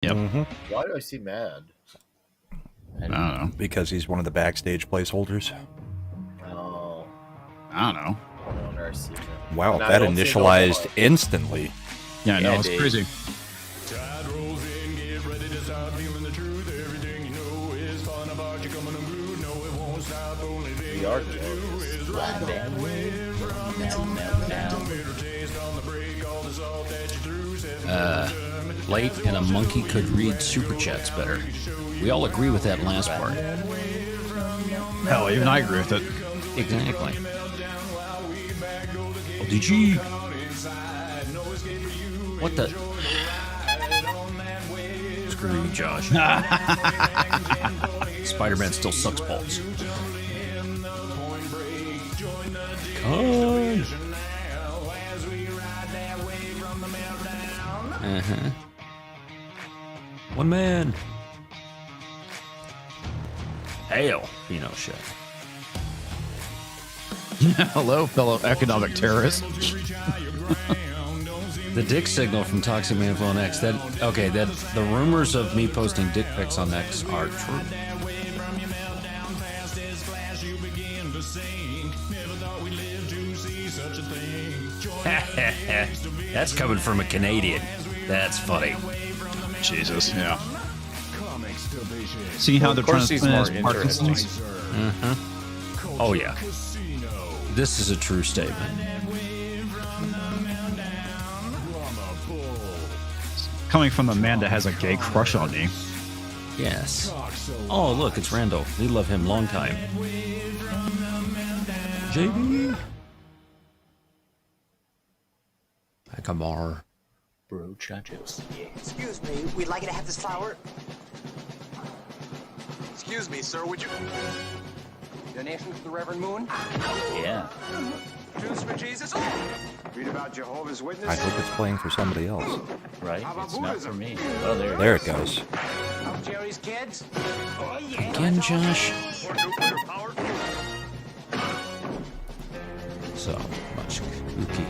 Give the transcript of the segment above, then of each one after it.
Yep. Why do I see mad? I don't know. Because he's one of the backstage placeholders. Oh, I don't know. I don't ever see him. Wow, And I that don't see initialized Nova. instantly. Yeah, no, Yeah, it's dude. crazy. Tide rolls in, get ready to start feeling the truth. Everything you know is falling apart. You're coming unglued. No, it won't stop. Only thing We are left to do close. is ride that wave from meltdown. Bitter taste on the break. All the salt that you threw. Light and a monkey could read super chats better. We all agree with that last part. Hell, even I agree with it. Exactly. LDG. What the? Screw you, Josh. Spider-Man still sucks balls. Con. Uh-huh. One man. Hail, Pinochet. Hello, fellow economic terrorists. The dick signal from Toxic Man Phone X. That the rumors of me posting dick pics on X are true. That's coming from a Canadian. That's funny. Jesus, yeah. See how they're Of trying course to he's spin more his Parkinson's? Oh yeah. This is a true statement. Coming from a man that has a gay crush on me. Yes. Oh look, it's Randall. We love him long time. JB. Akamar. Bro, chachos. Excuse me, we'd like you to have this flower. Excuse me, sir, would you... Donation to the Reverend Moon? Yeah. Juice for Jesus? Read about Jehovah's I Witnesses. hope it's playing for somebody else. Right? How about It's not for Buddhism? me. Oh, there. There it goes. Help Jerry's kids? Again, Josh. Or nuclear power. So much kooky.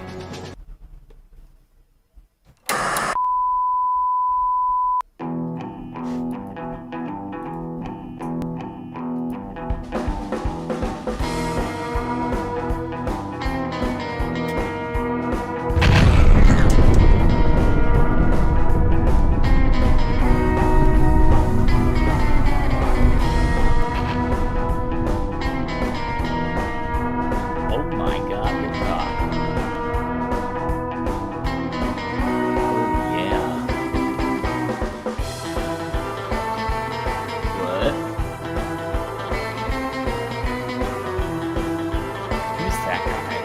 Oh my god, the rock. Oh yeah. What? Who's that guy?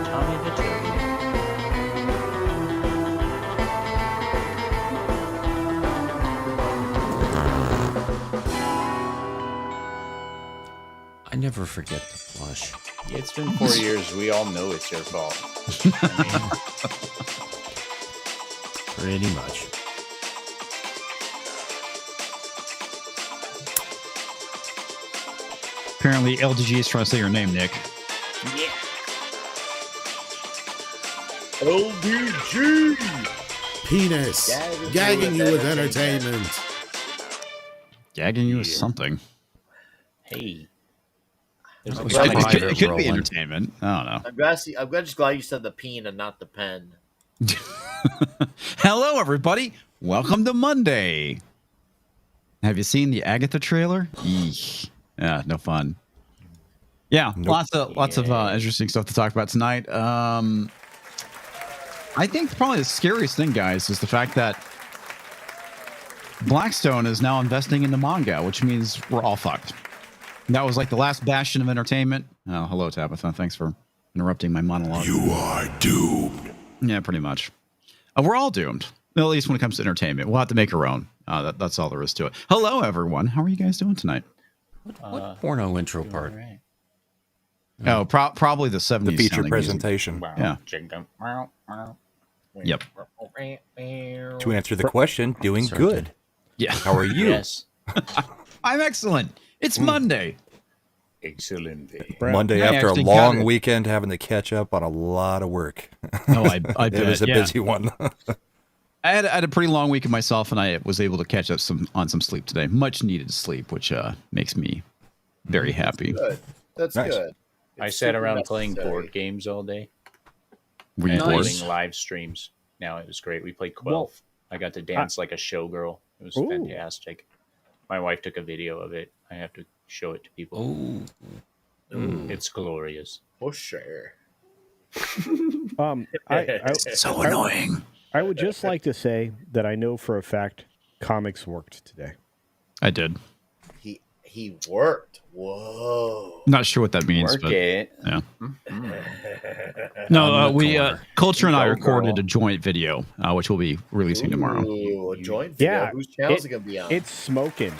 Tommy the Turkey. I never forget the flush. It's been 4 years. We all know it's your fault. Pretty much. Apparently, LDG is trying to say your name, Nick. Yeah. LDG. Penis. Gagging you with entertainment. Gagging you with something. Hey. There's I'm a glad It you- could, it could be rolling. entertainment. I don't know. I'm just glad you said the peen and not the pen. Hello, everybody. Welcome to Monday. Have you seen the Agatha trailer? Eesh. Yeah, no fun. Yeah, Nope. lots of interesting stuff to talk about tonight. I think probably the scariest thing, guys, is the fact that Blackstone is now investing in the manga, which means we're all fucked. That was like the last bastion of entertainment. Oh, hello, Tabitha. Thanks for interrupting my monologue. You are doomed. Yeah, pretty much. We're all doomed. At least when it comes to entertainment. We'll have to make our own. That's all there is to it. Hello, everyone. How are you guys doing tonight? What porno intro part? Right. Oh, probably the 70s. The feature sounding presentation. Yeah. Yep. To answer the question, doing Sorry, good. Yeah. How are you? Yes. I'm excellent. It's Monday. Excelente. Monday I after a actually long got it. weekend, having to catch up on a lot of work. No, I It was a busy one. I had a pretty long weekend myself, and I was able to catch up on some sleep today. Much needed sleep, which makes me very happy. Good. That's Nice. good. I It's sat super around playing necessary. board games all day. Were you And bored? doing live streams. Now it was great. We played Quelf. I got to dance like a showgirl. It was Ooh. fantastic. My wife took a video of it. I have to show it to people. Oh, It's glorious. For sure. So annoying. I would just like to say that I know for a fact comics worked today. I did. He worked. Whoa. Not sure what that means, Work but it. yeah. No, On the we corner. Culture and I Go, recorded girl. a joint video, which we'll be releasing tomorrow. Ooh, a joint video. Yeah, Whose channel is it going to be on? It's smoking.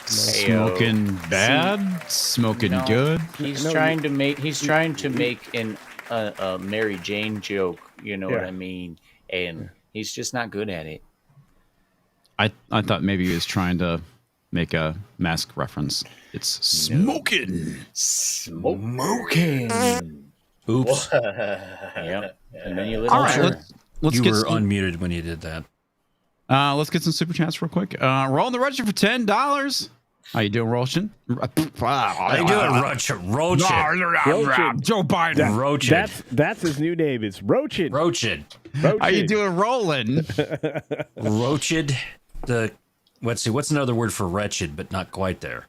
Smoking bad, smoking No. good. He's No, trying to make. He's trying to make a Mary Jane joke. You know what Yeah. I mean? And he's just not good at it. I thought maybe he was trying to make a mask reference. It's smoking. Smoking. oops. Yep. And then you listen. All right, to let's You get were some, unmuted when you did that. let's get some super chats real quick. Roll the register for $10. How you doing, Roshan? How you doing, Roachin? Joe Biden. Roachin. That's his new name. It's Roachin. Roachin. How you doing, Roland? Roachid. Let's see, what's another word for wretched, but not quite there?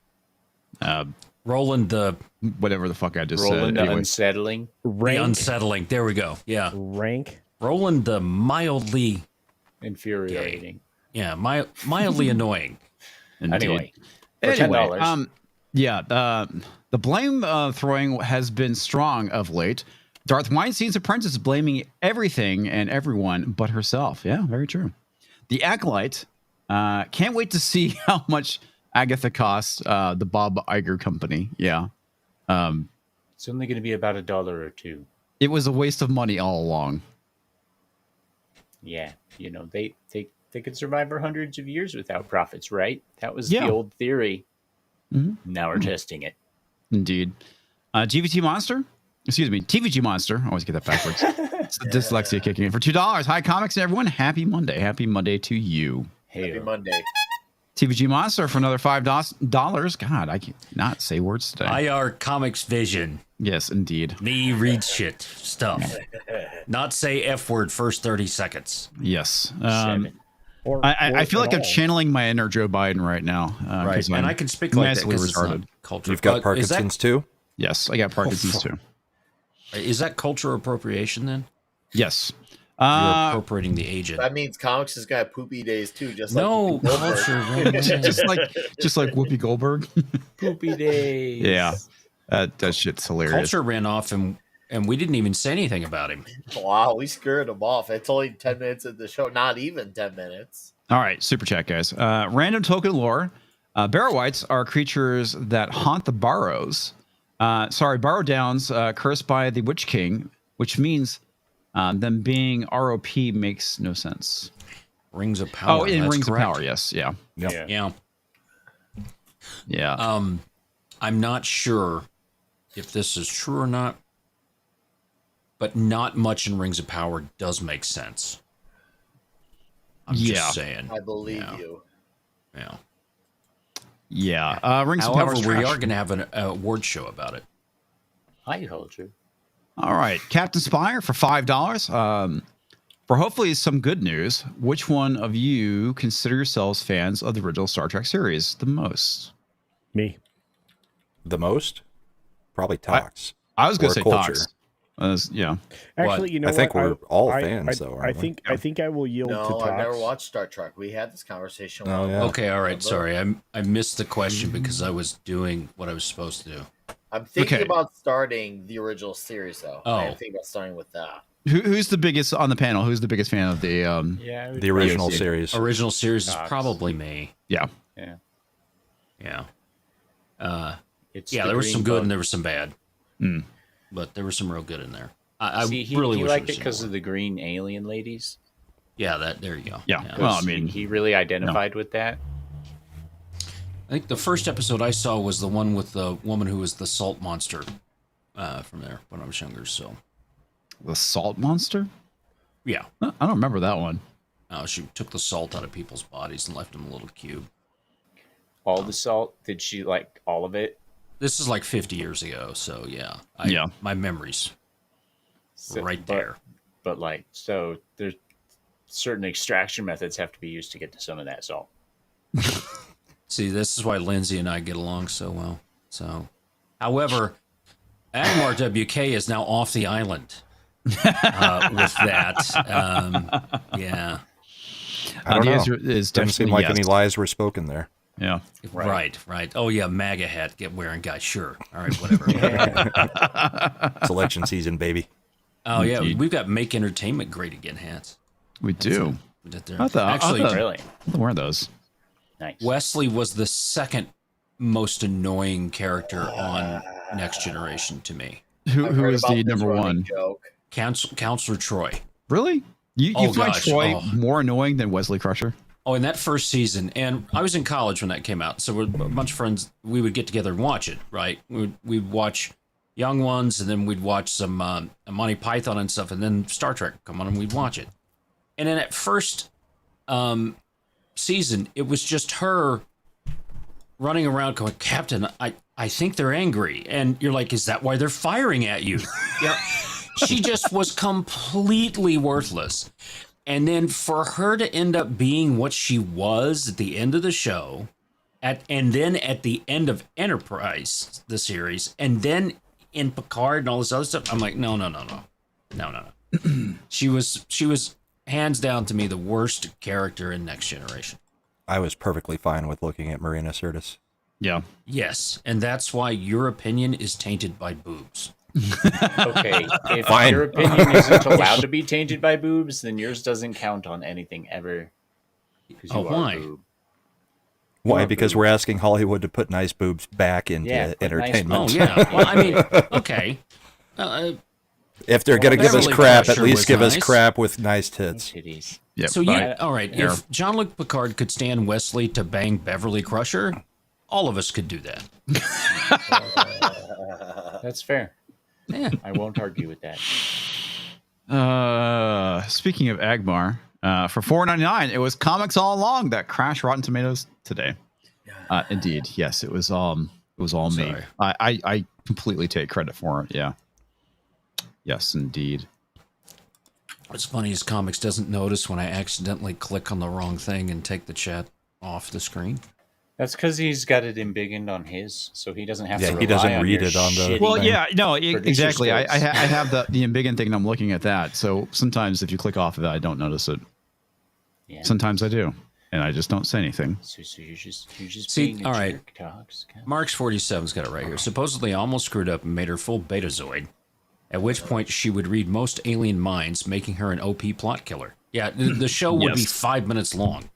Roland the Whatever the fuck I just Roland said. the Anyway. unsettling. Rank. unsettling. There we go. Yeah. Rank. Roland the mildly, Infuriating. yeah, mildly annoying. Indeed. Anyway, for Anyway, $10. the blame throwing has been strong of late. Darth Weinstein's apprentice is blaming everything and everyone but herself. Yeah, very true. The Acolyte can't wait to see how much Agatha costs the Bob Iger company. Yeah. It's only going to be about $1 or $2. It was a waste of money all along. Yeah, you know they could survive for hundreds of years without profits, right? That was Yeah. the old theory. Mhm. Now we're testing it. Indeed. GVT Monster? Excuse me, TVG Monster. I always get that backwards. It's the dyslexia kicking in for $2. Hi, comics, everyone. Happy Monday. Happy Monday to you. Hey, Happy Monday. TVG Monster for another $5. God, I cannot say words today. IR Comics Vision. Yes, indeed. Me read shit stuff. Not say F word first 30 seconds. Yes. seven. Or, I feel like I'm all. channeling my inner Joe Biden right now. Right. 'Cause And I'm I can speak like that massively because it's not retarded. culture. You've got But is that- Parkinson's too? Yes, I got Parkinson's too. Is that culture appropriation then? Yes. You're appropriating the agent. That means comics has got poopy days too, just like No, Whoopi Goldberg. culture. Right, right. just like Whoopi Goldberg. Poopy days. Yeah. That shit's hilarious. Culture ran off and we didn't even say anything about him. Wow, we scared him off. It's only 10 minutes of the show, not even 10 minutes. All right, super chat, guys. Random token lore. Barrow Whites are creatures that haunt the Barrows. Barrow Downs, cursed by the Witch King, which means them being ROP makes no sense. Rings of Power. Oh, in that's Rings correct. of Power, yes. Yeah. Yeah. Yeah. I'm not sure if this is true or not, but not much in Rings of Power does make sense. I'm just saying. I believe you. Yeah. Yeah. Rings However, of Power. we are going to have an award show about it. Hi, culture. All right, Captain Spire for $5. For hopefully some good news, which one of you consider yourselves fans of the original Star Trek series the most? Me. The most? Probably Tox. I was going Or to say Culture. Tox. Yeah. Actually, you know I think what? we're all fans, though, aren't we? I think I will yield to No, Tox. I've never watched Star Trek. We had this conversation. Oh, while- yeah. Okay, all right. Sorry, I missed the question because I was doing what I was supposed to do. I'm thinking Okay. about starting the original series, though. Oh. I'm thinking about starting with that. Who's the biggest on the panel? Who's the biggest fan of the? Yeah. The original Yeah. series. Original series is Tox. probably me. Yeah. Yeah. Yeah. It's Yeah, the there was green some good bug. and there was some bad. Mm. But there was some real good in there. I See, he really wish liked there it was because some of more. the green alien ladies. Yeah, there you go. Yeah. Well, I mean, He really identified with that. I think the first episode I saw was the one with the woman who was the salt monster from there when I was younger. So The salt monster? yeah, I don't remember that one. she took the salt out of people's bodies and left them a little cube. All the salt? Did she like all of it? This is like 50 years ago, so yeah. My memories there. But like, so there's certain extraction methods have to be used to get to some of that salt. See, this is why Lindsay and I get along so well. So, however, Agmar WK is now off the island with that. Yeah. I don't know. Is Doesn't seem like any lies were spoken there. Yeah. Right. Oh, yeah, MAGA hat wearing guy. Sure. All right, whatever. It's election season, baby. Oh, yeah. We've got Make Entertainment Great Again hats. We do. Actually, really? What were those? Nice. Wesley was the second most annoying character on Next Generation to me. Who is the number one? Counselor Troy. Really? You find Troy more annoying than Wesley Crusher? Oh, in that first season, and I was in college when that came out, so a bunch of friends, we would get together and watch it, right? We'd watch Young Ones, and then we'd watch some Monty Python and stuff, and then Star Trek would come on, and we'd watch it. And in that first season, it was just her running around going, Captain, I think they're angry. And you're like, is that why they're firing at you? Yeah. She just was completely worthless. And then for her to end up being what she was at the end of the show, and then at the end of Enterprise, the series, and then in Picard and all this other stuff, I'm like, no. She was hands down to me the worst character in Next Generation. I was perfectly fine with looking at Marina Sirtis. Yeah. Yes, and that's why your opinion is tainted by boobs. Okay, if your opinion isn't allowed to be tainted by boobs, then yours doesn't count on anything ever. Why? Why? Because we're asking Hollywood to put nice boobs back into entertainment. Nice well, I mean, okay. If they're going to give us crap, at least give us crap with nice tits. Yep, so all right. If Jean-Luc Picard could stand Wesley to bang Beverly Crusher, all of us could do that. That's fair. Yeah. I won't argue with that. Speaking of Agmar, for $4.99, it was Comics All Along that crashed Rotten Tomatoes today. Indeed, yes, it was all me. I completely take credit for it. Yeah. Yes, indeed. What's funny is Comics doesn't notice when I accidentally click on the wrong thing and take the chat off the screen. That's because he's got it embiggened on his, so he doesn't have to. Yeah, he doesn't read it on the. Well, yeah, no, exactly. I have the embiggen thing, and I'm looking at that. So sometimes if you click off of it, I don't notice it. Yeah. Sometimes I do, and I just don't say anything. So you're just see. Being All right, jerk, Cox. Mark's 47's got it right here. Supposedly, almost screwed up and made her full Betazoid. At which point she would read most alien minds, making her an OP plot killer. Yeah, the show would be 5 minutes long.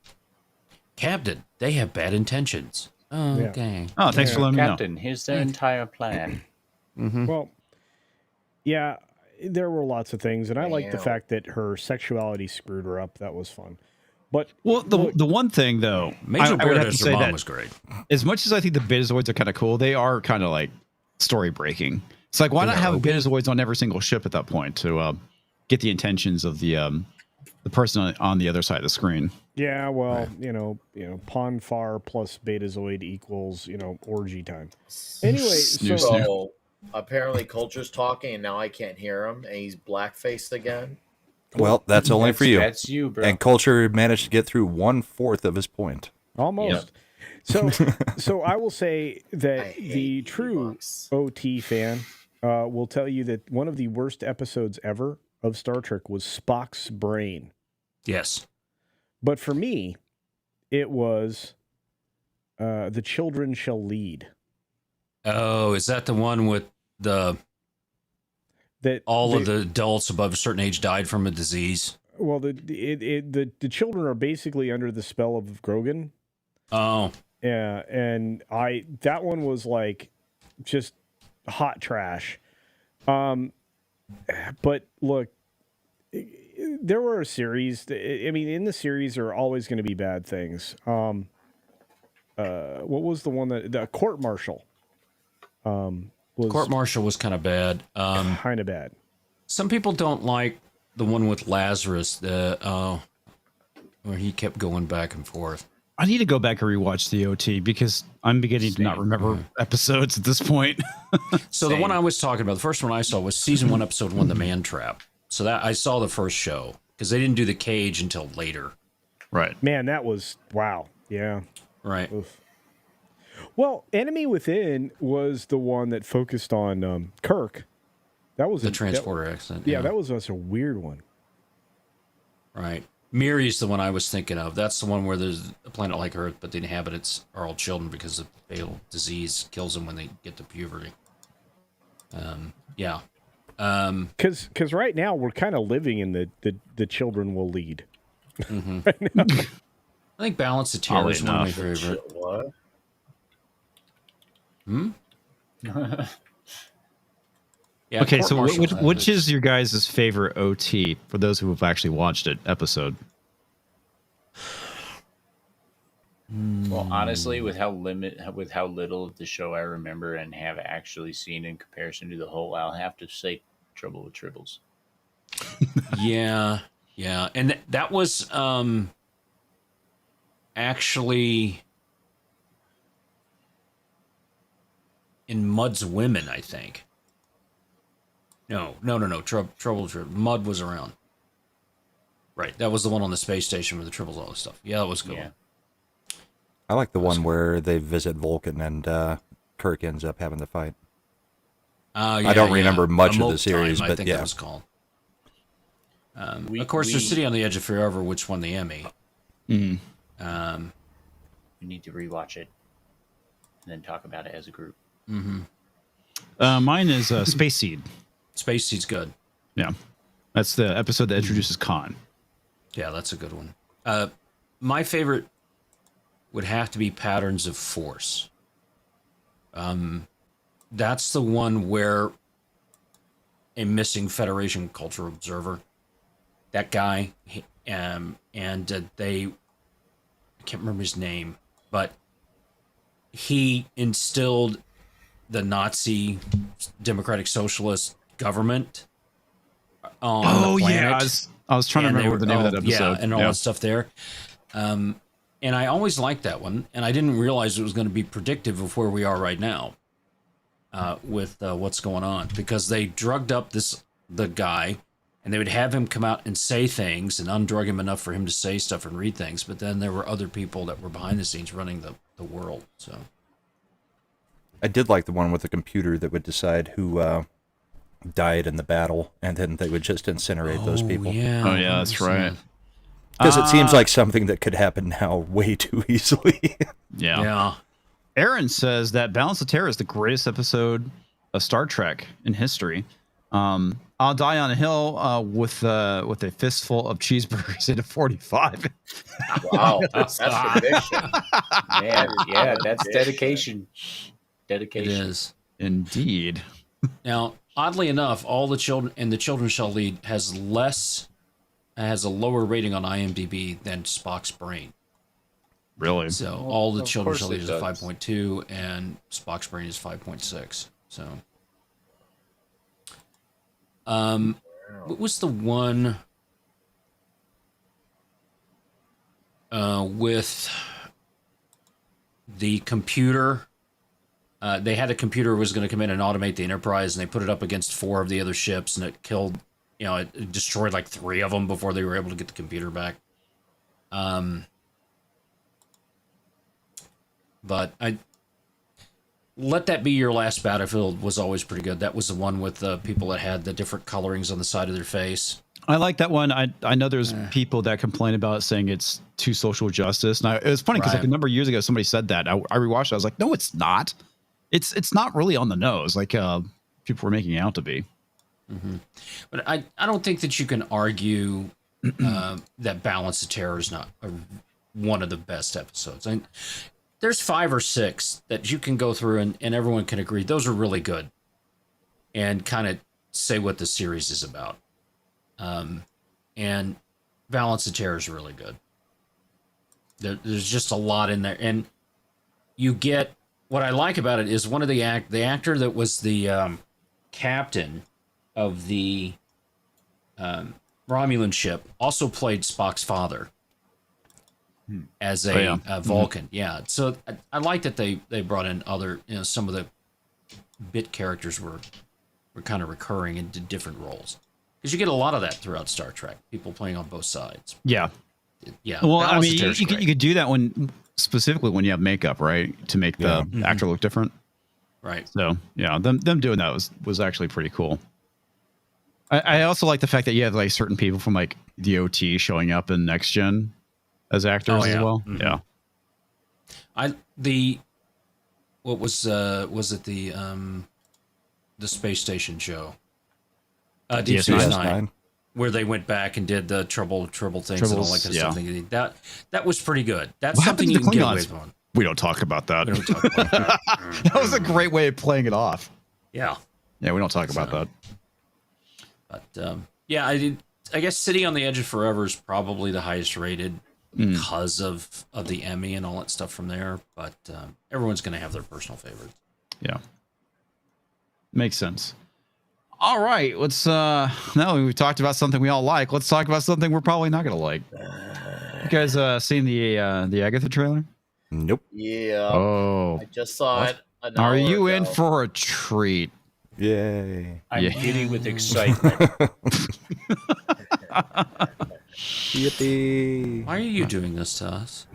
Captain, they have bad intentions. Oh, Yeah. okay. Oh, thanks for letting me know. Captain, here's their entire plan. Mm-hmm. Well, yeah, there were lots of things, and I like the fact that her sexuality screwed her up. That was fun. But the one thing though, Major I would have to Bear's say mom that was great. As much as I think the Betazoids are kind of cool, they are kind of like story breaking. It's like, why not have Betazoids on every single ship at that point to get the intentions of the person on the other side of the screen? Yeah, well, bonfire plus Betazoid equals, orgy time. Anyway, so apparently Culture's talking, and now I can't hear him, and he's black-faced again. Well, that's only for you. That's you, bro. And Culture managed to get through 1/4 of his point. Almost. Yep. So I will say that the true OT fan will tell you that one of the worst episodes ever of Star Trek was Spock's brain. Yes. But for me, it was The Children Shall Lead. Oh, is that the one with all of the adults above a certain age died from a disease? Well, the children are basically under the spell of Grogan. Oh. Yeah, and that one was like just hot trash. But look, there were a series. I mean, in the series, there are always going to be bad things. what was the one that the court martial? Was Court martial was kind of bad. Kind of bad. Some people don't like the one with Lazarus, where he kept going back and forth. I need to go back and rewatch the OT because I'm beginning to not remember episodes at this point. So the one I was talking about, the first one I saw was season 1, episode 1, The Man Trap. So that I saw the first show because they didn't do the cage until later. Right. Man, that was wow. Yeah. Right. Oof. Well, Enemy Within was the one that focused on Kirk. That was the transporter accident. Yeah, that was a weird one. Right. Miri's the one I was thinking of. That's the one where there's a planet like Earth, but the inhabitants are all children because a fatal disease kills them when they get to puberty. Yeah. Because right now we're kind of living in the children will lead. Mm-hmm. Right now. I think Balance of Terror is one of my favorite. What? Yeah, Okay, Court so Martial which is your guys' favorite OT for those who have actually watched it episode? Well, honestly, with how little of the show I remember and have actually seen in comparison to the whole, I'll have to say Trouble with Tribbles. Yeah, and that was actually in Mud's Women, I think. No. Trouble. Mud was around. Right, that was the one on the space station with the tribbles, all this stuff. Yeah, that was a good one. I like the one where they visit Vulcan and Kirk ends up having the fight. I don't remember much of the series, but I think yeah. that was called. Of course, they're City on the Edge of Forever, which won the Emmy. We need to rewatch it and then talk about it as a group. Mine is Space Seed. Space Seed's good. Yeah. That's the episode that introduces Khan. Yeah, that's a good one. My favorite would have to be Patterns of Force. That's the one where a missing Federation culture observer, that guy, and they, I can't remember his name, but he instilled the Nazi Democratic Socialist government on the planet. Yeah, I was trying to remember the name of that episode. Yeah, and all that stuff there. And I always liked that one, and I didn't realize it was going to be predictive of where we are right now with what's going on, because they drugged up the guy, and they would have him come out and say things and undrug him enough for him to say stuff and read things, but then there were other people that were behind the scenes running the world. So I did like the one with the computer that would decide who died in the battle, and then they would just incinerate those people. Yeah. Oh, yeah, that's right. Because it seems like something that could happen now way too easily. Yeah. Aaron says that Balance of Terror is the greatest episode of Star Trek in history. I'll die on a hill with a fistful of cheeseburgers in a 45. Wow, that's prediction. Man, yeah, that's dedication. Dedication. It is. Indeed. Now, oddly enough, all the children and the Children Shall Lead has a lower rating on IMDb than Spock's Brain. Really? So all the of Children course Shall Lead it is a does. 5.2, and Spock's Brain is 5.6. So, what was the one with the computer? They had a computer that was going to come in and automate the Enterprise, and they put it up against 4 of the other ships, and it killed, it destroyed like 3 of them before they were able to get the computer back. But Let That Be Your Last Battlefield was always pretty good. That was the one with the people that had the different colorings on the side of their face. I like that one. I know there's people that complain about it, saying it's too social justice. And it was funny because like a number of years ago, somebody said that. I rewatched it. I was like, no, it's not. It's not really on the nose like people were making it out to be. Mm-hmm. But I don't think that you can argue that Balance of Terror is not one of the best episodes. There's 5 or 6 that you can go through and everyone can agree those are really good and kind of say what the series is about. And Balance of Terror is really good. There's just a lot in there. And you get what I like about it is one of the actor that was the captain of the Romulan ship also played Spock's father as a Vulcan. Yeah, so I like that they brought in other, some of the bit characters were kind of recurring and did different roles, because you get a lot of that throughout Star Trek. People playing on both sides. Yeah. Yeah. Well, I mean, you could do that specifically when you have makeup, right, to make the actor look different. Right. So yeah, them doing that was actually pretty cool. I also like the fact that you have like certain people from like the OT showing up in Next Gen as actors as well. Mm-hmm. Yeah. What was it the space station show? Deep Space Nine, where they went back and did the trouble things and all that kind of stuff. That was pretty good. That's something you can get away with. We don't talk about that. That was a great way of playing it off. Yeah. Yeah, we don't talk about that. But yeah, I guess City on the Edge of Forever is probably the highest rated because of the Emmy and all that stuff from there. But everyone's going to have their personal favorites. Yeah. Makes sense. All right, let's now we've talked about something we all like. Let's talk about something we're probably not going to like. You guys seen the Agatha trailer? Nope. Yeah. Oh. I just saw it. Are you in for a treat? Yay. I'm giddy with excitement. Yippee. Why are you doing this to us?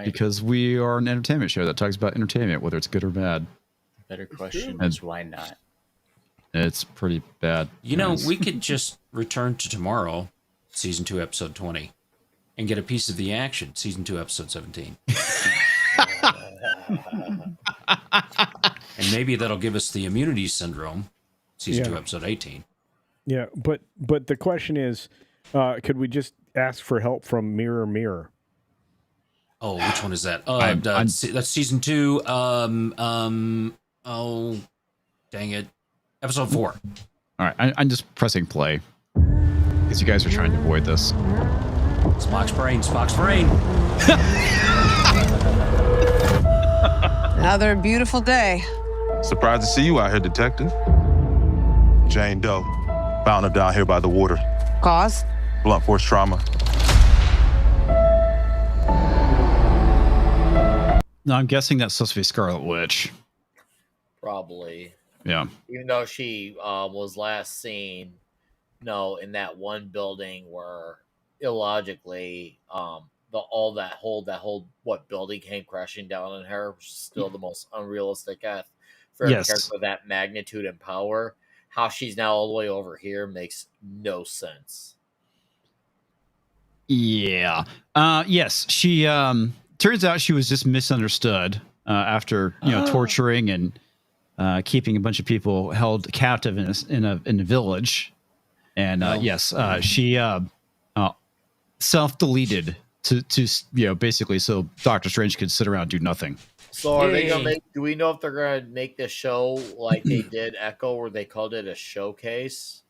Because we are an entertainment show that talks about entertainment, whether it's good or bad. Better question is why not? It's pretty bad. You know, we could just return to tomorrow, season 2, episode 20, and get a piece of the action, season 2, episode 17. And maybe that'll give us the immunity syndrome, season 2, episode 18. Yeah, but the question is, could we just ask for help from Mirror Mirror? Oh, which one is that? That's season 2. Oh, dang it. Episode 4. All right, I'm just pressing play because you guys are trying to avoid this. Spock's brain. Another beautiful day. Surprised to see you out here, Detective. Jane Doe. Found her down here by the water. Cause? Blunt force trauma. No, I'm guessing that's supposed to be Scarlet Witch. Probably. Yeah. Even though she was last seen, in that one building where illogically that whole building came crashing down on her, which is still the most unrealistic for a character of that magnitude and power. How she's now all the way over here makes no sense. Yeah. Yes. She turns out she was just misunderstood after torturing and keeping a bunch of people held captive in a village, and she self-deleted to basically so Doctor Strange could sit around and do nothing. So are they gonna do we know if they're gonna make the show like they did Echo, where they called it a showcase?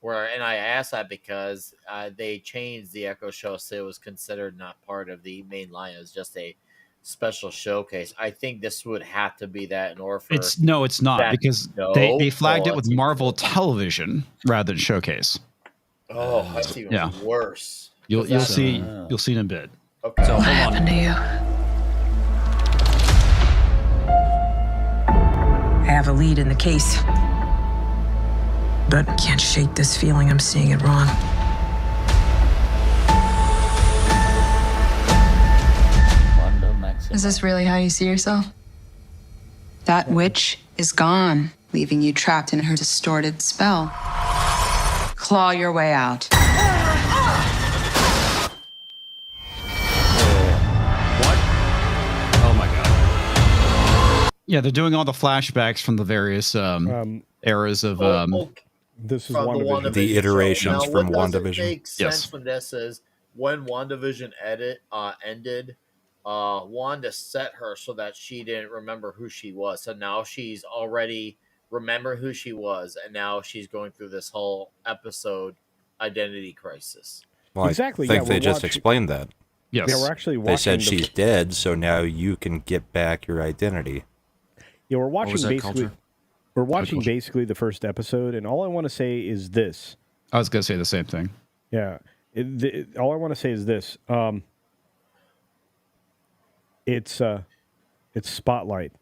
And I asked that because they changed the Echo show, so it was considered not part of the main line. It was just a special showcase. I think this would have to be that in order for it's not because they flagged it with Marvel Television rather than Showcase. Oh, that's even worse. You'll see in a bit. Okay. So, what happened to you? I have a lead in the case, but I can't shake this feeling I'm seeing it wrong. Is this really how you see yourself? That witch is gone, leaving you trapped in her distorted spell. Claw your way out. What? Oh my god. Yeah, they're doing all the flashbacks from the various eras of this is WandaVision. The iterations from WandaVision. Makes sense when this is when WandaVision ended. Wanda set her so that she didn't remember who she was. So now she's already remember who she was, and now she's going through this whole episode identity crisis. Well, exactly. I think they just explained that. Yes. Yeah, we're actually watching. They said she's dead, so now you can get back your identity. Yeah, we're watching basically. Culture? We're watching basically the first episode, and all I want to say is this. I was going to say the same thing. Yeah. All I want to say is this. It's Spotlight.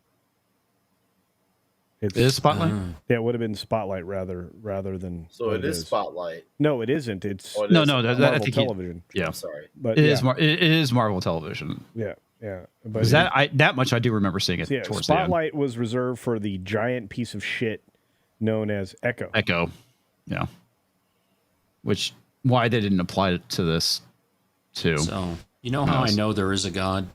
It is Spotlight? Yeah, it would have been Spotlight rather than. So it is Spotlight. No, it isn't. It's Marvel I think television. Yeah, I'm sorry, but it is Marvel Television. Yeah, yeah. But that much I do remember seeing it. Yeah, towards Spotlight was reserved for the giant piece of shit known as Echo. Echo, yeah. Which why they didn't apply it to this too. So you know how I know there is a God?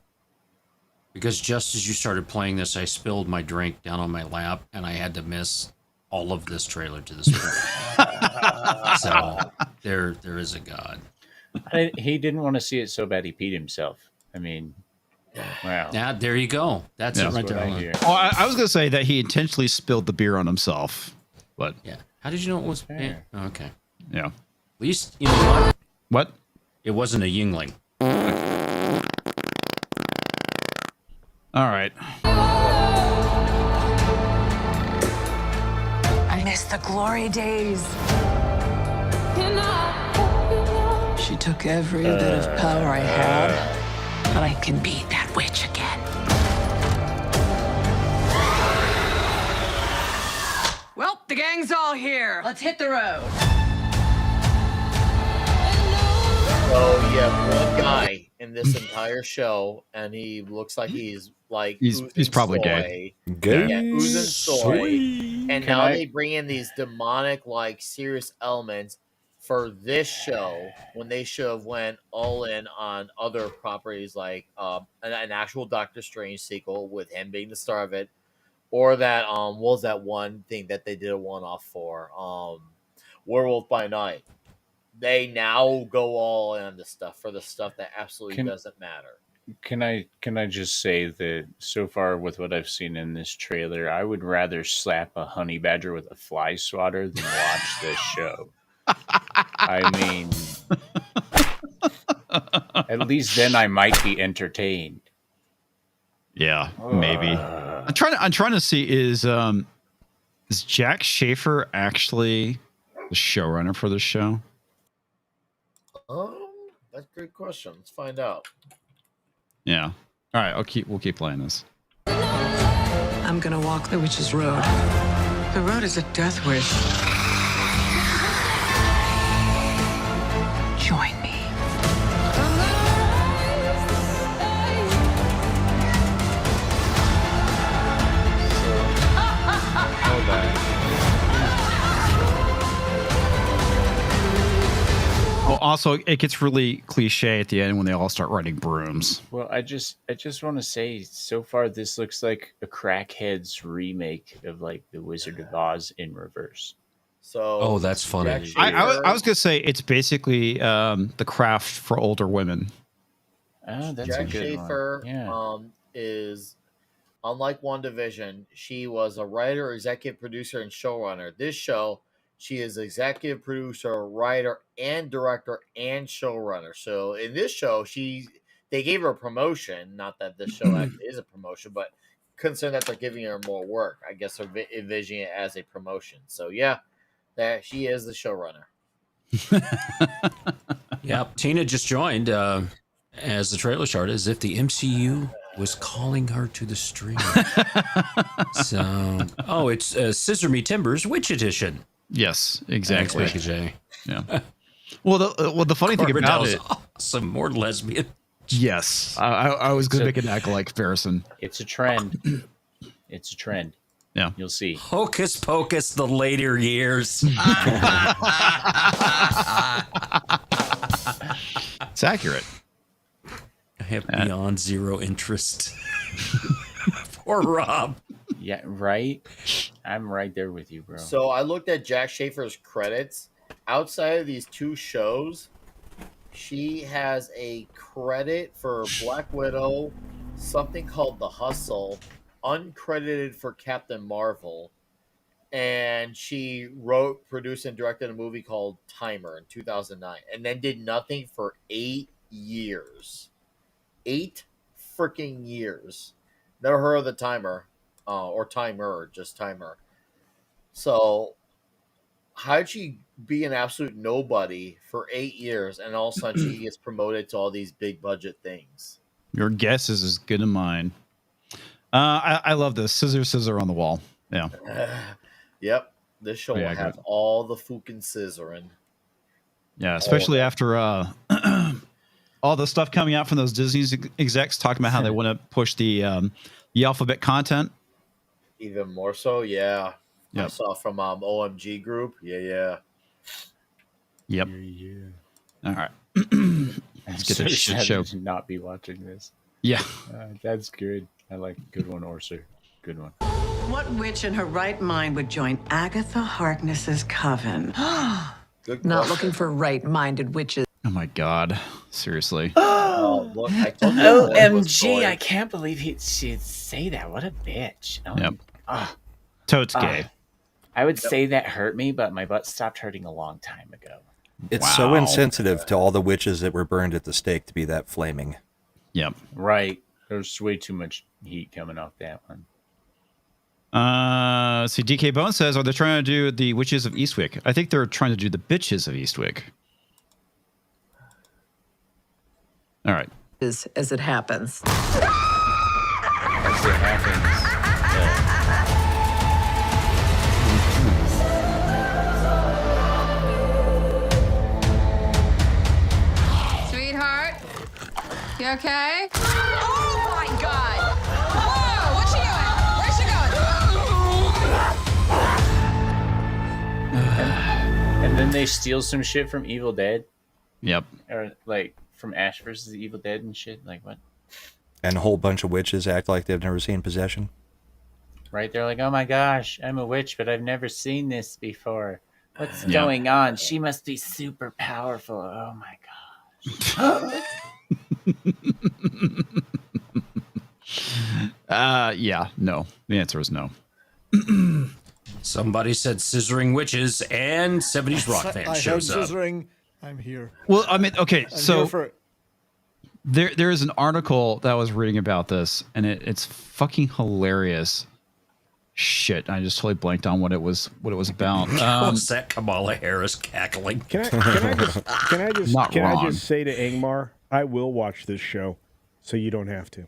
Because just as you started playing this, I spilled my drink down on my lap, and I had to miss all of this trailer to this point. So there is a God. He didn't want to see it so bad he peed himself. I mean, wow. Yeah, there you go. That's it right there. I was going to say that he intentionally spilled the beer on himself, but yeah. How did you know it was? Yeah. Okay. Yeah. At least you know what? What? It wasn't a Yingling. All right. I miss the glory days. She took every bit of power I had, but I can beat that witch again. Well, the gang's all here. Let's hit the road. So you have one guy in this entire show, and he looks like he's probably soy. Gay. Yeah, oozing soy. And Can now I- they bring in these demonic, serious elements for this show when they should have went all in on other properties like an actual Doctor Strange sequel with him being the star of it, or that what was that one thing that they did a one-off for Werewolf by Night. They now go all in on this stuff for the stuff that absolutely doesn't matter. Can I just say that so far with what I've seen in this trailer, I would rather slap a honey badger with a fly swatter than watch this show. I mean, at least then I might be entertained. Yeah, maybe. I'm trying to see is Jack Schaefer actually the showrunner for this show? That's a great question. Let's find out. Yeah. All right. We'll keep playing this. I'm gonna walk the witch's road. The road is a death wish. Join me. Well, also it gets really cliche at the end when they all start riding brooms. Well, I just want to say, so far this looks like a crackhead's remake of the Wizard of Oz in reverse. So, that's funny. I was gonna say it's basically The Craft for older women. Oh, that's Jack a good Schaefer one. Yeah. is, unlike WandaVision, she was a writer, executive producer, and showrunner. This show, she is executive producer, writer, and director, and showrunner. So in this show, they gave her a promotion. Not that this show actually is a promotion, but considering that they're giving her more work, I guess they're envisioning it as a promotion. So yeah, that she is the showrunner. Yep. Tina just joined as the trailer started, as if the MCU was calling her to the stream. So, it's Scissor Me Timbers Witch Edition. Yes, exactly. Thanks, Jay. Yeah. Well, the funny thing about it, awesome, more lesbian. Yes, I was going to make an Acolyte comparison. It's a trend. It's a trend. Yeah, you'll see. Hocus Pocus, the later years. It's accurate. I have beyond zero interest. Poor Rob. Yeah, right. I'm right there with you, bro. So I looked at Jack Schaefer's credits. Outside of these two shows, she has a credit for Black Widow, something called The Hustle, uncredited for Captain Marvel, and she wrote, produced, and directed a movie called Timer in 2009, and then did nothing for 8 years. 8 freaking years. Never heard of the timer, or timer, just timer. So, how'd she be an absolute nobody for 8 years, and all of a sudden she gets promoted to all these big budget things? Your guess is as good as mine. I love this scissor on the wall. Yeah. Yep. This show will Yeah, have good. all the fucking scissoring. Yeah, especially after all the stuff coming out from those Disney execs talking about how they want to push the alphabet content. Even more so, yeah. I Yep. saw from OMG Group. Yeah. Yep. All right. Let's get this shit show. To not be watching this. Yeah. That's good. I like good one, Orser. Good one. What witch in her right mind would join Agatha Harkness's coven? Good Not question. looking for right-minded witches. Oh my God. Seriously. Oh, look, I told you what was OMG, going. I can't believe she'd say that. What a bitch. Oh, Yep. ah. Totes gay. I would say that hurt me, but my butt stopped hurting a long time ago. It's so insensitive to all the witches that were burned at the stake to be that flaming. Yep. Right. There's way too much heat coming off that one. See, DK Bone says, are they trying to do the Witches of Eastwick? I think they're trying to do the Bitches of Eastwick. All right. As it happens. As it happens. Sweetheart, you okay? Oh my God! Whoa, what's she doing? Where's she going? And then they steal some shit from Evil Dead. Yep. Or like from Ash versus the Evil Dead and shit. Like what? And a whole bunch of witches act like they've never seen Possession. Right? They're like, oh my gosh, I'm a witch, but I've never seen this before. What's going on? She must be super powerful. Oh my gosh. Yeah, no. The answer is no. Somebody said scissoring witches, and 70s rock fan shows up. Scissoring. I'm here. Well, I mean, okay, I'm so here for it. there is an article that I was reading about this, and it's fucking hilarious. Shit, I just totally blanked on what it was about. Was that Kamala Harris cackling? Can I just say to Angmar, I will watch this show, so you don't have to.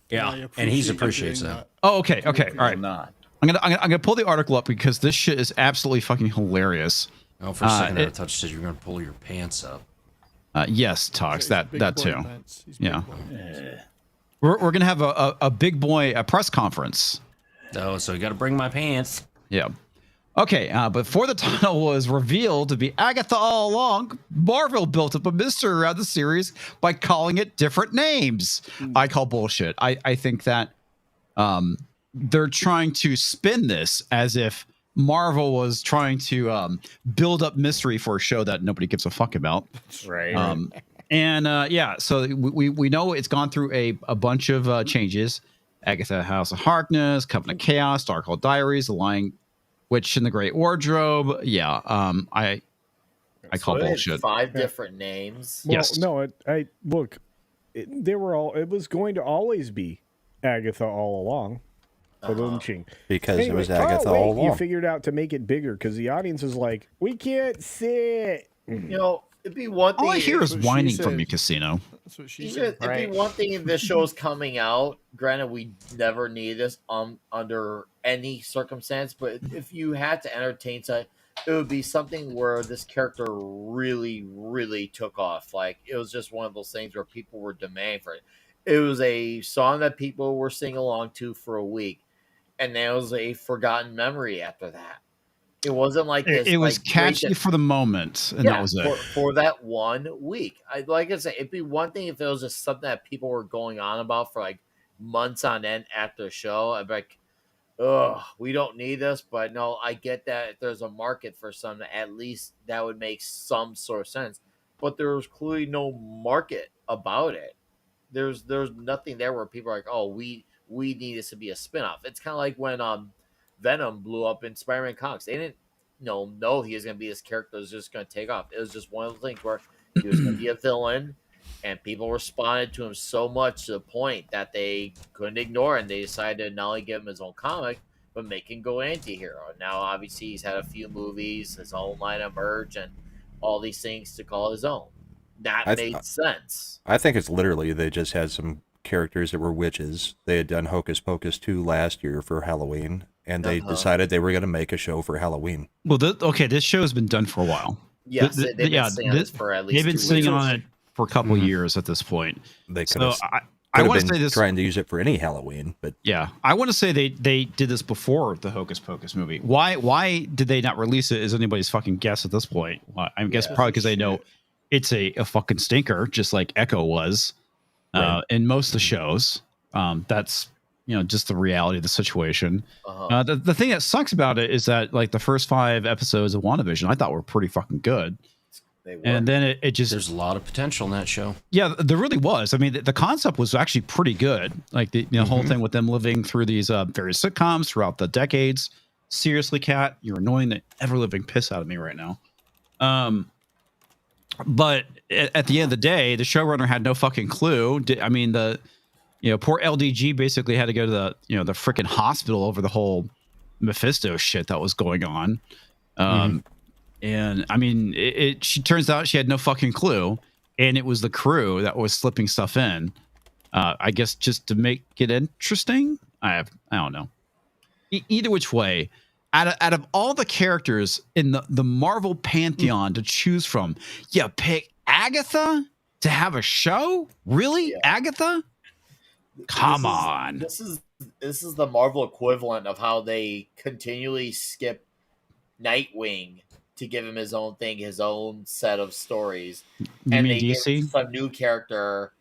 Yeah, and he appreciates that. Oh, okay, all right. Not. I'm gonna pull the article up because this shit is absolutely fucking hilarious. Oh, for a second there, I thought you said you were gonna pull your pants up. Yes, Tox, that too. Yeah, pants. we're gonna have a big boy press conference. Oh, so you got to bring my pants. Yeah. Okay, but before the title was revealed to be Agatha All Along, Marvel built up a mystery around the series by calling it different names. I call bullshit. I think that they're trying to spin this as if Marvel was trying to build up mystery for a show that nobody gives a fuck about. Right. Yeah, so we know it's gone through a bunch of changes. Agatha House of Harkness, Covenant of Chaos, Darkhold Diaries, The Lying Witch in the Great Wardrobe. Yeah, I call So it had bullshit. 5 different names. Well, Yes. no, they were all. It was going to always be Agatha All Along. Ba-boom-ching. Because it was Anyway, Agatha wait, all along. You figured out to make it bigger because the audience is like, we can't sit. You know, it'd be one thing. All I hear is That's what she whining said. from you, Casino. That's what she Even, said. it'd be one thing if this show's coming out. Granted, we never need this under any circumstance, but if you had to entertain it would be something where this character really, really took off. Like, it was just one of those things where people were demanding for it. It was a song that people were singing along to for a week, and there was a forgotten memory after that. It wasn't like this. It was like, great catchy that- for the moment, and yeah, that was it. for that 1 week. Like I said, it'd be one thing if it was just something that people were going on about for like months on end after the show. I'd be like, ugh, we don't need this. But no, I get that if there's a market for something, at least that would make some sort of sense. But there was clearly no market about it. There's nothing there where people are like, oh, we need this to be a spinoff. It's kind of like when Venom blew up in Spider-Man comics. They didn't know he was going to be this character that was just going to take off. It was just one of the things where he was going to be a villain, and people responded to him so much to the point that they couldn't ignore it, and they decided to not only give him his own comic, but make him go anti-hero. Now, obviously, he's had a few movies, his own line of merch, and all these things to call his own. That made sense. I think it's literally they just had some characters that were witches. They had done Hocus Pocus 2 last year for Halloween, and they decided they were going to make a show for Halloween. Well, this show has been done for a while. Yes, they've been sitting on this for at least they've been 2 sitting weeks. on it for a couple of years at this point. They could So have. I Could want have to say been this. trying to use it for any Halloween, but Yeah, I want to say they did this before the Hocus Pocus movie. Why did they not release it? Is anybody's fucking guess at this point? Well, I guess probably because they know it's a fucking stinker, just like Echo was in most of the shows. That's just the reality of the situation. The thing that sucks about it is that like the first 5 episodes of WandaVision I thought were pretty fucking good. And then it just there's a lot of potential in that show. Yeah, there really was. I mean, the concept was actually pretty good. Like the whole thing with them living through these various sitcoms throughout the decades. Seriously, Kat, you're annoying the ever living piss out of me right now. But at the end of the day, the showrunner had no fucking clue. I mean, poor LDG basically had to go to the freaking hospital over the whole Mephisto shit that was going on. And I mean, she turns out she had no fucking clue, and it was the crew that was slipping stuff in. I guess just to make it interesting. I don't know. Either which way, out of all the characters in the Marvel pantheon to choose from, you pick Agatha to have a show? Really, Agatha? Come on. This is the Marvel equivalent of how they continually skip Nightwing to give him his own thing, his own set of stories. You mean they DC? give some new character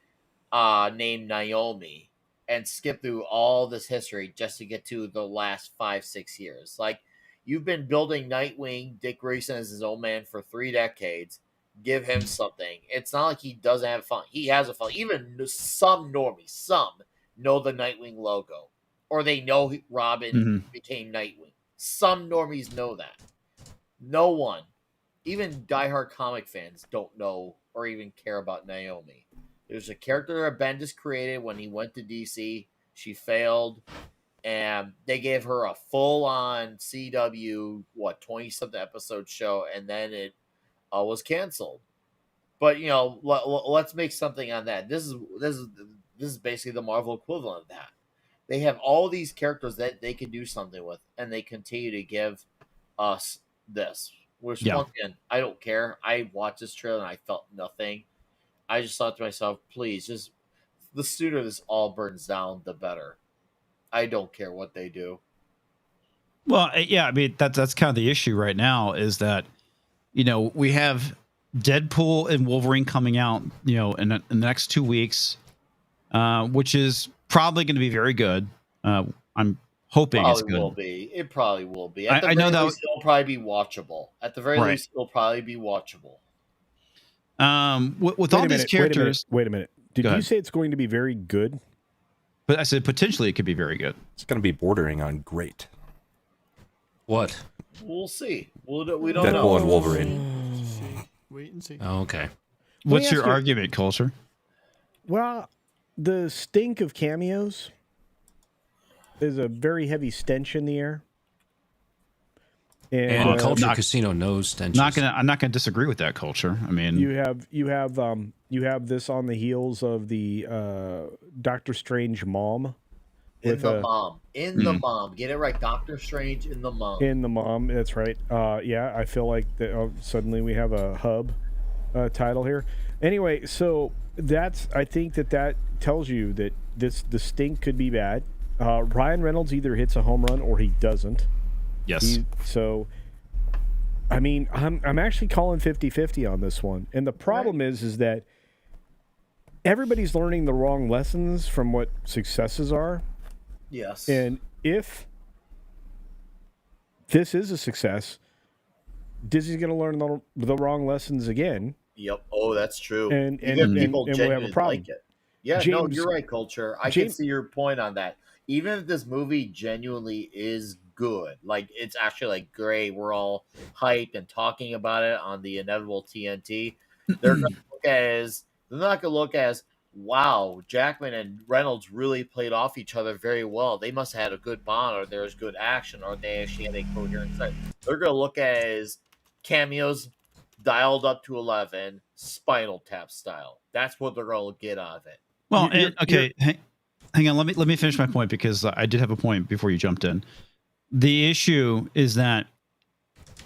named Naomi and skip through all this history just to get to the last 5-6 years. Like, you've been building Nightwing, Dick Grayson as his old man for 3 decades. Give him something. It's not like he doesn't have fun. He has a fun. Even some normies, know the Nightwing logo, or they know Robin became Nightwing. Some normies know that. No one, even diehard comic fans, don't know or even care about Naomi. There's a character that Bendis created when he went to DC. She failed, and they gave her a full-on CW 20-something episode show, and then it was canceled. But let's make something on that. This is basically the Marvel equivalent of that. They have all these characters that they can do something with, and they continue to give us this. Which once again, I don't care. I watched this trailer and I felt nothing. I just thought to myself, please, just the sooner this all burns down, the better. I don't care what they do. Well, yeah, I mean that's kind of the issue right now is that we have Deadpool and Wolverine coming out in the next 2 weeks, which is probably going to be very good. I'm hoping it's good. It probably will be. At the I know very that least, it'll probably be watchable. At the very least, it'll probably be watchable. With all these characters. Wait a minute. Did you say it's going to be very good? But I said potentially it could be very good. It's going to be bordering on great. What? We'll see. We don't know. Deadpool and Wolverine. Wait and see. Oh, okay. What's your argument, Culture? Well, the stink of cameos. There's a very heavy stench in the air. And Culture Casino knows stenches. I'm not gonna disagree with that, Culture. I mean, you have this on the heels of the Doctor Strange mom. In the mom. Get it right. Doctor Strange in the mom. In the mom. That's right. Yeah, I feel like suddenly we have a hub title here. Anyway, so I think that tells you that the stink could be bad. Ryan Reynolds either hits a home run or he doesn't. Yes. So, I mean, I'm actually calling 50-50 on this one. And the problem is that everybody's learning the wrong lessons from what successes are. Yes. And if this is a success, Disney's going to learn the wrong lessons again. Yep. Oh, that's true. And people we'll have a problem. like it. Yeah, James, no, you're right, Culture. I can see your point on that. Even if this movie genuinely is good, like it's actually like great, we're all hyped and talking about it on the inevitable TNT. They're going to look at it as They're not going to look as, wow, Jackman and Reynolds really played off each other very well. They must have had a good bond, or there was good action, or they actually had a coherent side. They're going to look at it as cameos dialed up to 11, Spinal Tap style. That's what they're going to get out of it. Well, hang on. Let me finish my point, because I did have a point before you jumped in. The issue is that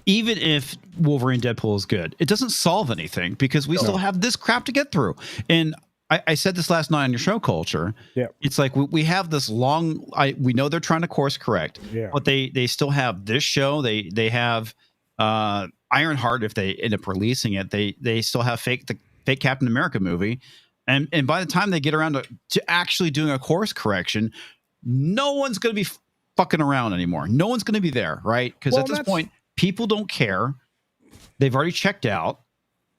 even if Wolverine Deadpool is good, it doesn't solve anything, because we still have this crap to get through. And I said this last night on your show, Culture. Yeah, it's like we have this long. We know they're trying to course correct, but they still have this show. They have Ironheart. If they end up releasing it, they still have the fake Captain America movie, and by the time they get around to actually doing a course correction, no one's going to be fucking around anymore. No one's going to be there, right? Because at this point, people don't care. They've already checked out,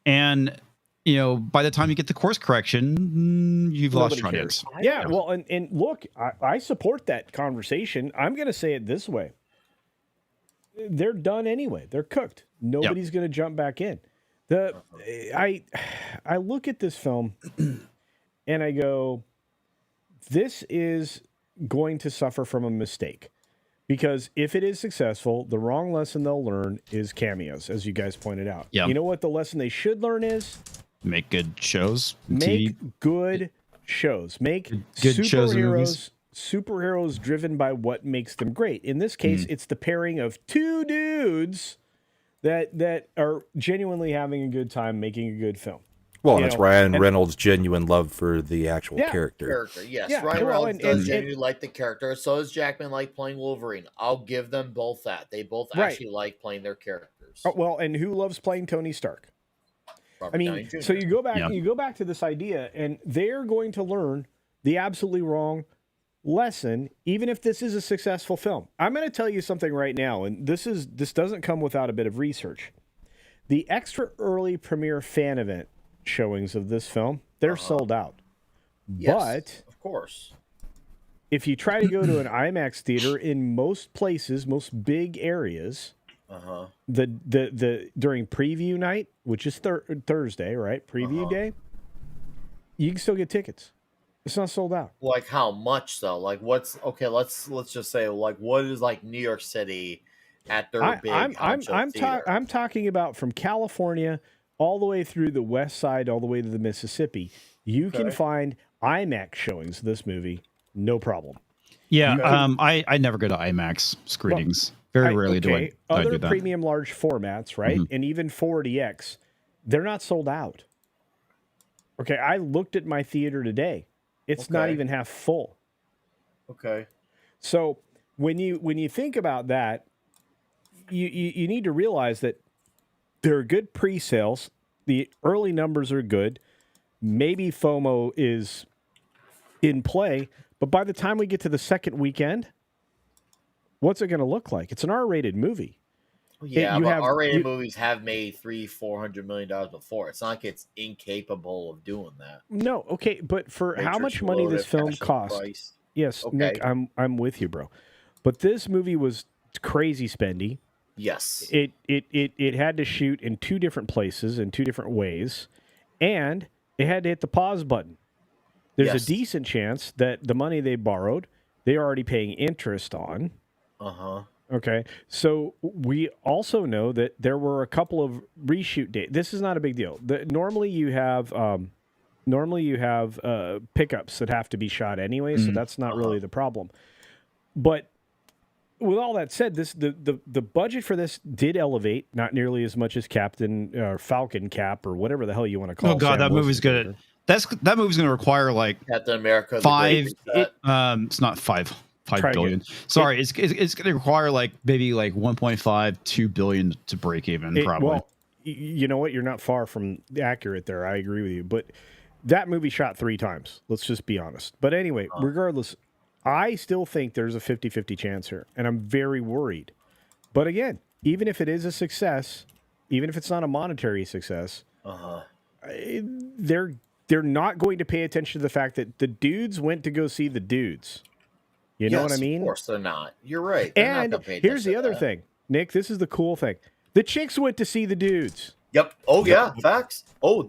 and by the time you get the course correction, you've lost your audience. Yeah, well, and look, I support that conversation. I'm going to say it this way. They're done anyway. They're cooked. Nobody's going to jump back in. I look at this film and I go, this is going to suffer from a mistake. Because if it is successful, the wrong lesson they'll learn is cameos, as you guys pointed out. Yeah. You know what the lesson they should learn is? Make good shows. Make good shows. Make good superheroes driven by what makes them great. In this case, it's the pairing of two dudes that are genuinely having a good time making a good film. Well, and it's Ryan Reynolds' genuine love for the actual character. Yes, Ryan Reynolds does genuinely like the character. So does Jackman like playing Wolverine. I'll give them both that. They both actually like playing their characters. Oh, well, and who loves playing Tony Stark? I mean, so you go back to this idea, and they're going to learn the absolutely wrong lesson, even if this is a successful film. I'm going to tell you something right now, and this doesn't come without a bit of research. The extra early premiere fan event showings of this film, they're sold out. Yes, but of course, if you try to go to an IMAX theater in most places, most big areas, the during preview night, which is Thursday, right? Preview day, you can still get tickets. It's not sold out. Like how much though? Like what's okay? Let's just say like what is like New York City at their big. I'm talking about from California all the way through the west side, all the way to the Mississippi. You can find IMAX showings of this movie, no problem. Yeah, I never go to IMAX screenings. Very rarely do I do that. Other premium large formats, right? And even 4DX, they're not sold out. Okay, I looked at my theater today. It's not even half full. Okay. So when you think about that, you need to realize that there are good pre-sales. The early numbers are good. Maybe FOMO is in play, but by the time we get to the second weekend, what's it going to look like? It's an R-rated movie. Yeah, but R-rated movies have made $300-400 million before. It's not like it's incapable of doing that. No, okay, but for how much money this film cost? Yes, okay. Nick, I'm with you, bro. But this movie was crazy spendy. Yes, it had to shoot in two different places in two different ways, and it had to hit the pause button. There's a decent chance that the money they borrowed, they're already paying interest on. Okay, so we also know that there were a couple of reshoot dates. This is not a big deal. Normally you have pickups that have to be shot anyway, so that's not really the problem. But with all that said, the budget for this did elevate, not nearly as much as Falcon Cap or whatever the hell you want to call it. Oh God, that movie's good. That movie's going to require like Captain America. It's not 5 billion. Sorry, it's going to require like maybe like 1.5-2 billion to break even. Probably. Well, you know what? You're not far from accurate there. I agree with you, but that movie shot 3 times. Let's just be honest. But anyway, regardless, I still think there's a 50-50 chance here, and I'm very worried. But again, even if it is a success, even if it's not a monetary success, they're not going to pay attention to the fact that the dudes went to go see the dudes. You know what I mean? Of course they're not. You're right. And here's the other thing, Nick. This is the cool thing. The chicks went to see the dudes. Yep. Oh yeah, facts. Oh,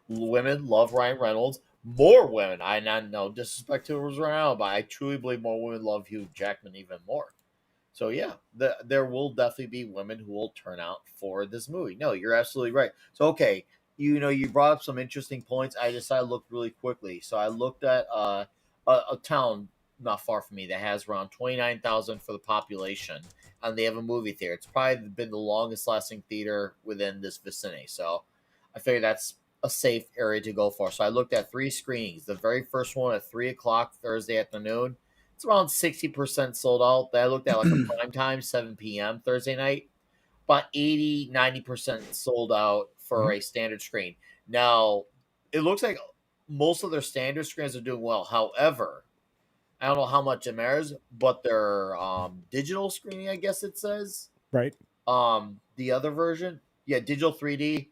women love Ryan Reynolds. More women. I not no disrespect to Ryan Reynolds, but I truly believe more women love Hugh Jackman even more. So yeah, there will definitely be women who will turn out for this movie. No, you're absolutely right. So okay, you brought up some interesting points. I decided to look really quickly. So I looked at a town not far from me that has around 29,000 for the population, and they have a movie theater. It's probably been the longest lasting theater within this vicinity. So I figured that's a safe area to go for. So I looked at 3 screenings. The very first one at 3:00 Thursday afternoon. It's around 60% sold out. I looked at like a prime time, 7 p.m. Thursday night. About 80-90% sold out for a standard screen. Now, it looks like most of their standard screens are doing well. However, I don't know how much it matters, but their digital screening, I guess it says. Right. The other version, yeah, digital 3D.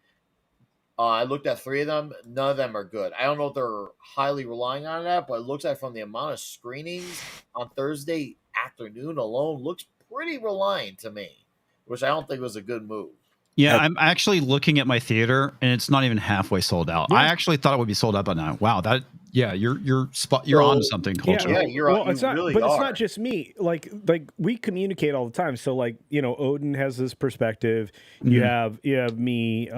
I looked at 3 of them. None of them are good. I don't know if they're highly relying on that, but it looks like from the amount of screenings on Thursday afternoon alone, looks pretty reliant to me, which I don't think was a good move. Yeah, I'm actually looking at my theater, and it's not even halfway sold out. Yeah. I actually thought it would be sold out by now. Wow, you're onto something, Culture. Yeah, you're well, it's you not, really but are. It's not just me. Like we communicate all the time. So like Odin has this perspective. You have me.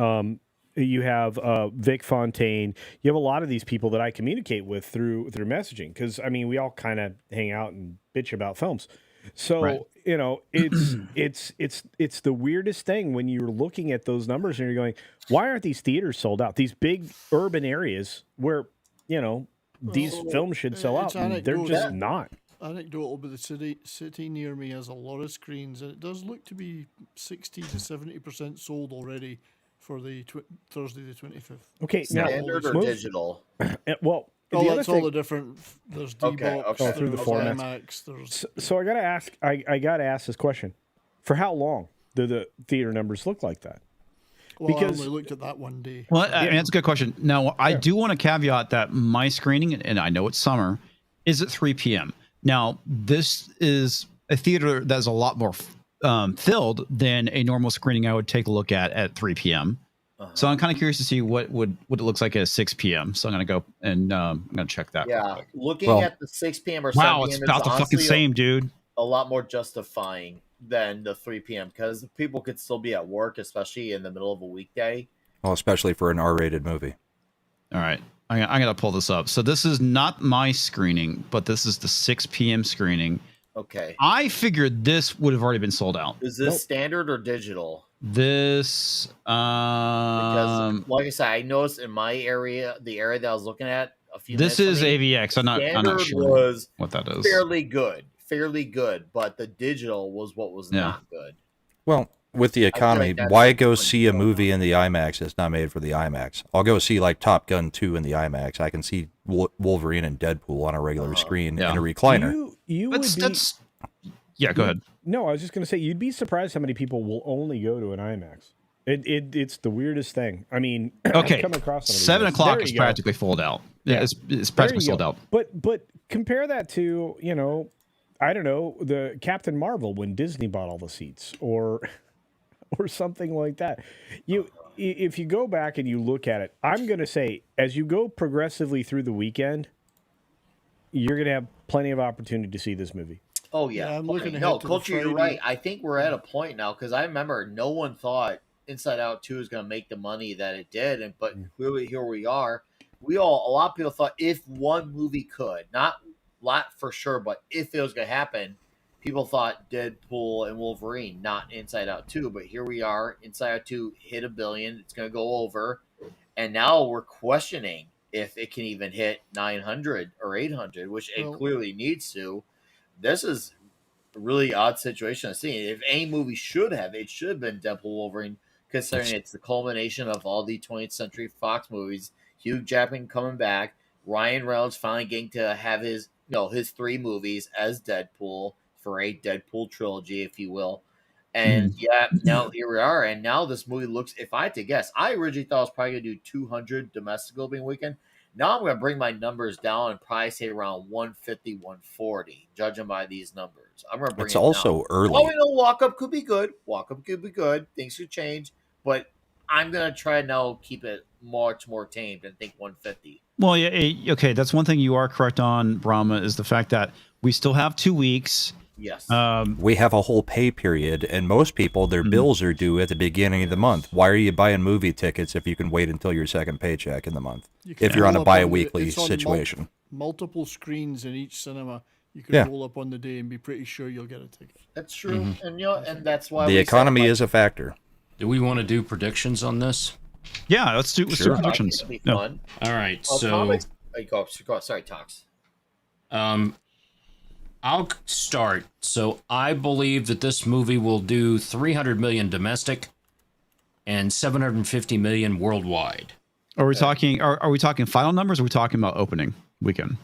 You have Vic Fontaine. You have a lot of these people that I communicate with through messaging because I mean we all kind of hang out and bitch about films. So right. It's the weirdest thing when you're looking at those numbers and you're going, why aren't these theaters sold out? These big urban areas where these films should sell out, and they're just not. Anecdotal, but the city near me has a lot of screens, and it does look to be 60 to 70% sold already for the Thursday the 25th. Okay, standard or digital? Well, that's all the different. There's D-Box, through the formats. IMAX, so I gotta ask. I gotta ask this question: for how long do the theater numbers look like that? Well, because I only looked at that one day. Well, I mean, that's a good question. Now, I do want to caveat that my screening, and I know it's summer, is at 3 p.m. Now, this is a theater that's a lot more filled than a normal screening I would take a look at 3 p.m. So I'm kind of curious to see what it looks like at 6 p.m. So I'm going to go and I'm going to check that. Yeah, looking at the 6 p.m. or 7 p.m. Wow, it's about the fucking same, dude. A lot more justifying than the 3 p.m. because people could still be at work, especially in the middle of a weekday. Well, especially for an R-rated movie. All right. I'm going to pull this up. So this is not my screening, but this is the 6 p.m. screening. Okay. I figured this would have already been sold out. Is this standard or digital? This, because, like I said, I noticed in my area, the area that I was looking at a few this minutes is ago, AVX. I'm not sure was what that is. Fairly good, but the digital was what was not good. Well, with the economy, why go see a movie in the IMAX that's not made for the IMAX? I'll go see like Top Gun 2 in the IMAX. I can see Wolverine and Deadpool on a regular screen in a recliner. Yeah, go ahead. No, I was just going to say, you'd be surprised how many people will only go to an IMAX. It's the weirdest thing. I mean, okay, come across 7 o'clock is practically sold out. Yeah, it's practically sold out. But compare that to, I don't know, the Captain Marvel when Disney bought all the seats or something like that. If you go back and you look at it, I'm going to say, as you go progressively through the weekend, you're going to have plenty of opportunity to see this movie. Oh, yeah. I'm looking ahead to Culture, you're right. I think we're at a point now, because I remember no one thought Inside Out 2 was going to make the money that it did, but here we are. A lot of people thought if one movie could, not a lot for sure, but if it was going to happen, people thought Deadpool and Wolverine, not Inside Out 2, but here we are. Inside Out 2 hit $1 billion. It's going to go over, and now we're questioning if it can even hit 900 or 800, which it clearly needs to. This is a really odd situation to see. If any movie should have been Deadpool Wolverine, considering it's the culmination of all the 20th Century Fox movies. Hugh Jackman coming back, Ryan Reynolds finally getting to have his 3 movies as Deadpool for a Deadpool trilogy, if you will. And now here we are. And now this movie looks, if I had to guess, I originally thought it was probably going to do 200 domestic opening weekend. Now I'm going to bring my numbers down and probably say around 150, 140, judging by these numbers. I'm going to bring it's also down. early. Oh, we know walk-up could be good. Walk-up could be good. Things could change. But I'm gonna try now keep it much more tamed and think 150. Well, yeah, okay. That's one thing you are correct on, Brahma, is the fact that we still have 2 weeks. Yes. We have a whole pay period, and most people, their bills are due at the beginning of the month. Why are you buying movie tickets if you can wait until your second paycheck in the month? If you're on a bi-weekly situation. Multiple screens in each cinema. You can roll up on the day and be pretty sure you'll get a ticket. That's true, and and that's why the economy is a factor. Do we want to do predictions on this? Yeah, let's do predictions. It'll be fun. All right, so comics, go, sorry, Tox. I'll start. So I believe that this movie will do 300 million domestic and 750 million worldwide. Are we talking? Are we talking final numbers? Or are we talking about opening weekend?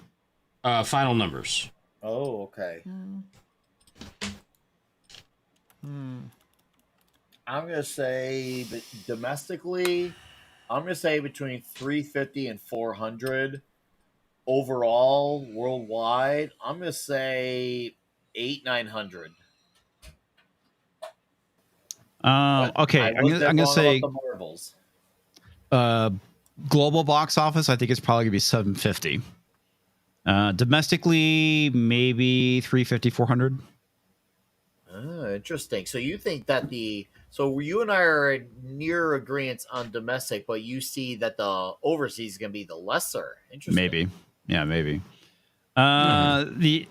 Final numbers. Oh, okay. I'm gonna say, but domestically, I'm gonna say between 350 and 400. Overall, worldwide, I'm gonna say 900. Okay, I'm gonna say the Marvels. Global box office. I think it's probably gonna be 750. Domestically, maybe 350, 400. Interesting. So you think that so you and I are near agreement on domestic, but you see that the overseas is going to be the lesser. Interesting. Maybe. Yeah, maybe. The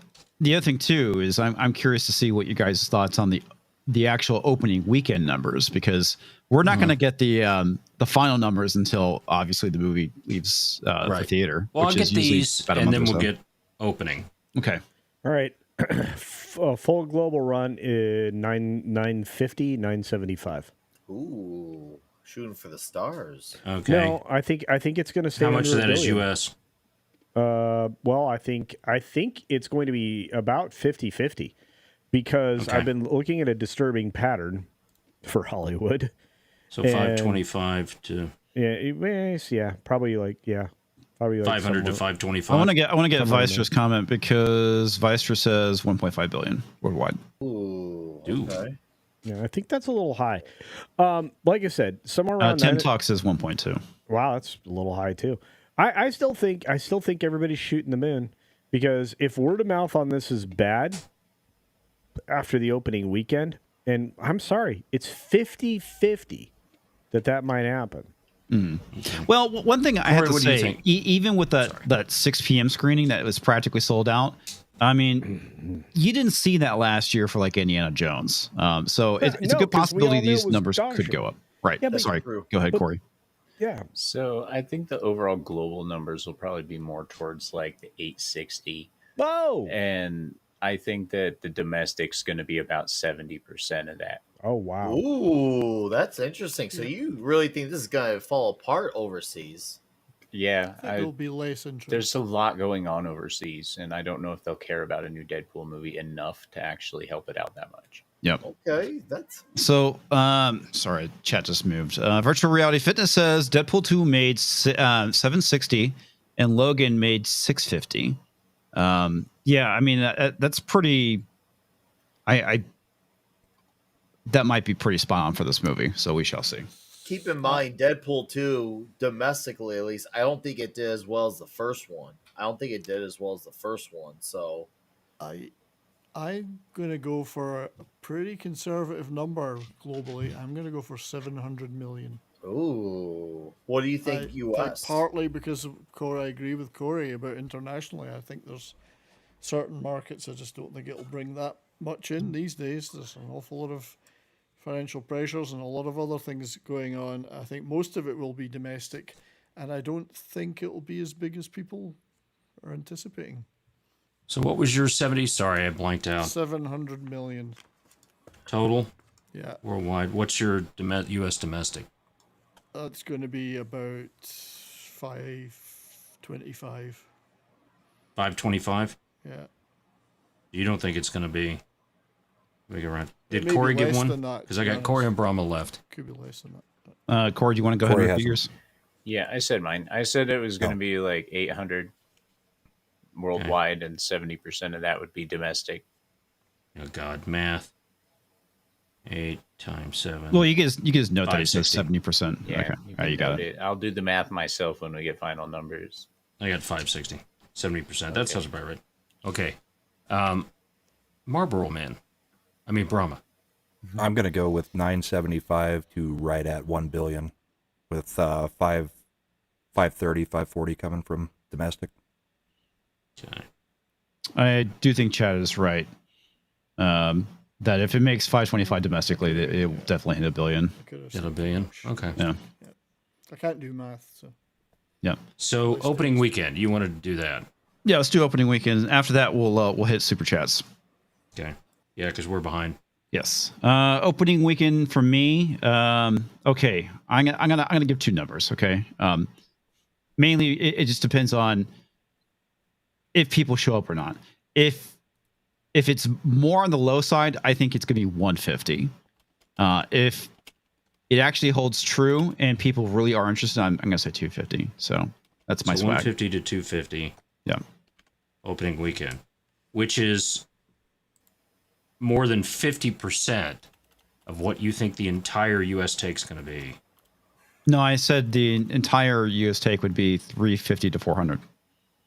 other thing too is I'm curious to see what you guys' thoughts on the actual opening weekend numbers, because we're not going to get the final numbers until obviously the movie leaves the theater. Well, which I'll is get these, and then we'll get opening. Okay. All right. Full global run is 950, 975. Ooh, shooting for the stars. Okay. No, I think it's going to stay. How much of that is billion. U.S.? Well, I think it's going to be about 50-50 because I've been looking at a disturbing pattern for Hollywood. So 525 to probably like 500 to 525. I want to get Vistra's comment, because Vistra says 1.5 billion worldwide. Ooh, okay. Yeah, I think that's a little high. Like I said, somewhere around Tim Talk says 1.2. Wow, that's a little high too. I still think everybody's shooting the moon, because if word of mouth on this is bad after the opening weekend, and I'm sorry, it's 50-50 that might happen. Well, one thing I have to say, even with that 6 p.m. screening that was practically sold out, I mean, you didn't see that last year for like Indiana Jones. So it's a good possibility these numbers could go up. Right. Yeah, sorry. Go ahead, Corey. Yeah. So I think the overall global numbers will probably be more towards like the 860. Whoa. And I think that the domestic's going to be about 70% of that. Oh, wow. Ooh, that's interesting. So you really think this is going to fall apart overseas? Yeah. I think it'll be less interesting. There's a lot going on overseas, and I don't know if they'll care about a new Deadpool movie enough to actually help it out that much. Yep. Okay, that's so. Sorry, chat just moved. Virtual Reality Fitness says Deadpool 2 made 760, and Logan made 650. Yeah, I mean that's pretty. I that might be pretty spot on for this movie, so we shall see. Keep in mind, Deadpool 2, domestically at least, I don't think it did as well as the first one. So I'm going to go for a pretty conservative number globally. I'm going to go for 700 million. Ooh. What do you think, US? Partly because of Corey, I agree with Corey about internationally. I think there's certain markets, I just don't think it'll bring that much in these days. There's an awful lot of financial pressures and a lot of other things going on. I think most of it will be domestic, and I don't think it will be as big as people are anticipating. So what was your 70? Sorry, I blanked out. 700 million. Total? Yeah. Worldwide. What's your U.S. domestic? That's going to be about 525. 525? Yeah. You don't think it's going to be big around? It Did may Corey be get less one? than that, Because I got Corey and Brahma left. Could be less than that. Corey, do you want to go ahead with figures? Yeah, I said mine. I said it was going to be like 800 worldwide, and 70% of that would be domestic. Oh, God, math. 8 times 7. Well, you guys note that it says 70%. Yeah, Okay. you All right, you got note it. I'll do the math myself when we get final numbers. I got 560. 70%. That sounds about right. Okay. Marlboro Man. I mean, Brahma. I'm going to go with 975 to right at 1 billion with 530, 540 coming from domestic. Okay. I do think Chad is right. That if it makes 525 domestically, it will definitely hit a billion. Hit a billion? Okay. Yeah. I can't do math, so. Yeah. So opening weekend, you wanted to do that? Yeah, let's do opening weekend. After that, we'll hit super chats. Okay. Yeah, because we're behind. Yes. Opening weekend for me. Okay. I'm gonna give two numbers. Okay. Mainly, it just depends on if people show up or not. If it's more on the low side, I think it's gonna be 150. If it actually holds true and people really are interested, I'm gonna say 250. So that's my swag. 150 to 250. Yeah. Opening weekend, which is more than 50% of what you think the entire U.S. take's going to be. No, I said the entire U.S. take would be 350 to 400.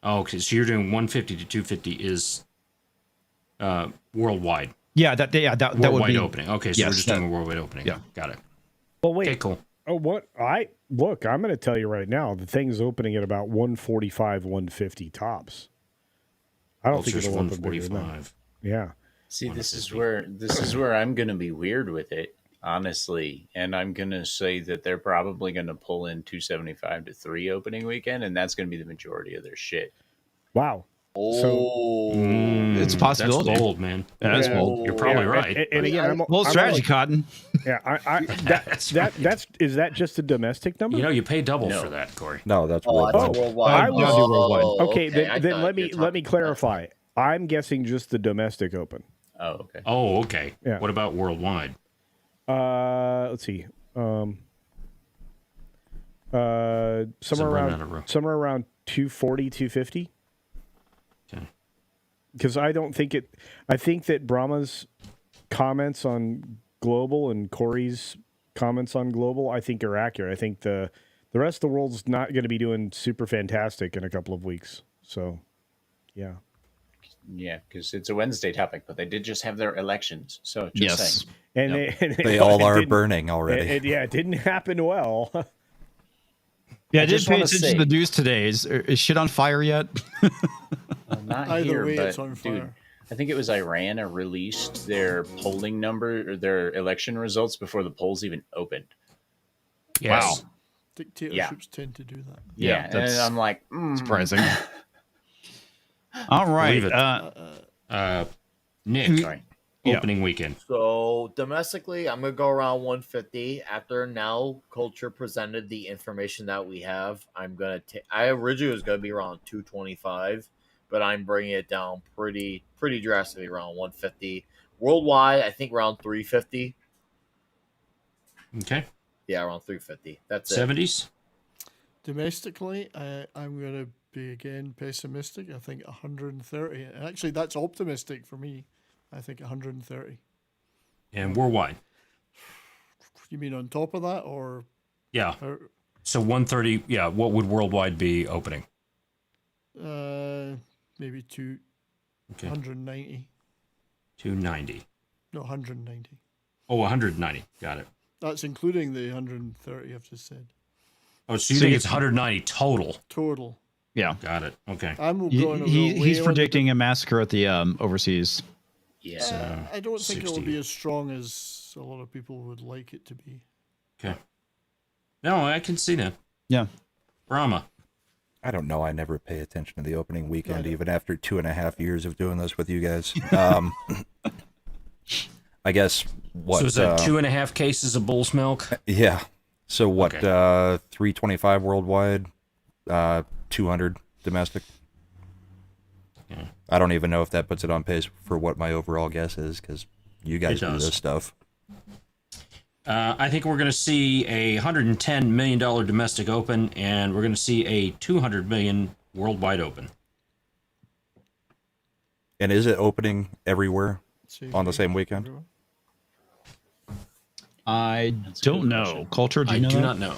Oh, okay. So you're doing 150 to 250 is worldwide. Yeah, that would worldwide be opening. Okay, so we're just doing a worldwide opening. Yeah, got it. Well, wait. Okay, cool. Oh, what? I'm going to tell you right now, the thing's opening at about 145, 150 tops. I don't think it'll open bigger than that. Yeah. See, this is where I'm going to be weird with it, honestly, and I'm going to say that they're probably going to pull in 275 to 3 opening weekend, and that's going to be the majority of their shit. Wow. It's a possibility. That's bold, man. Yeah, that's bold. You're probably right. And again, bold strategy, Cotton. Yeah, that's is that just a domestic number? You know, you pay double for that, Corey. No, that's worldwide. I was worldwide. Okay, then let me clarify. I'm guessing just the domestic open. Oh, okay. Oh, okay. Yeah. What about worldwide? Let's see. Somewhere around 240, 250. Okay. Because I think that Brahma's comments on global and Corey's comments on global, I think are accurate. I think the rest of the world's not going to be doing super fantastic in a couple of weeks. So, yeah. Yeah, because it's a Wednesday topic, but they did just have their elections. So just saying. And they all are burning already. It didn't happen well. Yeah, I didn't pay attention to the news today. Is shit on fire yet? Well, not Either here, way, but it's on fire. dude, I think it was Iran released their polling number or their election results before the polls even opened. Yes. Wow. Dictatorships tend to do that. Yeah, and I'm like, surprising. All right. Nick, sorry. Opening weekend. So domestically, I'm gonna go around 150. After now, culture presented the information that we have. I'm gonna take. I originally was gonna be around 225, but I'm bringing it down pretty drastically around 150. Worldwide, I think around 350. Okay. Yeah, around 350. That's 70s. Domestically, I'm going to be again pessimistic. I think 130. Actually, that's optimistic for me. I think 130. And worldwide. You mean on top of that, or? Yeah. So 130. Yeah. What would worldwide be opening? Maybe 190. 290. No, 190. Oh, 190. Got it. That's including the 130 I've just said. Oh, so you think it's 190 total? Total. Yeah. Got it. Okay. I'm going he's predicting a massacre at the overseas. Yeah. I don't think it will be as strong as a lot of people would like it to be. Okay. No, I can see that. Yeah. Brahma. I don't know. I never pay attention to the opening weekend, even after 2.5 years of doing this with you guys. I guess what? So is that 2.5 cases of bull's milk? Yeah. So what? Okay. 325 worldwide, 200 domestic. Yeah. I don't even know if that puts it on pace for what my overall guess is, because you guys do this stuff. I think we're going to see a $110 million domestic open, and we're going to see a $200 million worldwide open. And is it opening everywhere on the same weekend? I don't know. question. Culture, do you I know? do that? not know.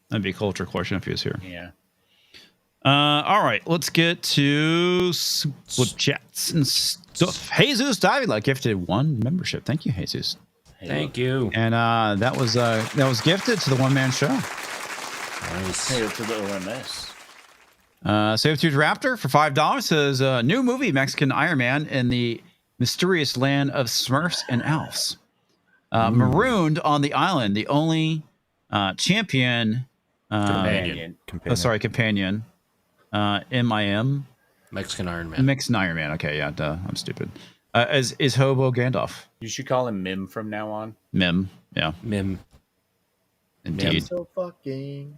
That'd be a culture question if he was here. Yeah. All right, let's get to split chats and stuff. Jesus Davila gifted 1 membership. Thank you, Jesus. Thank you. And that was gifted to the one-man show. Nice. Hail to the OMS. Sabertooth Raptor for $5 says new movie Mexican Iron Man in the mysterious land of Smurfs and elves. Marooned on the island, the only champion. Companion. Companion. MIM. Mexican Iron Man. Mexican Iron Man. Okay, yeah, duh, I'm stupid. Is Hobo Gandalf. You should call him Mim from now on. Mim, yeah. Mim. Indeed. So fucking.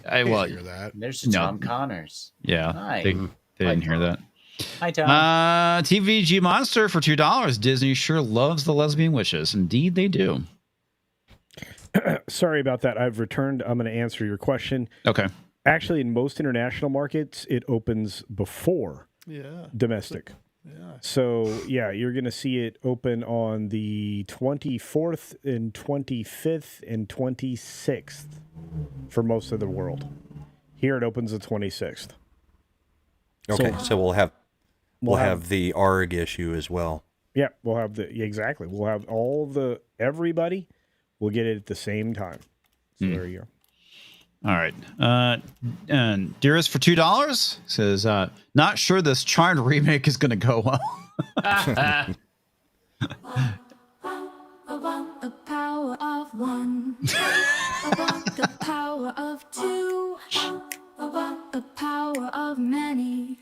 Well, hear that. There's No. Tom Connors. yeah, Hi. they didn't hear that. Hi, Tom. TVG Monster for $2. Disney sure loves the lesbian witches. Indeed, they do. Sorry about that. I've returned. I'm going to answer your question. Okay. Actually, in most international markets, it opens before domestic. Yeah. So, yeah, you're going to see it open on the 24th and 25th and 26th for most of the world. Here it opens the 26th. Okay, so we'll have the ARG issue as well. Yeah, we'll have exactly. We'll have everybody will get it at the same time. So there you go. All right. And Dearest for $2 says, not sure this Charmed remake is going to go well. I want the power of 1. I want the power of 2. I want the power of many.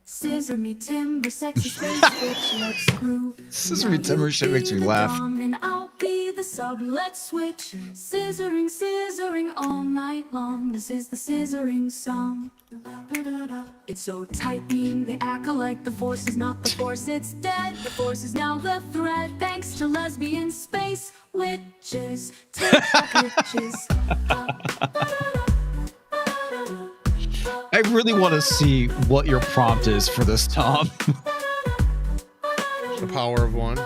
Scissor me timber, sexy space bitch, let's groove. Scissor me timber shit makes me laugh. And I'll be the sub, let's switch. Scissoring, scissoring all night long. This is the scissoring song. It's so tight being the acolyte. The force is not the force, it's dead. The force is now the threat. Thanks to lesbian space witches. Take the bitches. I really want to see what your prompt is for this, Tom. The power of 1.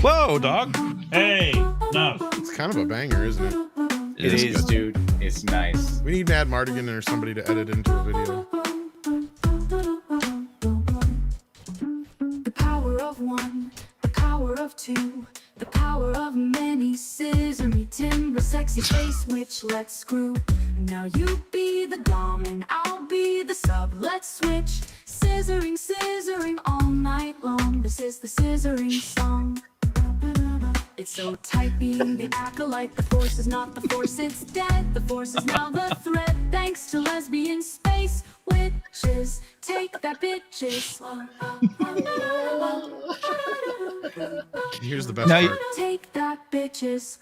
Whoa, dog. Hey, no. It's kind of a banger, isn't it? It is, dude. It's nice. We need Mad Mardigan or somebody to edit into a video. The power of 1, the power of 2, the power of many. Scissor me timber, sexy face witch, let's screw. Now you be the dom and I'll be the sub, let's switch. Scissoring, scissoring all night long. This is the scissoring song. It's so tight being the acolyte. The force is not the force, it's dead. The force is now the threat. Thanks to lesbian space witches. Take that, bitches. Here's the best part. Take that, bitches.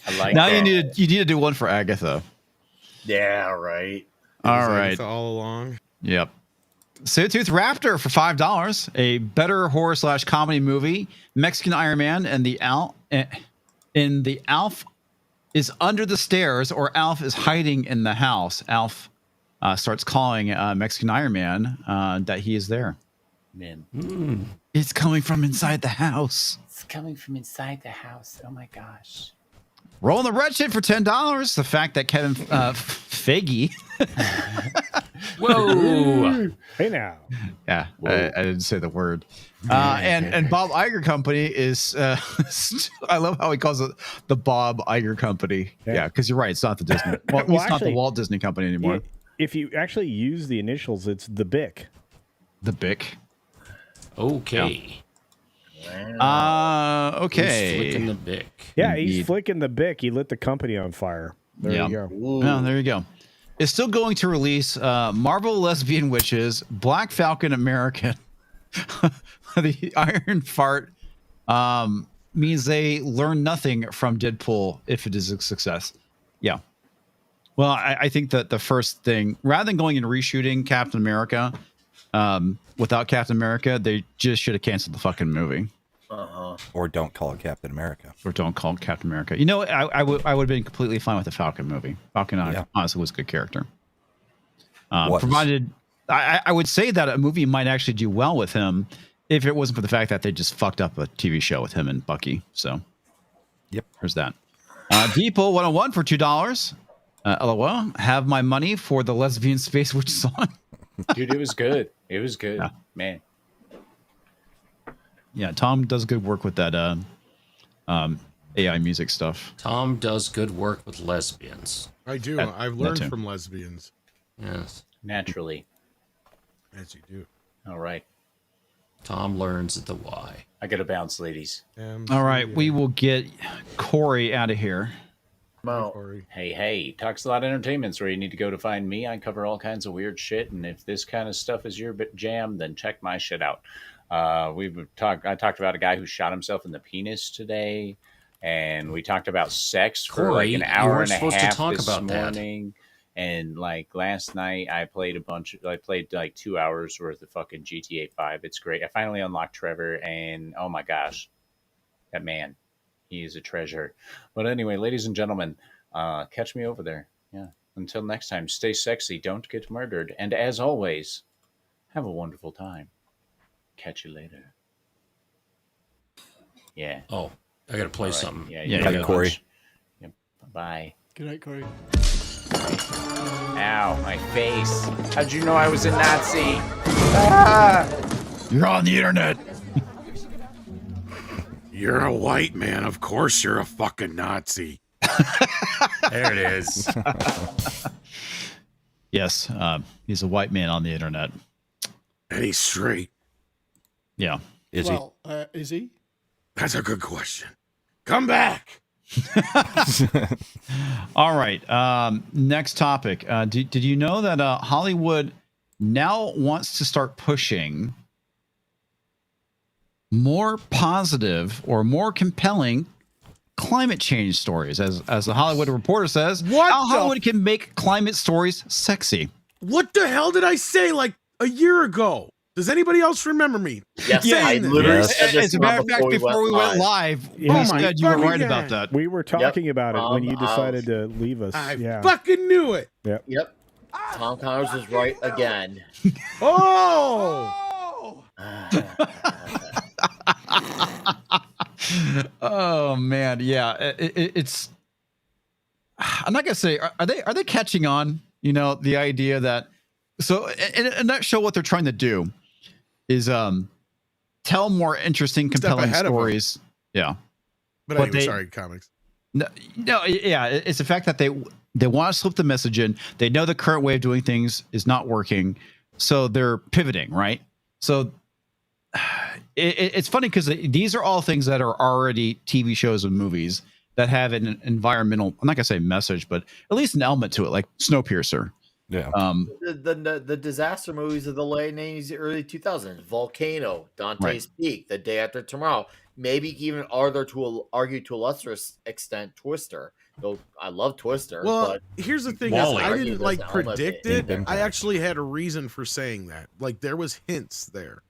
I like Now that. you need to do one for Agatha. Yeah, right. All right. Agatha All Along. Yep. Sabertooth Raptor for $5. A better horror / comedy movie. Mexican Iron Man and the Alf is under the stairs, or Alf is hiding in the house. Alf starts calling Mexican Iron Man that he is there. Mim. It's coming from inside the house. It's coming from inside the house. Oh my gosh. Rolling the red shit for $10. The fact that Kevin Feige. Whoa. Hey now. Yeah, I didn't say the word. And Bob Iger Company is. I love how he calls it the Bob Iger Company. Yeah, because you're right. It's not the Disney. Well, it's not the Walt Disney Company anymore. If you actually use the initials, it's the BIC. The BIC. Okay. Okay. He's flicking the bic. Yeah, he's flicking the BIC. He lit the company on fire. There you go. Well, there you go. It's still going to release Marvel Lesbian Witches, Black Falcon American. The Iron Fart means they learn nothing from Deadpool if it is a success. Yeah. Well, I think that the first thing, rather than going and reshooting Captain America without Captain America, they just should have canceled the fucking movie. Or don't call it Captain America. Or don't call it Captain America. You know, I would have been completely fine with the Falcon movie. Falcon honestly was a good character. Provided I would say that a movie might actually do well with him if it wasn't for the fact that they just fucked up a TV show with him and Bucky. So, yep, there's that. Deeple 101 for $2. LOL. Have my money for the lesbian space witch song. Dude, it was good. It was good, man. Yeah, Tom does good work with that AI music stuff. Tom does good work with lesbians. I do. I've learned from lesbians. Yes. Naturally. As you do. All right. Tom learns at the Y. I gotta bounce, ladies. All right, we will get Corey out of here. Hey, Talks a Lot Entertainment's where you need to go to find me. I cover all kinds of weird shit, and if this kind of stuff is your jam, then check my shit out. I talked about a guy who shot himself in the penis today, and we talked about sex for Corey, like an hour and a half this about morning. And like last night, I played like 2 hours worth of fucking GTA 5. It's great. I finally unlocked Trevor, and oh my gosh, that man. He is a treasure. But anyway, ladies and gentlemen, catch me over there. Yeah. Until next time, stay sexy. Don't get murdered. And as always, have a wonderful time. Catch you later. Yeah. Oh, I got to play something. Yeah, Corey. Yep. Bye. Good night, Corey. Ow, my face. How'd you know I was a Nazi? Ah! You're on the internet. You're a white man. Of course you're a fucking Nazi. There it is. Yes, he's a white man on the internet. And he's straight. Yeah. Is he? That's a good question. Come back. All right. Next topic. Did you know that Hollywood now wants to start pushing more positive or more compelling climate change stories, as the Hollywood Reporter says? How Hollywood can make climate stories sexy. What the hell did I say like a year ago? Does anybody else remember me? Yes, I literally said this. As a matter of fact, before we went live, you said you were right about that. We were talking about it when you decided to leave us. I fucking knew it. Yep. Tom Connors was right again. Oh! Oh man, yeah. It's. I'm not gonna say. Are they catching on? You know, the idea that. So in that show, what they're trying to do is tell more interesting, compelling stories. Yeah. But anyway, sorry, comics. No, yeah. It's the fact that they want to slip the message in. They know the current way of doing things is not working, so they're pivoting, right? So it's funny because these are all things that are already TV shows and movies that have an environmental, I'm not gonna say message, but at least an element to it, like Snowpiercer. Yeah. The disaster movies of the late 90s, early 2000s, Volcano, Dante's Peak, The Day After Tomorrow, maybe even argue to a lesser extent Twister. Though I love Twister. Well, but here's the thing: is I didn't like predict it. I actually had a reason for saying that. Like there was hints there.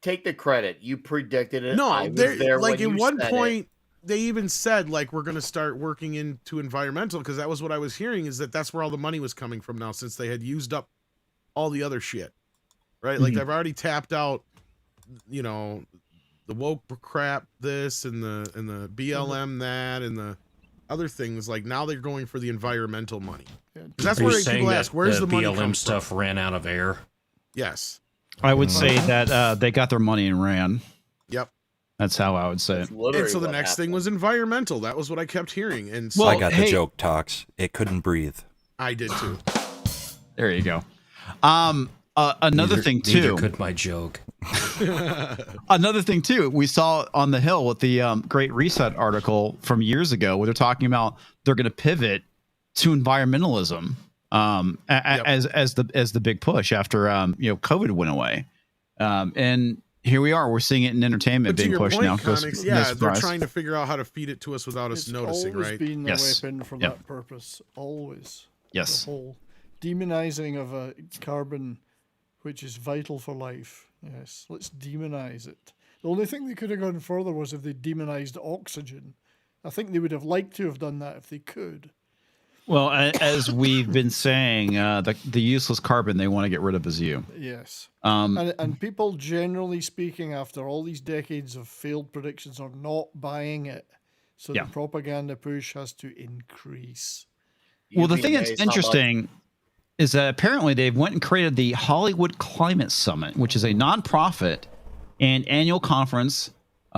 Take the credit. You predicted it. No, I was there like when at one point. It. They even said like we're going to start working into environmental because that was what I was hearing is that's where all the money was coming from now since they had used up all the other shit, right? Like they've already tapped out, you know, the woke crap, this and the BLM that and the other things. Like now they're going for the environmental money. That's where people ask, where's the money BLM come stuff from? ran out of air. Yes, I would say that they got their money and ran. Yep. That's how I would say it. And so the next thing was environmental. That was what I kept hearing. And so I got the joke, Talks. It couldn't breathe. I did too. There you go. Another thing too. Neither could my joke. Another thing too. We saw on the Hill with the Great Reset article from years ago, where they're talking about they're going to pivot to environmentalism as the big push after COVID went away, and here we are. We're seeing it in entertainment being pushed now. Comics, yeah, they're trying to figure out how to feed it to us without us noticing, always right? Been the weapon for that purpose. Always. Yes. The whole demonizing of a carbon, which is vital for life. Yes, let's demonize it. The only thing they could have gone further was if they demonized oxygen. I think they would have liked to have done that if they could. Well, as we've been saying, the useless carbon they want to get rid of is you. Yes. And people, generally speaking, after all these decades of failed predictions, are not buying it. So the propaganda push has to increase. Well, the thing that's interesting is that apparently they went and created the Hollywood Climate Summit, which is a nonprofit and annual conference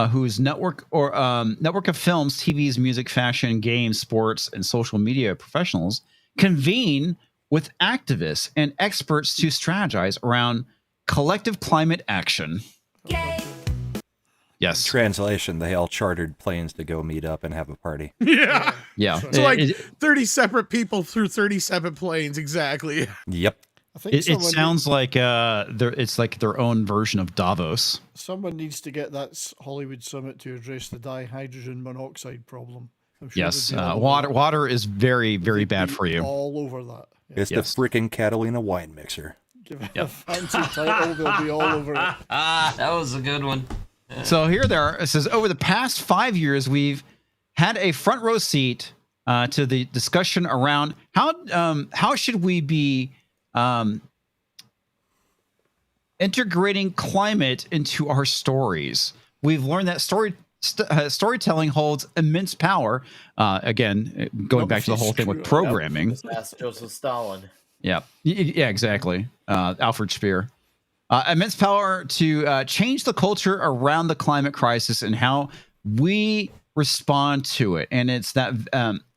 whose network of films, TVs, music, fashion, games, sports, and social media professionals convene with activists and experts to strategize around collective climate action. Yay. Yes. Translation, they all chartered planes to go meet up and have a party. Yeah. Yeah. So like 30 separate people through 37 planes. Exactly. Yep. I think It sounds like it's like their own version of Davos. Someone needs to get that Hollywood Summit to address the dihydrogen monoxide problem. I'm sure Yes, water is very, very bad for you. All over that. It's the freaking Catalina wine mixer. Give it a fancy title, they'll be all over it. That was a good one. So here they are. It says, over the past 5 years, we've had a front row seat to the discussion around how should we be integrating climate into our stories. We've learned that storytelling holds immense power. Again, going back to the whole thing with programming. That's Joseph Stalin. Yeah, exactly. Alfred Speer. Immense power to change the culture around the climate crisis and how we respond to it. And it's that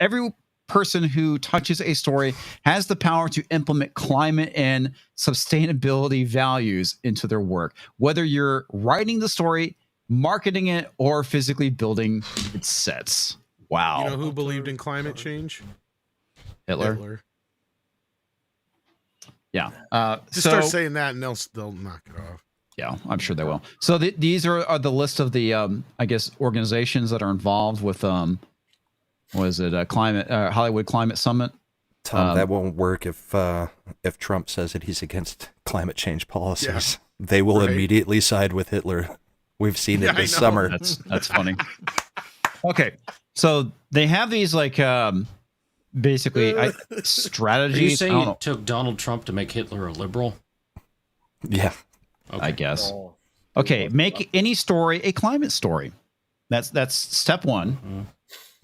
every person who touches a story has the power to implement climate and sustainability values into their work, whether you're writing the story, marketing it, or physically building its sets. Wow. You know who believed in climate change? Hitler. Yeah. Just start saying that and they'll knock it off. Yeah, I'm sure they will. So these are the list of the I guess organizations that are involved with Hollywood Climate Summit. Tom, that won't work if Trump says that he's against climate change policies. Yeah, they will immediately side with Hitler. We've seen it this summer. That's funny. Okay, so they have these like basically strategies. Are you saying it took Donald Trump to make Hitler a liberal? Yeah, okay. I guess. Okay, make any story a climate story. That's step one. Mm-hmm.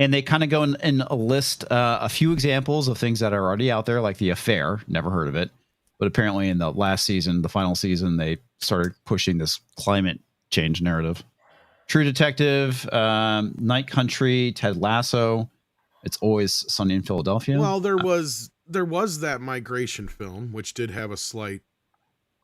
And they kind of go and list a few examples of things that are already out there, like The Affair. Never heard of it. But apparently in the last season, the final season, they started pushing this climate change narrative. True Detective, Night Country, Ted Lasso. It's Always Sunny in Philadelphia. Well, there was that migration film, which did have a slight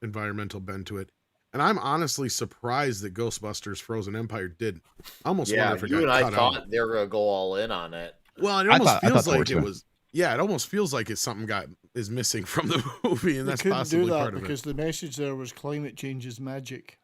environmental bend to it. And I'm honestly surprised that Ghostbusters Frozen Empire didn't. I almost wonder if it got cut out. You and I thought they were going to go all in on it. Well, it almost feels like it was. Yeah, it almost feels like it's something is missing from the movie, and that's possibly part of it. Because the message there was climate change is magic.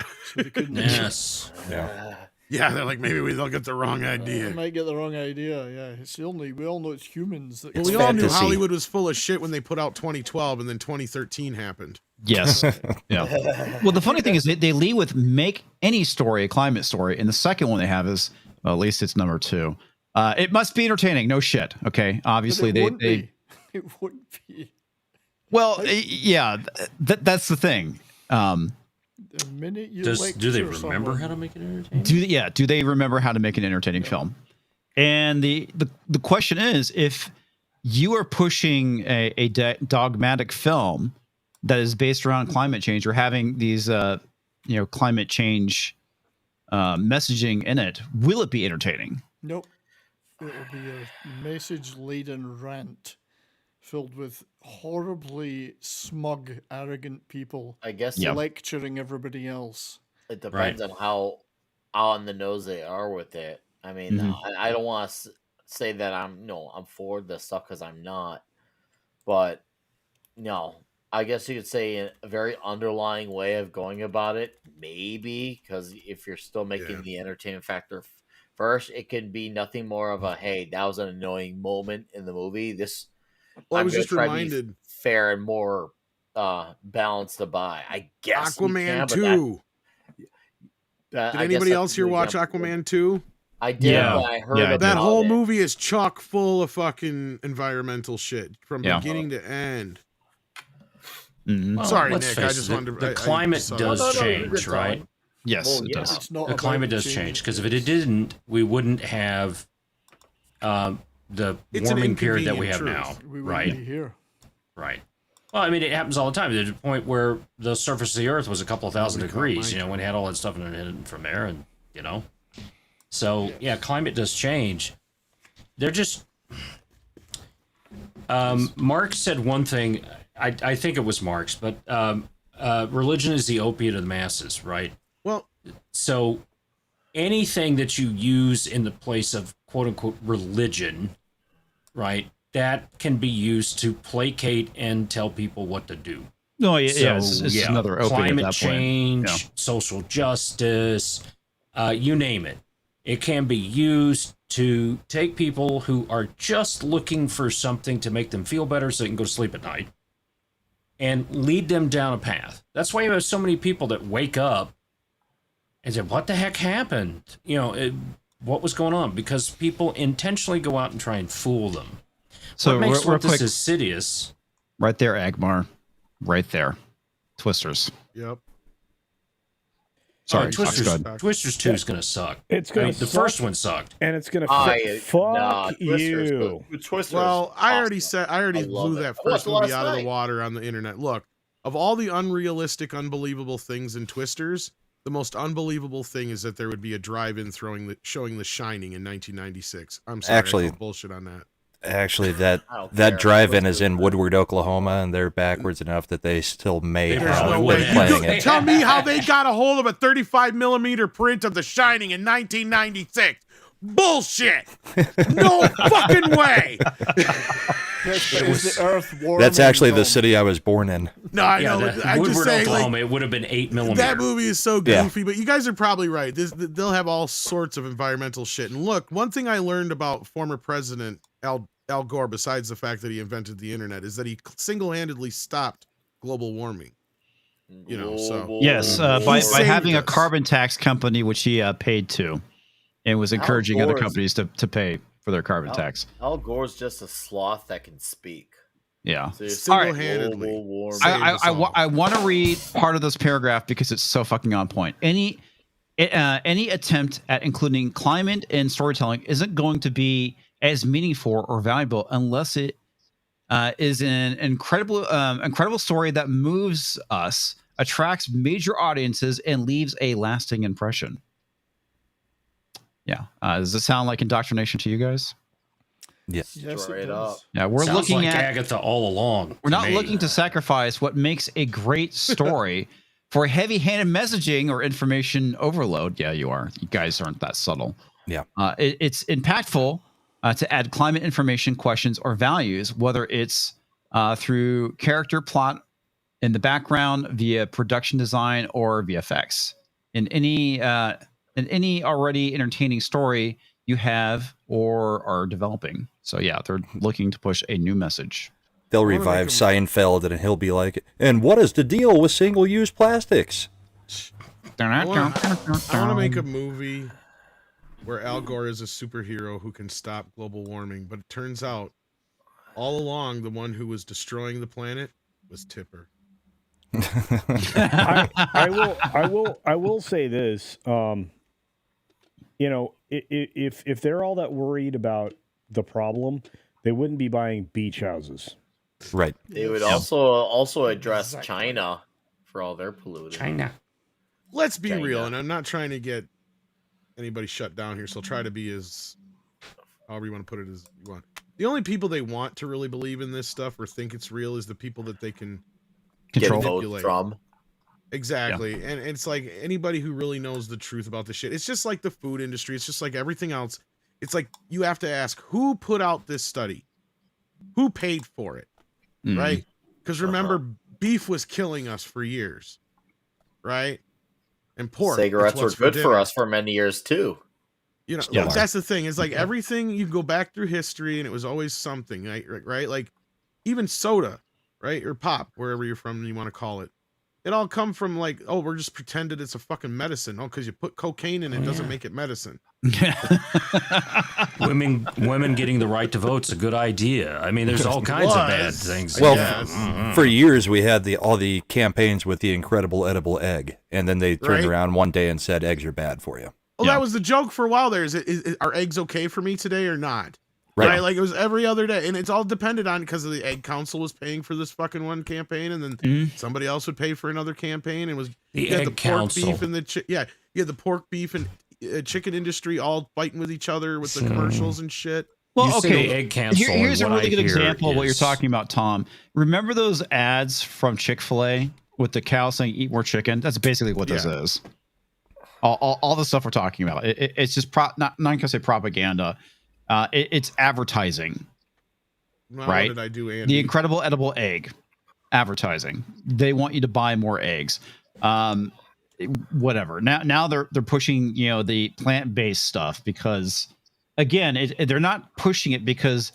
So they couldn't. Yes. Yeah. Yeah, they're like, maybe they'll get the wrong idea. They might get the wrong idea. Yeah, we all know it's humans. Well, we all knew Hollywood was full of shit when they put out 2012, and then 2013 happened. Yes. Yeah. Well, the funny thing is they lead with make any story a climate story, and the second one they have is, well, at least it's number 2. It must be entertaining. No shit. Okay. Obviously, it wouldn't be. Well, yeah. That's the thing. The minute you do they remember how to make it entertaining? Do they remember how to make an entertaining film? And the question is, if you are pushing a dogmatic film that is based around climate change or having these climate change messaging in it, will it be entertaining? Nope. It will be a message-laden rant filled with horribly smug, arrogant people. I guess lecturing everybody else. It depends on how on the nose they are with it. I mean, I don't want to say that I'm for this stuff because I'm not. But no, I guess you could say a very underlying way of going about it, maybe, because if you're still making the entertainment factor first, it can be nothing more of a, hey, that was an annoying moment in the movie. I was just reminded, fair and more balanced to buy. I guess Aquaman 2. Did anybody else here watch Aquaman 2? I did. But I heard that whole movie is chock full of fucking environmental shit from beginning to end. Well, Sorry, let's Nick. face I just wanted to. The climate does change, right? Yes, it does. It's not the climate does change because if it didn't, we wouldn't have the warming period that we have now, right? Here. Right. Well, I mean, it happens all the time. There's a point where the surface of the Earth was a couple of thousand degrees, when it had all that stuff in it from there, and So yeah, climate does change. They're just. Marx said one thing. I think it was Marx, but religion is the opiate of the masses, right? Well, so anything that you use in the place of quote unquote religion, right? That can be used to placate and tell people what to do. No, it's another opiate climate at that change, point. social justice, you name it. It can be used to take people who are just looking for something to make them feel better so they can go to sleep at night and lead them down a path. That's why you have so many people that wake up and say, what the heck happened? What was going on? Because people intentionally go out and try and fool them. So what makes real this quick, insidious? Right there, Agmar. Right there. Twisters. Yep. Sorry, Twisters 2 is going to suck. It's going to the first one sucked. And it's going to fuck you. Well, I already blew that first movie out of the water on the internet. Look, of all the unrealistic, unbelievable things in Twisters, the most unbelievable thing is that there would be a drive-in showing The Shining in 1996. I'm sorry, Actually, I call bullshit on that. Actually, that drive-in is in Woodward, Oklahoma, and they're backwards enough that they still may have playing it. Tell me how they got a hold of a 35 millimeter print of The Shining in 1996. Bullshit! No fucking way! That's actually the city I was born in. No, I know. But I'm just saying, Oklahoma, it would have been 8 millimeter. That movie is so goofy, but you guys are probably right. They'll have all sorts of environmental shit. And look, one thing I learned about former President Al Gore, besides the fact that he invented the internet, is that he single-handedly stopped global warming. So yes, by having a carbon tax company, which he paid to, and was encouraging other companies to pay for their carbon tax. Al Gore's just a sloth that can speak. Yeah. So single-handedly. I want to read part of this paragraph because it's so fucking on point. Any attempt at including climate in storytelling isn't going to be as meaningful or valuable unless it is an incredible story that moves us, attracts major audiences, and leaves a lasting impression. Yeah. Does this sound like indoctrination to you guys? Yes. Straight up. Yeah, we're Sounds looking like at Agatha All Along. We're not looking to sacrifice what makes a great story for heavy-handed messaging or information overload. Yeah, you are. You guys aren't that subtle. Yeah. It's impactful to add climate information, questions, or values, whether it's through character plot in the background, via production design, or VFX. In any already entertaining story you have or are developing. So yeah, they're looking to push a new message. They'll revive Seinfeld, and he'll be like, "And what is the deal with single-use plastics?" I want to make a movie where Al Gore is a superhero who can stop global warming, but it turns out all along the one who was destroying the planet was Tipper. I will say this. If they're all that worried about the problem, they wouldn't be buying beach houses. Right. They would also address China for all their polluting. China. Let's be real, and I'm not trying to get anybody shut down here, so I'll try to be as, however you want to put it, as you want. The only people they want to really believe in this stuff or think it's real is the people that they can control from. Exactly. Yeah. And it's like anybody who really knows the truth about the shit. It's just like the food industry. It's just like everything else. It's like you have to ask who put out this study? Who paid for it? Right? Because remember, beef was killing us for years. Right? And pork. Cigarettes were good for us for many years too. That's the thing. It's like everything, you go back through history and it was always something, right? Like even soda, right? Or pop, wherever you're from and you want to call it. It all come from like, oh, we're just pretended it's a fucking medicine. Oh, because you put cocaine in it doesn't make it medicine. Women getting the right to vote's a good idea. I mean, there's all kinds of bad things. Well, for years we had all the campaigns with the incredible edible egg, and then they turned around one day and said eggs are bad for you. Well, that was the joke for a while there. Are eggs okay for me today or not? Right. Like it was every other day, and it's all depended on because of the Egg Council was paying for this fucking one campaign, and then somebody else would pay for another campaign, and the Egg Council. Pork beef and you had the pork beef and chicken industry all fighting with each other with the commercials and shit. Well, okay. Egg Council. Here's a really good example of what you're talking about, Tom. Remember those ads from Chick-fil-A with the cow saying "Eat more chicken"? That's basically what this is. All the stuff we're talking about. It's just not gonna say propaganda. It's advertising, right? What did I do, Andy? The incredible edible egg advertising. They want you to buy more eggs. Whatever. Now they're pushing, the plant-based stuff because, again, they're not pushing it because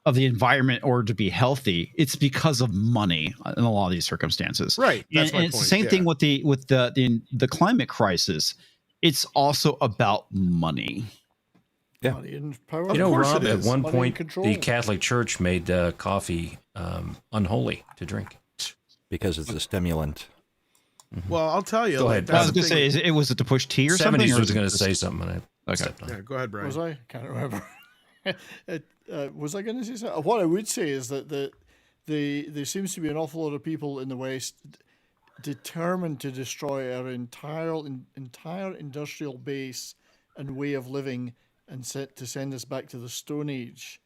of the environment or to be healthy. It's because of money in a lot of these circumstances. Right. That's my and it's the same thing with the climate crisis. It's also about money. Yeah. Rob, at one point, the Catholic Church made coffee unholy to drink because it's a stimulant. Well, I'll tell you. Go ahead. I was going to say, was it to push tea or something? I was going to say something. Okay. Yeah, go ahead, Brian. Was I? Can't remember. Was I going to say something? What I would say is that there seems to be an awful lot of people in the West determined to destroy our entire industrial base and way of living, and to send us back to the Stone Age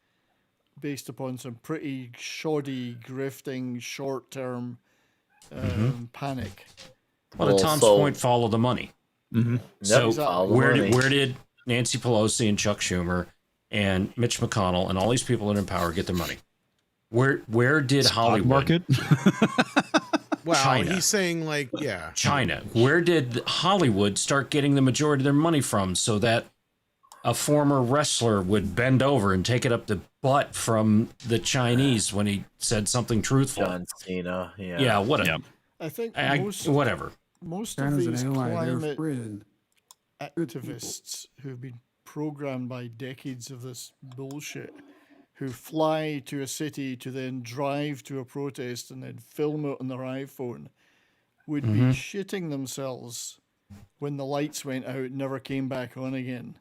based upon some pretty shoddy, grifting, short-term panic. Well, to Tom's point, follow the money. So where did Nancy Pelosi and Chuck Schumer and Mitch McConnell and all these people that are in power get their money? Where did Hollywood market? Well, China. He's saying China. Where did Hollywood start getting the majority of their money from so that a former wrestler would bend over and take it up the butt from the Chinese when he said something truthful? John Cena. Yeah. Yeah. Whatever. I think whatever. Most of these climate activists who've been programmed by decades of this bullshit, who fly to a city to then drive to a protest and then film it on their iPhone, would be shitting themselves when the lights went out and never came back on again.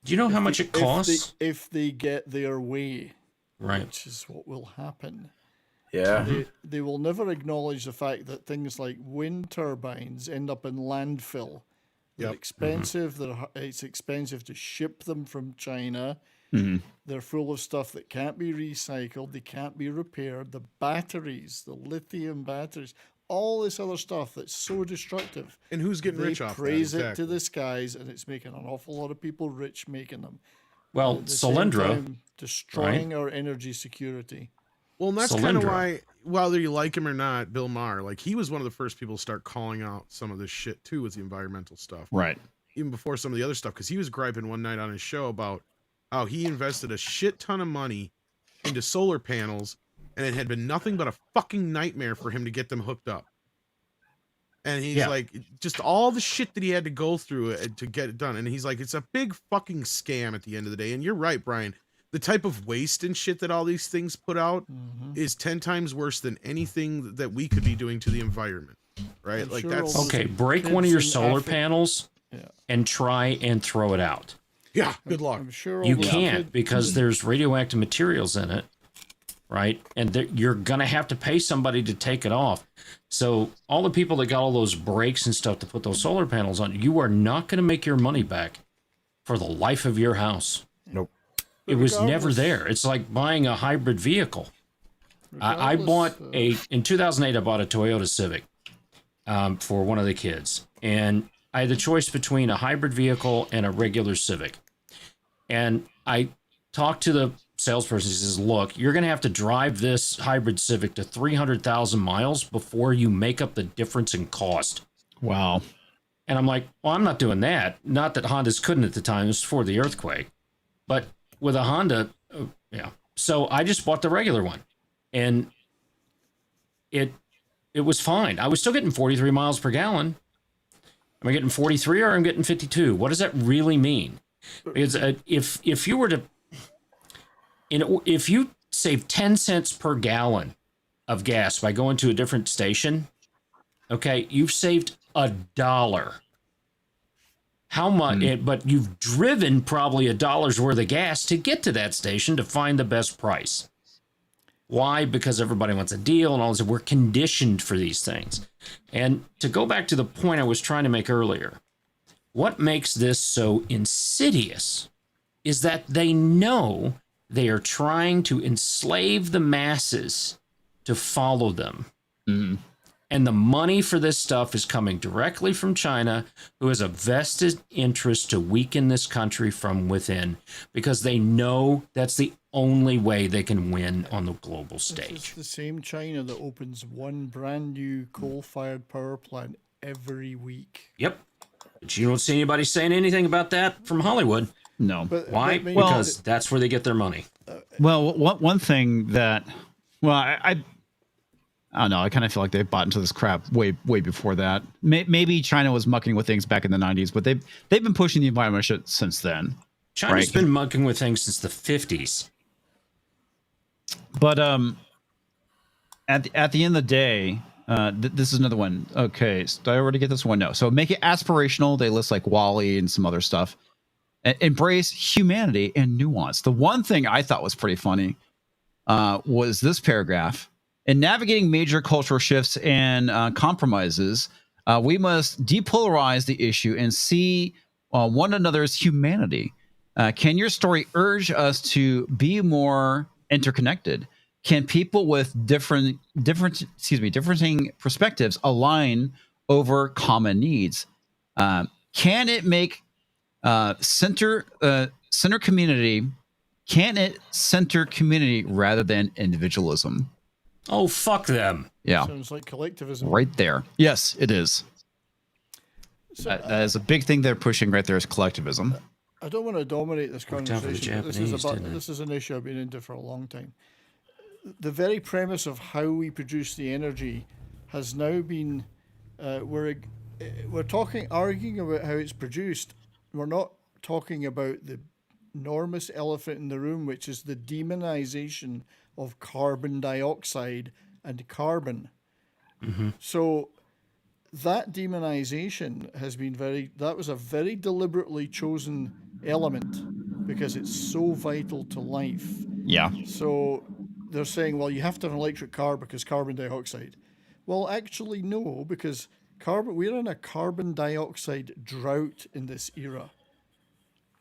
Do you know how much it costs? If they get their way, right, which is what will happen. Yeah. They will never acknowledge the fact that things like wind turbines end up in landfill. They're expensive. It's expensive to ship them from China. They're full of stuff that can't be recycled. They can't be repaired. The batteries, the lithium batteries, all this other stuff that's so destructive. And who's getting rich off that? They praise it to the skies, and it's making an awful lot of people rich making them. Well, Solyndra, destroying our energy security. Well, and that's kind of why, whether you like him or not, Bill Maher, like he was one of the first people to start calling out some of this shit too with the environmental stuff. Right. Even before some of the other stuff, because he was griping one night on his show about how he invested a shit ton of money into solar panels, and it had been nothing but a fucking nightmare for him to get them hooked up. And he's like, just all the shit that he had to go through to get it done. And he's like, it's a big fucking scam at the end of the day. And you're right, Brian. The type of waste and shit that all these things put out is 10 times worse than anything that we could be doing to the environment. Right? I'm like sure that's okay. Break one of your solar panels and try and throw it out. Yeah, good luck. I'm sure you can't because there's radioactive materials in it, right? And you're going to have to pay somebody to take it off. So all the people that got all those breaks and stuff to put those solar panels on, you are not going to make your money back for the life of your house. Nope. It was never there. It's like buying a hybrid vehicle. I bought in 2008, I bought a Toyota Civic for one of the kids. And I had the choice between a hybrid vehicle and a regular Civic. And I talked to the salesperson. He says, look, you're going to have to drive this hybrid Civic to 300,000 miles before you make up the difference in cost. Wow. And I'm like, well, I'm not doing that. Not that Hondas couldn't at the time. It was before the earthquake. But with a Honda, yeah. So I just bought the regular one. And it it was fine. I was still getting 43 miles per gallon. Am I getting 43 or I'm getting 52? What does that really mean? Because if you were to, if you save 10 cents per gallon of gas by going to a different station, okay, you've saved $1. How much? But you've driven probably $1 worth of gas to get to that station to find the best price. Why? Because everybody wants a deal and all this. We're conditioned for these things. And to go back to the point I was trying to make earlier, what makes this so insidious is that they know they are trying to enslave the masses to follow them. And the money for this stuff is coming directly from China, who has a vested interest to weaken this country from within, because they know that's the only way they can win on the global stage. This is the same China that opens one brand new coal-fired power plant every week. Yep. But you don't see anybody saying anything about that from Hollywood. No. Why? Because that's where they get their money. Well, one thing that, well, I don't know. I kind of feel like they've bought into this crap way before that. Maybe China was mucking with things back in the 90s, but they've been pushing the environment shit since then. China's been mucking with things since the 50s. But at the end of the day, this is another one. Okay, so did I already get this one? No. So make it aspirational. They list like Wall-E and some other stuff. Embrace humanity and nuance. The one thing I thought was pretty funny was this paragraph. In navigating major cultural shifts and compromises, we must depolarize the issue and see one another's humanity. Can your story urge us to be more interconnected? Can people with different perspectives align over common needs? Can it make center community? Can it center community rather than individualism? Oh, fuck them. Yeah. Sounds like collectivism. Right there. Yes, it is. So, that is a big thing they're pushing right there is collectivism. I don't want to dominate this conversation, but this is an issue I've been into for a long time. The very premise of how we produce the energy has now been, we're arguing about how it's produced. We're not talking about the enormous elephant in the room, which is the demonization of carbon dioxide and carbon. So that demonization has been that was a very deliberately chosen element because it's so vital to life. Yeah. So they're saying, well, you have to have an electric car because carbon dioxide. Well, actually, no, because we're in a carbon dioxide drought in this era.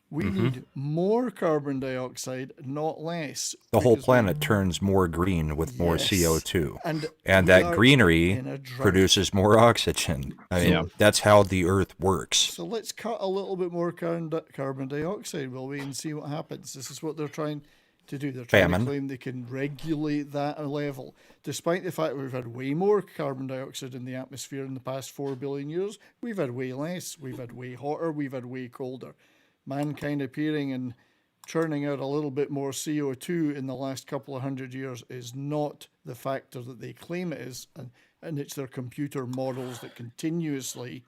We need more carbon dioxide, not less. The whole planet turns more green with more CO2. And that greenery produces more oxygen. I mean, that's how the Earth works. So let's cut a little bit more carbon dioxide, will we, and see what happens. This is what they're trying to do. They're trying to claim they can regulate that level. Despite the fact we've had way more carbon dioxide in the atmosphere in the past 4 billion years, we've had way less. We've had way hotter. We've had way colder. Mankind appearing and churning out a little bit more CO2 in the last couple of 100 years is not the factor that they claim it is, and it's their computer models that continuously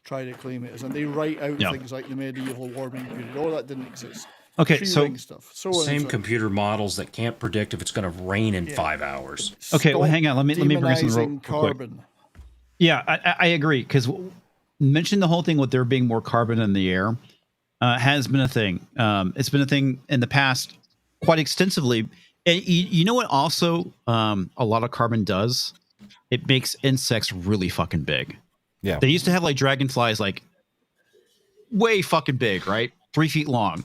try to claim it is, and they write out things like the medieval warming period. Oh, that didn't exist. Okay, so stuff. Same computer models that can't predict if it's going to rain in 5 hours. Okay, well, hang on. Let me bring something real quick. Yeah, I agree, because mention the whole thing with there being more carbon in the air. Has been a thing. It's been a thing in the past quite extensively. And you know what also a lot of carbon does? It makes insects really fucking big. Yeah. They used to have like dragonflies like way fucking big, right? 3 feet long.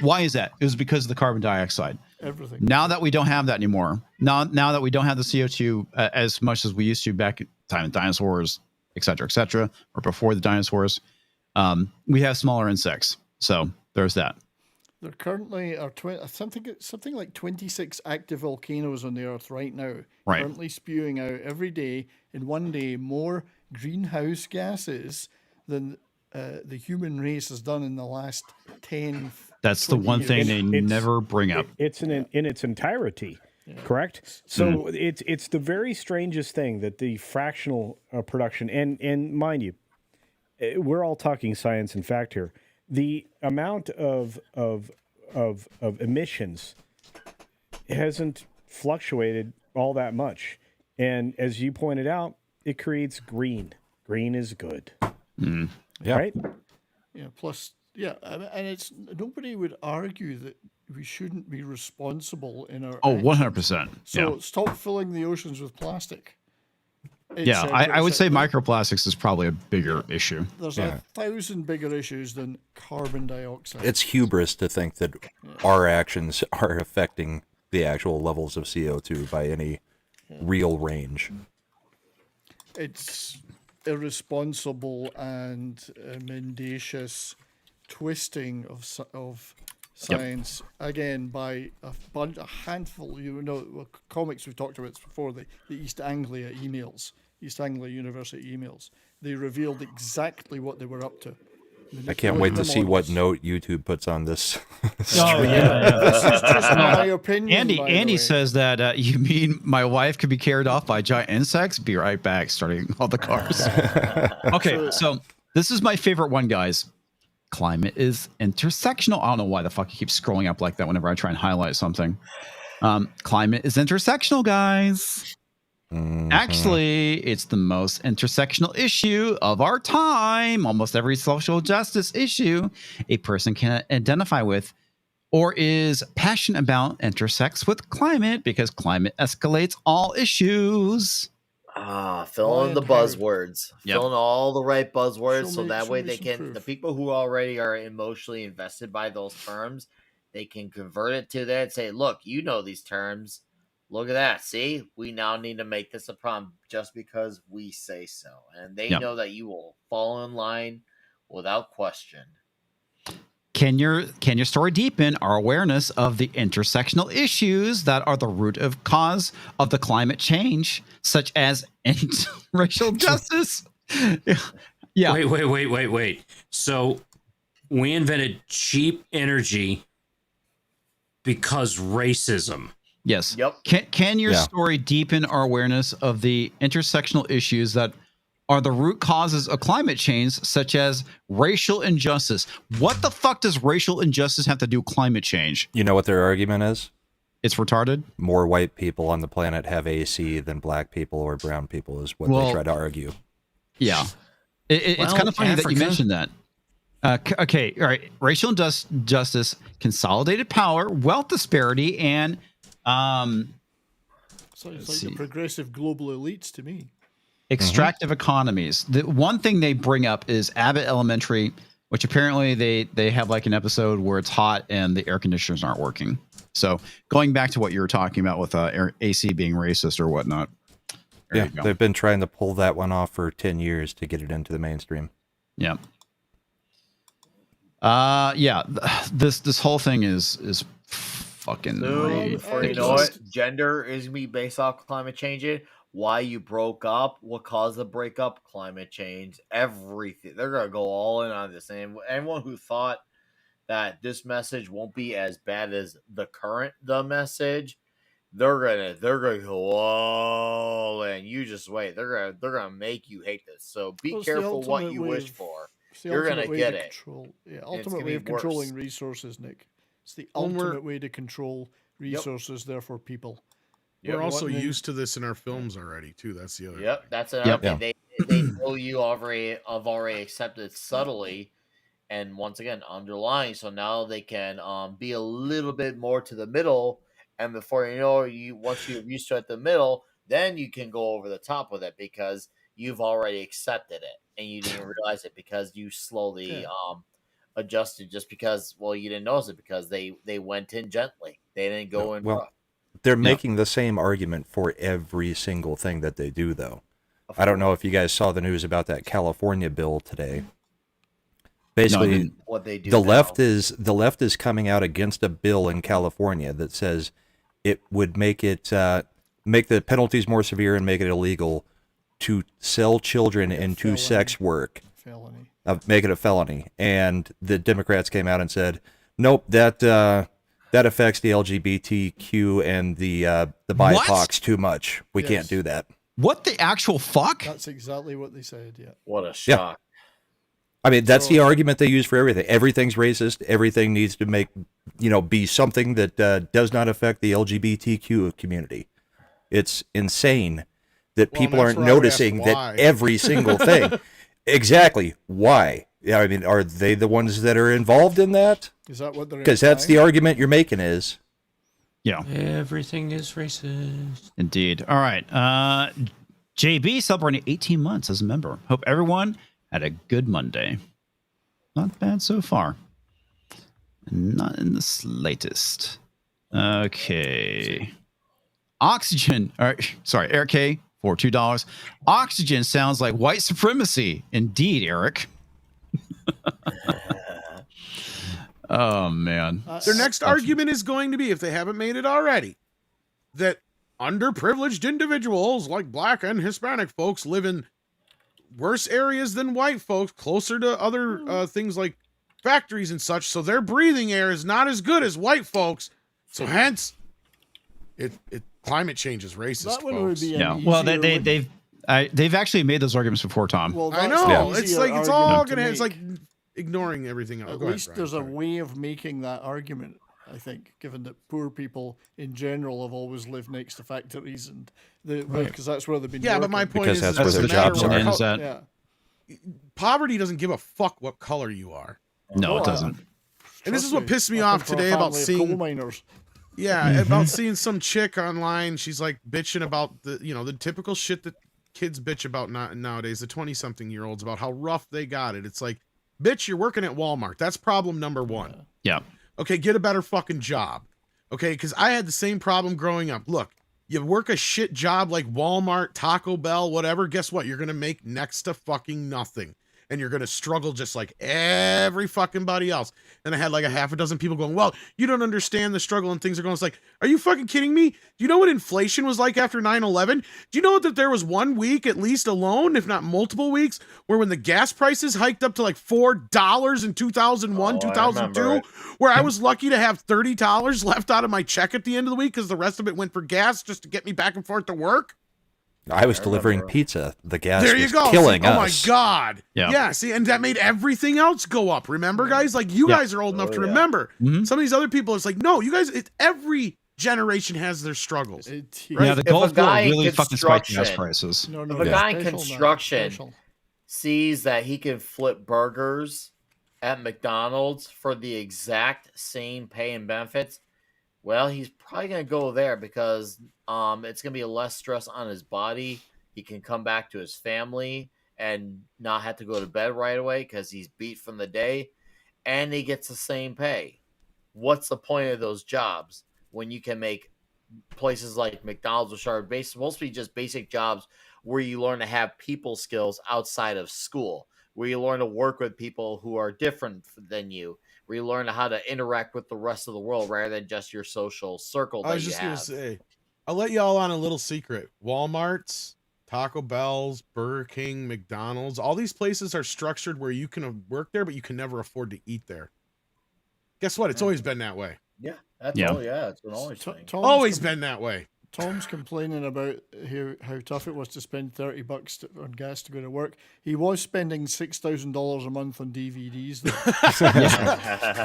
Why is that? It was because of the carbon dioxide. Everything. Now that we don't have that anymore, now that we don't have the CO2 as much as we used to back in time of dinosaurs, et cetera, or before the dinosaurs, we have smaller insects. So there's that. There currently are something like 26 active volcanoes on the Earth right now, currently spewing out every day in one day more greenhouse gases than the human race has done in the last 10. That's the one thing they never bring up. It's in its entirety. Correct. So it's the very strangest thing that the fractional production and mind you, we're all talking science and fact here. The amount of emissions hasn't fluctuated all that much, and as you pointed out, it creates green. Green is good. Yeah. Right. Yeah. Plus, and it's nobody would argue that we shouldn't be responsible in our. 100%. So stop filling the oceans with plastic. I would say microplastics is probably a bigger issue. There's 1,000 bigger issues than carbon dioxide. It's hubris to think that our actions are affecting the actual levels of CO2 by any real range. It's irresponsible and mendacious twisting of science again by a handful. Comics we've talked about this before. The East Anglia University emails. They revealed exactly what they were up to. I can't wait to see what note YouTube puts on this. This is just my opinion. Andy says that you mean my wife could be carried off by giant insects? Be right back, starting all the cars. Okay, so this is my favorite one, guys. Climate is intersectional. I don't know why the fuck it keeps scrolling up like that whenever I try and highlight something. Climate is intersectional, guys. Actually, it's the most intersectional issue of our time. Almost every social justice issue a person can identify with or is passionate about intersects with climate because climate escalates all issues. Fill in the buzzwords. Fill in all the right buzzwords so that way they can, proof. the people who already are emotionally invested by those terms, they can convert it to that and say, look, you know these terms. Look at that. See, we now need to make this a problem just because we say so. And they know that you will fall in line without question. Can your story deepen our awareness of the intersectional issues that are the root of cause of the climate change, such as racial justice? Yeah. Wait. So we invented cheap energy because racism. Yes. Yep. Can your story deepen our awareness of the intersectional issues that are the root causes of climate change, such as racial injustice? What the fuck does racial injustice have to do with climate change? You know what their argument is? It's retarded. More white people on the planet have AC than black people or brown people is what they try to argue. Yeah. It's kind of funny that you mentioned that. Okay. All right. Racial injustice, consolidated power, wealth disparity, and so it's like the progressive global elites to me. Extractive economies. The one thing they bring up is Abbott Elementary, which apparently they have like an episode where it's hot and the air conditioners aren't working. So going back to what you were talking about with AC being racist or whatnot. They've been trying to pull that one off for 10 years to get it into the mainstream. Yeah. This whole thing is fucking Or you know what? Gender is gonna be based off climate change. Why you broke up? What caused the breakup? Climate change. Everything. They're gonna go all in on this. And anyone who thought that this message won't be as bad as the message, they're gonna go all in. You just wait. They're gonna make you hate this. So be careful what you wish for. You're gonna get it. Ultimate way of controlling resources, Nick. It's the ultimate way to control resources, therefore people. We're also used to this in our films already, too. That's the other thing. That's another thing. They know you already accepted subtly, and once again, underlying. So now they can be a little bit more to the middle, and before you know, once you're used to at the middle, then you can go over the top with it because you've already accepted it, and you didn't realize it because you slowly adjusted just because you didn't notice it because they went in gently. They didn't go in rough. They're making the same argument for every single thing that they do, though. I don't know if you guys saw the news about that California bill today. Basically, what they do the left is coming out against a bill in California that says it would make the penalties more severe and make it illegal to sell children into sex work. Make it a felony. And the Democrats came out and said, nope, that that affects the LGBTQ and the BIPOCs too much. We can't do that. What the actual fuck? That's exactly what they said. Yeah. What a shock. I mean, that's the argument they use for everything. Everything's racist. Everything needs to be something that does not affect the LGBTQ community. It's insane that people aren't noticing that every single thing. Exactly. Why? Yeah, I mean, are they the ones that are involved in that? Is that what they're? Because that's the argument you're making is. Yeah. Everything is racist. Indeed. All right. JB celebrating 18 months as a member. Hope everyone had a good Monday. Not bad so far. Not in the slightest. Okay. Oxygen. All right. Sorry, Eric K for $2. Oxygen sounds like white supremacy. Indeed, Eric. Oh, man. Their next argument is going to be, if they haven't made it already, that underprivileged individuals like Black and Hispanic folks live in worse areas than white folks, closer to other things like factories and such, so their breathing air is not as good as white folks. So hence, climate change is racist. That one would be well, they've actually made those arguments before, Tom. Well, I know. It's like it's all gonna. It's like ignoring everything else. At least there's a way of making that argument. I think, given that poor people in general have always lived next to factories and because that's where they've been. Yeah, working. but my point is that's where their jobs are. Yeah. Poverty doesn't give a fuck what color you are. No, it doesn't. And this is what pissed me off today about seeing coal miners. Yeah, about seeing some chick online. She's like bitching about the typical shit that kids bitch about nowadays. The 20-something-year-olds about how rough they got it. It's like, bitch, you're working at Walmart. That's problem number one. Yeah. Okay, get a better fucking job. Okay, because I had the same problem growing up. Look, you work a shit job like Walmart, Taco Bell, whatever. Guess what? You're gonna make next to fucking nothing. And you're going to struggle just like every fucking body else. And I had like a half a dozen people going, well, you don't understand the struggle and things are going. It's like, are you fucking kidding me? Do you know what inflation was like after 9/11? Do you know that there was 1 week at least alone, if not multiple weeks, where when the gas prices hiked up to like $4 in 2001, 2002, where I was lucky to have $30 left out of my check at the end of the week because the rest of it went for gas just to get me back and forth to work? I was delivering pizza. The gas there you was go. killing see, us. Oh my God. Yeah. See, and that made everything else go up. Remember, guys? Like you guys are old enough to remember. Mm-hmm. Some of these other people, it's like, no, you guys, every generation has their struggles. Right? Yeah, the Gulf War really fucking spiked gas prices. If a guy in construction sees that he can flip burgers at McDonald's for the exact same pay and benefits, well, he's probably going to go there because it's going to be less stress on his body. He can come back to his family and not have to go to bed right away because he's beat from the day, and he gets the same pay. What's the point of those jobs when you can make places like McDonald's, which are supposed to be just basic jobs where you learn to have people skills outside of school, where you learn to work with people who are different than you, where you learn how to interact with the rest of the world rather than just your social circle that I was just going to say, I'll let y'all on a little secret. Walmart's, Taco Bell's, Burger King, McDonald's, all these places are structured where you can work there, but you can never afford to eat there. Guess what? It's always been that way. Yeah, that's it's been always been that way. Tom's complaining about how tough it was to spend $30 on gas to go to work. He was spending $6,000 a month on DVDs.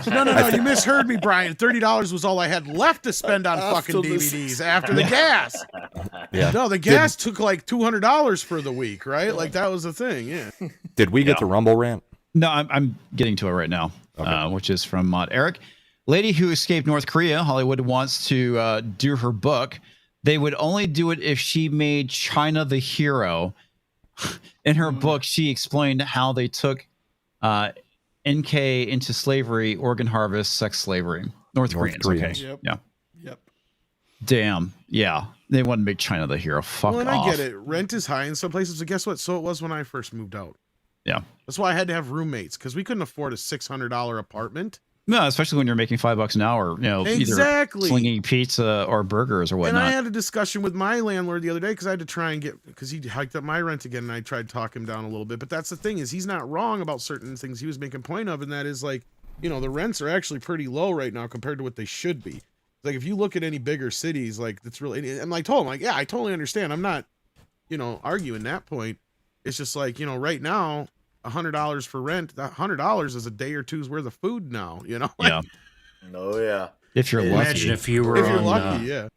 No, you misheard me, Brian. $30 was all I had left to spend on fucking DVDs after the gas. Yeah. No, the gas took like $200 for the week, right? Like that was the thing. Yeah. Did we get the Rumble rant? No, I'm getting to it right now, which is from Mod Eric. Lady who escaped North Korea, Hollywood wants to do her book. They would only do it if she made China the hero. In her book, she explained how they took NK into slavery, organ harvest, sex slavery. North Koreans. Okay. Yep. Damn. Yeah. They want to make China the hero. Fuck well, and off. I get it. Rent is high in some places. But guess what? So it was when I first moved out. Yeah. That's why I had to have roommates because we couldn't afford a $600 apartment. No, especially when you're making $5 an hour, either slinging pizza or burgers or whatnot. And I had a discussion with my landlord the other day because I had to try and because he hiked up my rent again, and I tried to talk him down a little bit. But that's the thing is he's not wrong about certain things he was making point of, and that is like the rents are actually pretty low right now compared to what they should be. Like if you look at any bigger cities, like it's really, and I told him, like, yeah, I totally understand. I'm not, arguing that point. It's just like, right now, $100 for rent, that $100 is a day or two's worth of food now, Yeah. Oh yeah. If you're lucky. Imagine if you were on lucky, yeah.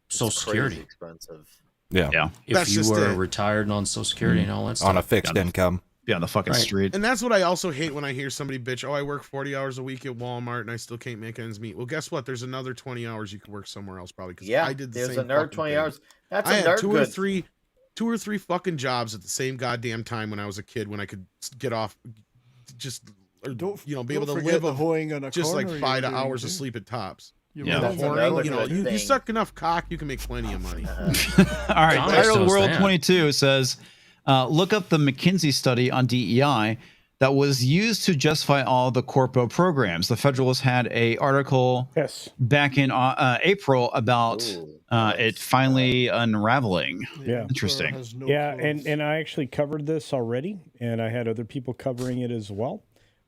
Social Security. Expensive. Yeah. If you were retired and on Social Security and all that stuff. On a fixed income. Be on the fucking street. And that's what I also hate when I hear somebody bitch, oh, I work 40 hours a week at Walmart and I still can't make ends meet. Well, guess what? There's another 20 hours you could work somewhere else probably. Because I did the there's same another fucking 20 thing. hours. That's I had another two or three fucking jobs at the same goddamn time when I was a kid when I could get off, just be able to live hoeing on a just like corner 5 you're doing, hours too. of sleep at tops. Yeah. The That's whoring, another good you thing. suck enough cock, you can make plenty of money. All right, Title World 22 says, look up the McKinsey study on DEI that was used to justify all the corpo programs. The Federalist had a article back in April about it finally unraveling. Yeah. Interesting. And I actually covered this already, and I had other people covering it as well.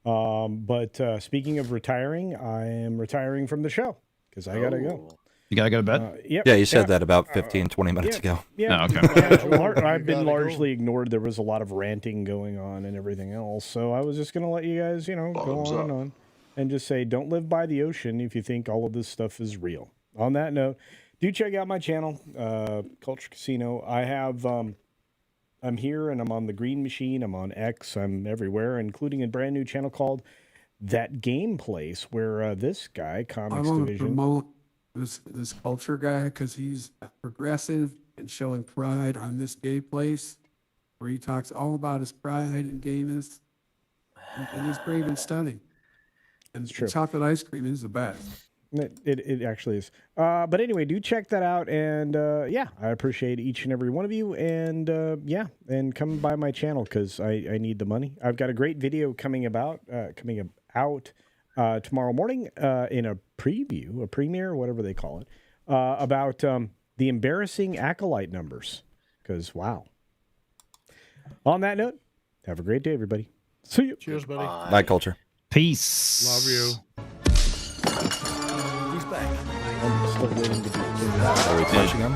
But speaking of retiring, I am retiring from the show because I gotta go. You gotta go to bed? Yep. Yeah, you said that about 15, 20 minutes ago. Yeah. Oh, okay. I've been largely ignored. There was a lot of ranting going on and everything else. So I was just going to let you guys, go on and on and just say, don't live by the ocean if you think all of this stuff is real. On that note, do check out my channel, Culture Casino. I have, I'm here and I'm on the Green Machine. I'm on X. I'm everywhere, including a brand new channel called That Game Place, where this guy, Comics Division. Promote this culture guy because he's progressive and showing pride on this gay place where he talks all about his pride and gayness and he's brave and stunning. And It's true. Chocolate ice cream is the best. It actually is. But anyway, do check that out. And I appreciate each and every one of you. And and come by my channel because I need the money. I've got a great video coming out tomorrow morning in a premiere, whatever they call it, about the embarrassing Acolyte numbers. Because, wow. On that note, have a great day, everybody. See you. Cheers, buddy. Night Culture. Peace. Love you. He's back. I'm still waiting to be. Are we punching him?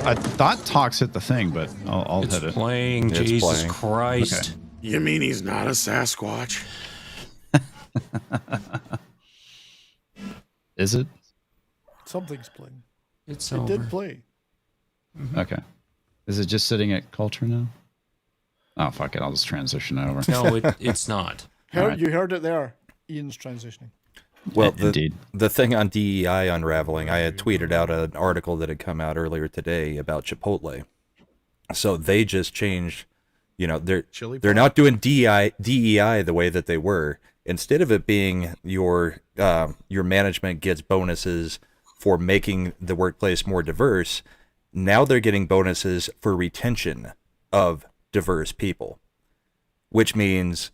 I thought Talks hit the thing, but I'll hit it. Playing. It's Jesus playing. Christ. Okay. You mean he's not a Sasquatch? Is it? Something's playing. It did play. Okay. Is it just sitting at Culture now? Oh, fuck it. I'll just transition over. No, it's not. You heard it there. Ian's transitioning. Well, Indeed. the thing on DEI unraveling, I had tweeted out an article that had come out earlier today about Chipotle. So they just changed, they're not doing DEI the way that they were. Instead of it being your management gets bonuses for making the workplace more diverse, now they're getting bonuses for retention of diverse people, which means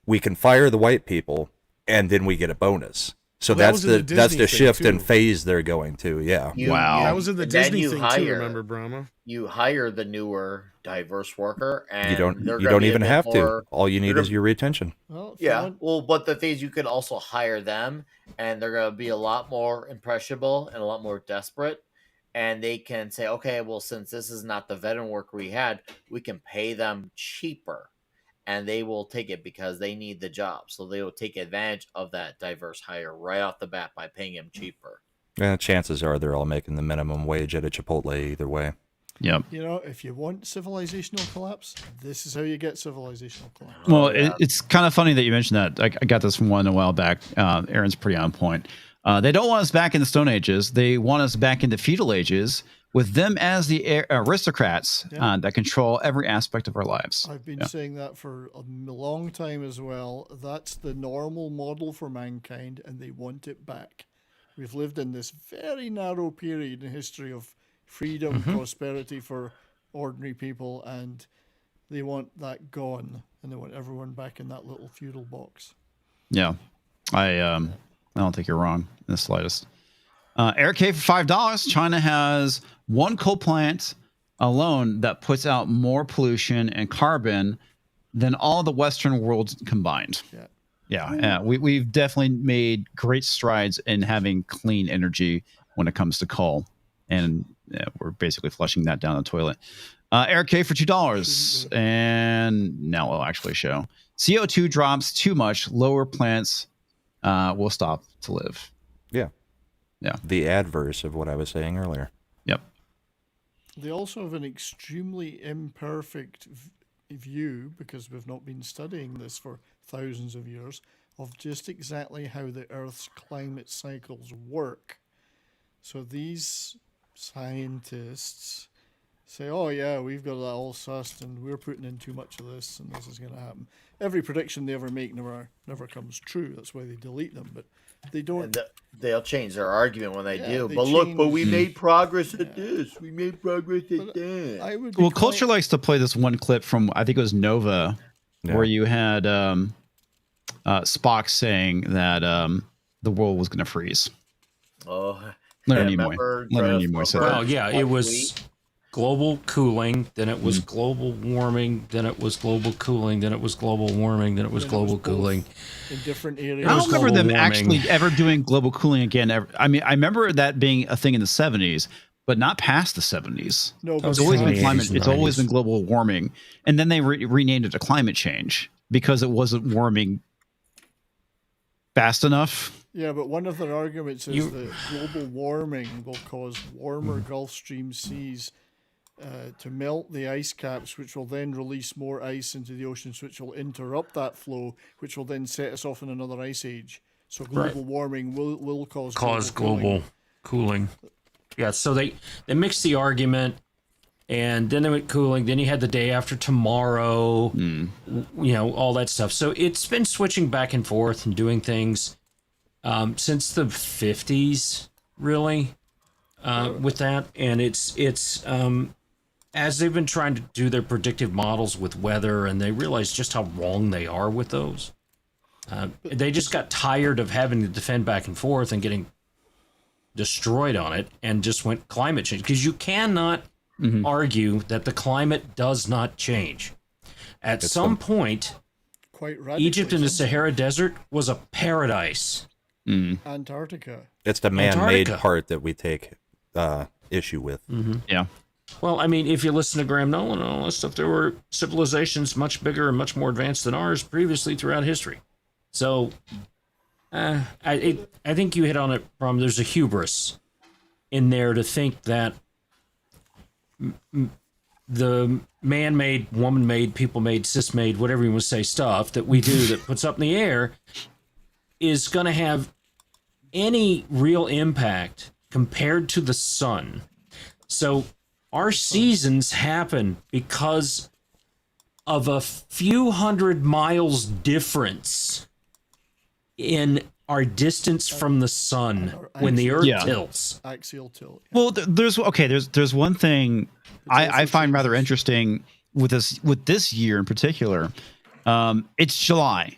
we can fire the white people and then we get a bonus. So that's the shift and phase they're going to. Yeah. Wow. That was in the Disney thing too. Remember, Brahma? You hire the newer diverse worker, and You don't even have to. All you need is your retention. Well, but the thing is, you could also hire them, and they're going to be a lot more impressionable and a lot more desperate. And they can say, okay, well, since this is not the veteran worker we had, we can pay them cheaper. And they will take it because they need the job. So they will take advantage of that diverse hire right off the bat by paying him cheaper. Yeah, chances are they're all making the minimum wage at a Chipotle either way. Yep. If you want civilizational collapse, this is how you get civilizational collapse. Well, it's kind of funny that you mentioned that. I got this from one a while back. Aaron's pretty on point. They don't want us back in the Stone Ages. They want us back in the feudal ages with them as the aristocrats that control every aspect of our lives. I've been saying that for a long time as well. That's the normal model for mankind, and they want it back. We've lived in this very narrow period in history of freedom, prosperity for ordinary people, and they want that gone, and they want everyone back in that little feudal box. Yeah, I don't think you're wrong in the slightest. Eric K for $5. China has one coal plant alone that puts out more pollution and carbon than all the Western world combined. Yeah. Yeah. We've definitely made great strides in having clean energy when it comes to coal, and we're basically flushing that down the toilet. Eric K for $2, and now we'll actually show CO2 drops too much. Lower plants will stop to live. Yeah. Yeah. The adverse of what I was saying earlier. Yep. They also have an extremely imperfect view, because we've not been studying this for thousands of years, of just exactly how the Earth's climate cycles work. So these scientists say, oh yeah, we've got that all sussed and we're putting in too much of this and this is going to happen. Every prediction they ever make never comes true. That's why they delete them. But they don't. They'll change their argument when they do. They But change, look, we made progress at this. We made progress at that. Well, Culture likes to play this one clip from, I think it was Nova, where you had Spock saying that the world was going to freeze. Oh, Leonard Nimoy said that. Well, yeah, it was global cooling, then it was global warming, then it was global cooling, then it was global warming, then it was global cooling. In different areas. I don't remember them actually ever doing global cooling again. I mean, I remember that being a thing in the 70s, but not past the 70s. No, it's always been climate. It's always been global warming, and then they renamed it to climate change because it wasn't warming fast enough. Yeah, but one of their arguments is that global warming will cause warmer Gulf Stream seas to melt the ice caps, which will then release more ice into the oceans, which will interrupt that flow, which will then set us off in another ice age. So global warming will cause global cooling. Yeah, so they mixed the argument, and then they went cooling. Then you had the day after tomorrow, all that stuff. So it's been switching back and forth and doing things since the 50s, really, with that. And it's as they've been trying to do their predictive models with weather, and they realize just how wrong they are with those. They just got tired of having to defend back and forth and getting destroyed on it, and just went climate change, because you cannot argue that the climate does not change. At some point, Egypt in the Sahara Desert was a paradise. Antarctica. It's the man-made part that we take issue with. Yeah. Well, I mean, if you listen to Graham Nolan and all that stuff, there were civilizations much bigger and much more advanced than ours previously throughout history. So, I think you hit on it, Brom. There's a hubris in there to think that the man-made, woman-made, people-made, cis-made, whatever you want to say, stuff that we do that puts up in the air is going to have any real impact compared to the sun. So our seasons happen because of a few hundred miles difference in our distance from the sun when the Earth tilts. Axial tilt. Well, there's one thing I find rather interesting with this year in particular. It's July.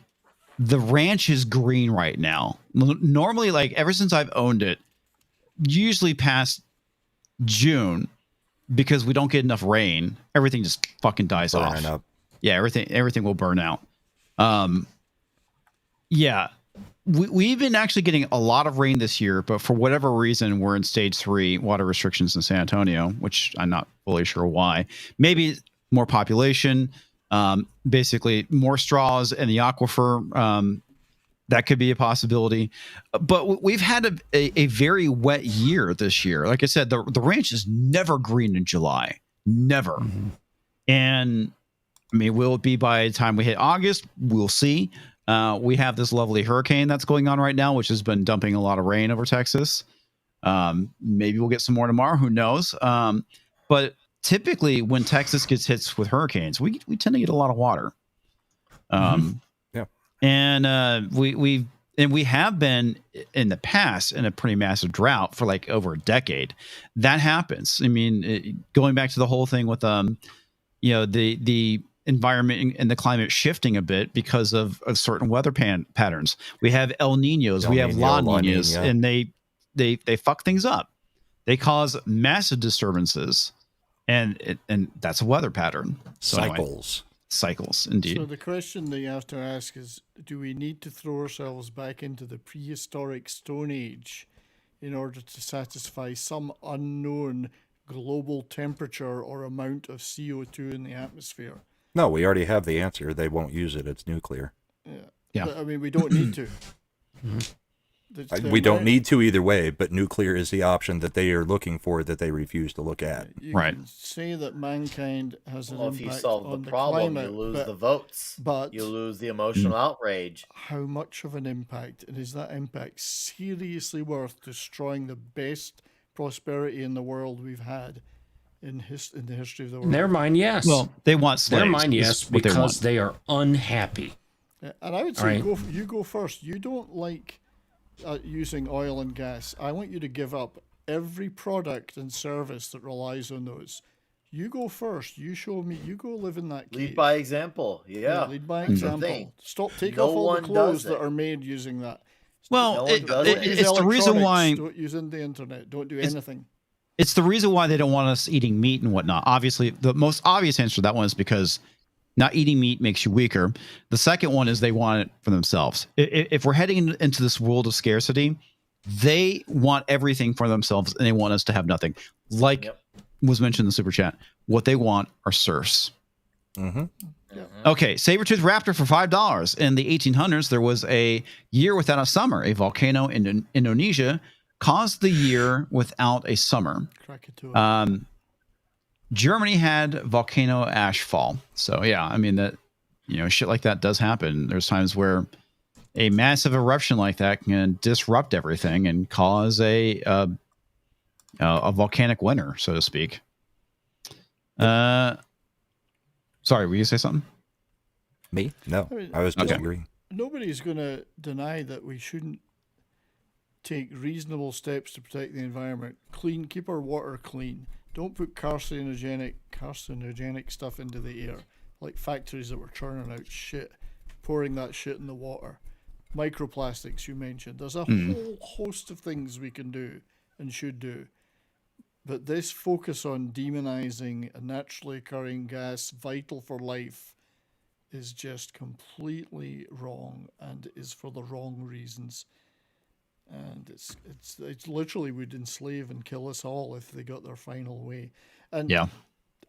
The ranch is green right now. Normally, like ever since I've owned it, usually past June, because we don't get enough rain, everything just fucking dies off. Yeah, everything will burn out. Yeah. We've been actually getting a lot of rain this year, but for whatever reason, we're in stage 3 water restrictions in San Antonio, which I'm not fully sure why. Maybe more population, basically more straws in the aquifer. That could be a possibility. But we've had a very wet year this year. Like I said, the ranch is never green in July. Never. And I mean, will it be by the time we hit August? We'll see. We have this lovely hurricane that's going on right now, which has been dumping a lot of rain over Texas. Maybe we'll get some more tomorrow. Who knows? But typically when Texas gets hit with hurricanes, we tend to get a lot of water. And we have been in the past in a pretty massive drought for like over a decade. That happens. I mean, going back to the whole thing with the environment and the climate shifting a bit because of certain weather patterns. We have El Niños, we have La Niñas, and they fuck things up. They cause massive disturbances, and that's a weather pattern. So cycles. cycles. Indeed. So the question that you have to ask is, do we need to throw ourselves back into the prehistoric Stone Age in order to satisfy some unknown global temperature or amount of CO2 in the atmosphere? No, we already have the answer. They won't use it. It's nuclear. Yeah. But, I mean, we don't need to. We don't need to either way, but nuclear is the option that they are looking for that they refuse to look at. You can say that mankind has an impact if you solve on the problem, climate, you lose but, the votes. But you lose the emotional outrage. How much of an impact, and is that impact seriously worth destroying the best prosperity in the world we've had in the history of the world? In their mind, yes. Well, they want slaves. Their mind, yes, because they are unhappy. Yeah, and I would say, you go first. You don't like using oil and gas. I want you to give up every product and service that relies on those. You go first. You show me. You go live in that cave. Lead by example. Yeah. Lead by example. Take off all the clothes that are made using that. Well, it's the reason why. Don't use the internet. Don't do anything. It's the reason why they don't want us eating meat and whatnot. Obviously, the most obvious answer to that one is because not eating meat makes you weaker. The second one is they want it for themselves. If we're heading into this world of scarcity, they want everything for themselves and they want us to have nothing. Like was mentioned in the super chat, what they want are serfs. Mm-hmm. Okay, saber-tooth raptor for $5. In the 1800s, there was a year without a summer. A volcano in Indonesia caused the year without a summer. Germany had volcano ash fall. So yeah, I mean that, shit like that does happen. There's times where a massive eruption like that can disrupt everything and cause a volcanic winter, so to speak. Sorry, were you say something? Me? No, I was just agreeing. Nobody's going to deny that we shouldn't take reasonable steps to protect the environment. Keep our water clean. Don't put carcinogenic stuff into the air, like factories that were churning out shit, pouring that shit in the water. Microplastics you mentioned. There's a whole host of things we can do and should do. But this focus on demonizing a naturally occurring gas vital for life is just completely wrong and is for the wrong reasons. And it's literally would enslave and kill us all if they got their final way. And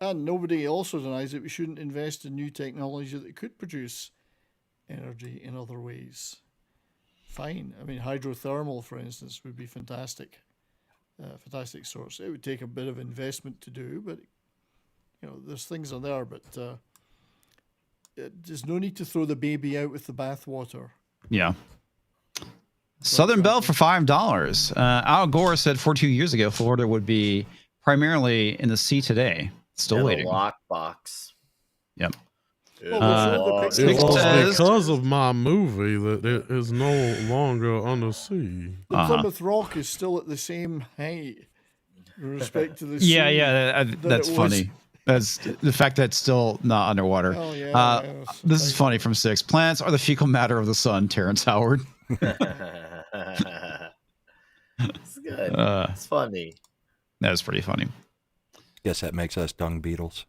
nobody also denies that we shouldn't invest in new technology that could produce energy in other ways. Fine. I mean, hydrothermal, for instance, would be fantastic. Fantastic source. It would take a bit of investment to do, but there's things on there. But there's no need to throw the baby out with the bathwater. Yeah. Southern Belle for $5. Al Gore said 42 years ago Florida would be primarily in the sea today. Still waiting. Lockbox. Yep. It was because of my movie that it is no longer under sea. The Plymouth Rock is still at the same height with respect to the sea. That's funny. That's the fact that it's still not underwater. This is funny from 6. Planets are the fecal matter of the sun, Terrence Howard. It's good. It's funny. That was pretty funny. Guess that makes us dung beetles.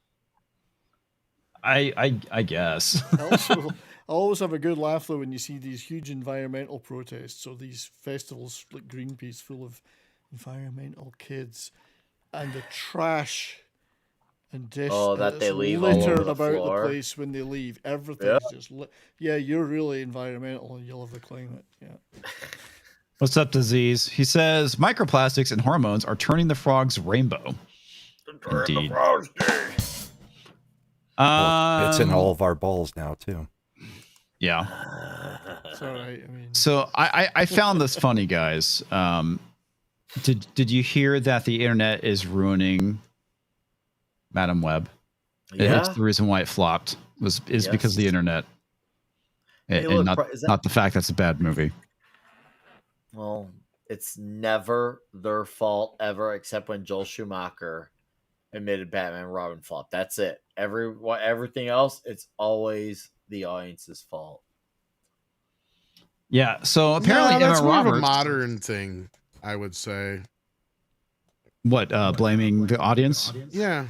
I guess. I always have a good laugh though when you see these huge environmental protests or these festivals like Greenpeace full of environmental kids and the trash and dish that they leave littered all over about the place when they leave. Everything's just you're really environmental and you love the climate. Yeah. What's up, Disease? He says microplastics and hormones are turning the frogs rainbow. Indeed. It's in all of our balls now too. Yeah. It's all right. I mean, so I found this funny, guys. Did you hear that the internet is ruining Madam Web? It's the reason why it flopped is because of the internet, and not the fact that's a bad movie. Well, it's never their fault ever, except when Joel Schumacher admitted Batman and Robin flopped. That's it. Everything else, it's always the audience's fault. Yeah. So apparently, that's Emma more Roberts, of a modern thing, I would say. What? Blaming the audience? Yeah.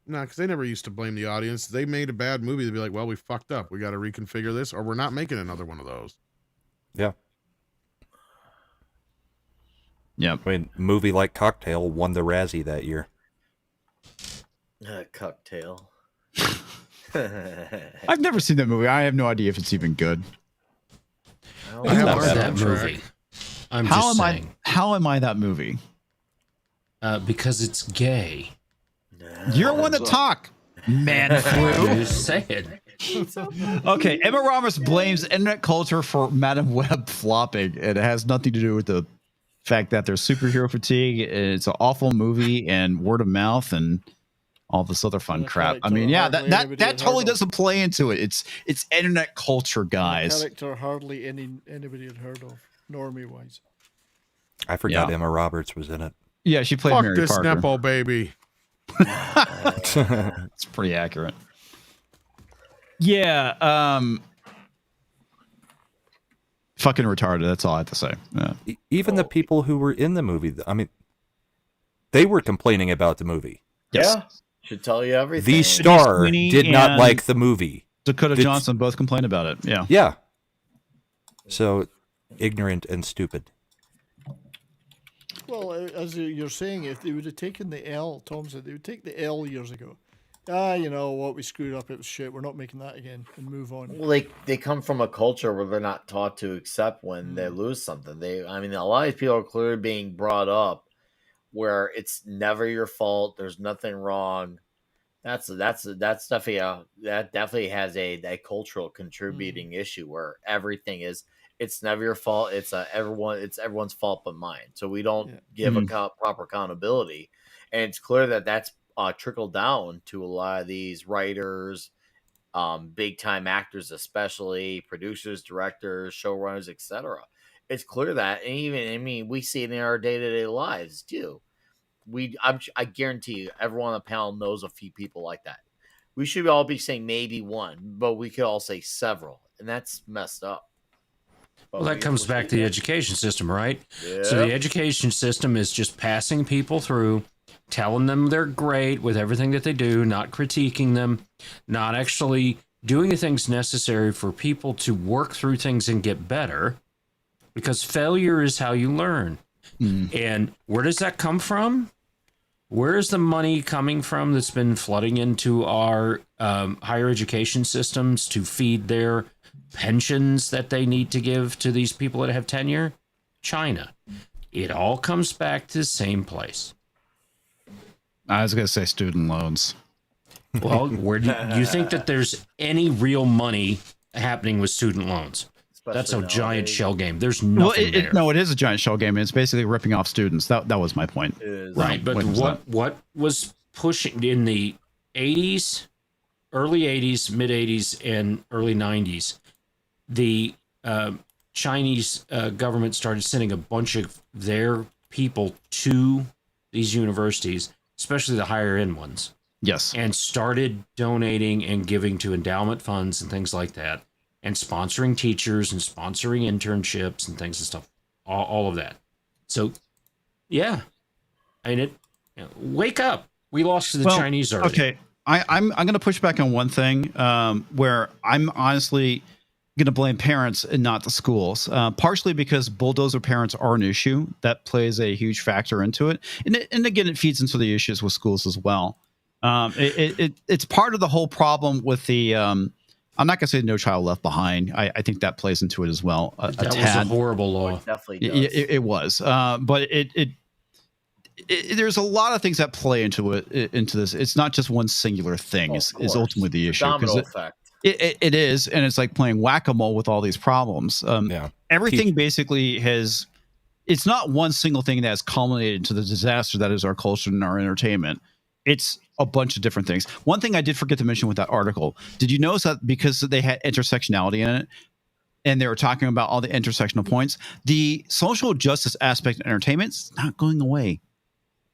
No, because they never used to blame the audience. They made a bad movie. They'd be like, well, we fucked up. We got to reconfigure this, or we're not making another one of those. Yeah. Yeah. I mean, movie like Cocktail won the Razzie that year. Cocktail. I've never seen that movie. I have no idea if it's even good. I love that movie. I'm just saying. How am I that movie? Because it's gay. You're one to talk, man flu. Just say it. Okay, Emma Roberts blames internet culture for Madam Web flopping. It has nothing to do with the fact that there's superhero fatigue. It's an awful movie and word of mouth and all this other fun crap. I mean, yeah, that totally doesn't play into it. It's internet culture, guys. Character hardly anybody had heard of, normie wise. I forgot Emma Roberts was in it. Yeah, she played Mary this Parker. Nepo baby. It's pretty accurate. Yeah, fucking retarded. That's all I have to say. Yeah. Even the people who were in the movie, I mean, they were complaining about the movie. Yes. Yeah, should tell you everything. The star did not like the movie. Dakota Johnson both complained about it. Yeah. Yeah. So ignorant and stupid. Well, as you're saying, if they would have taken the L, Tom said they would take the L years ago. You know what, we screwed up, it was shit, we're not making that again, and move on. Well, they come from a culture where they're not taught to accept when they lose something. A lot of these people are clearly being brought up where it's never your fault, there's nothing wrong. That's definitely that definitely has a cultural contributing issue where everything is, it's never your fault. It's everyone's fault but mine. So we don't give proper accountability, and it's clear that that's trickled down to a lot of these writers, big time actors, especially producers, directors, showrunners, etc. It's clear that, and even we see it in our day to day lives too. I guarantee you, everyone on the panel knows a few people like that. We should all be saying maybe one, but we could all say several, and that's messed up. Well, that comes back to the education system, right? Yeah. So the education system is just passing people through, telling them they're great with everything that they do, not critiquing them, not actually doing the things necessary for people to work through things and get better, because failure is how you learn. And where does that come from? Where is the money coming from that's been flooding into our higher education systems to feed their pensions that they need to give to these people that have tenure? China. It all comes back to the same place. I was going to say student loans. Well, where do you think that there's any real money happening with student loans? That's a giant shell game. There's nothing there. No, it is a giant shell game. It's basically ripping off students. That was my point. Right, but what was pushing in the 80s, early 80s, mid 80s, and early 90s, the Chinese government started sending a bunch of their people to these universities, especially the higher end ones. Yes. And started donating and giving to endowment funds and things like that, and sponsoring teachers and sponsoring internships and things and stuff, all of that. So, yeah, I mean, wake up. We lost to the Chinese already. Okay, I'm going to push back on one thing where I'm honestly going to blame parents and not the schools, partially because bulldozer parents are an issue. That plays a huge factor into it. And again, it feeds into the issues with schools as well. It's part of the whole problem with the I'm not going to say No Child Left Behind. I think that plays into it as well. That was a horrible law. It definitely does. It was. But there's a lot of things that play into this. It's not just one singular thing is ultimately the issue. Domino effect. It is, and it's like playing whack-a-mole with all these problems. Everything basically has, it's not one single thing that has culminated into the disaster that is our culture and our entertainment. It's a bunch of different things. One thing I did forget to mention with that article, did you notice that because they had intersectionality in it, and they were talking about all the intersectional points, the social justice aspect of entertainment is not going away.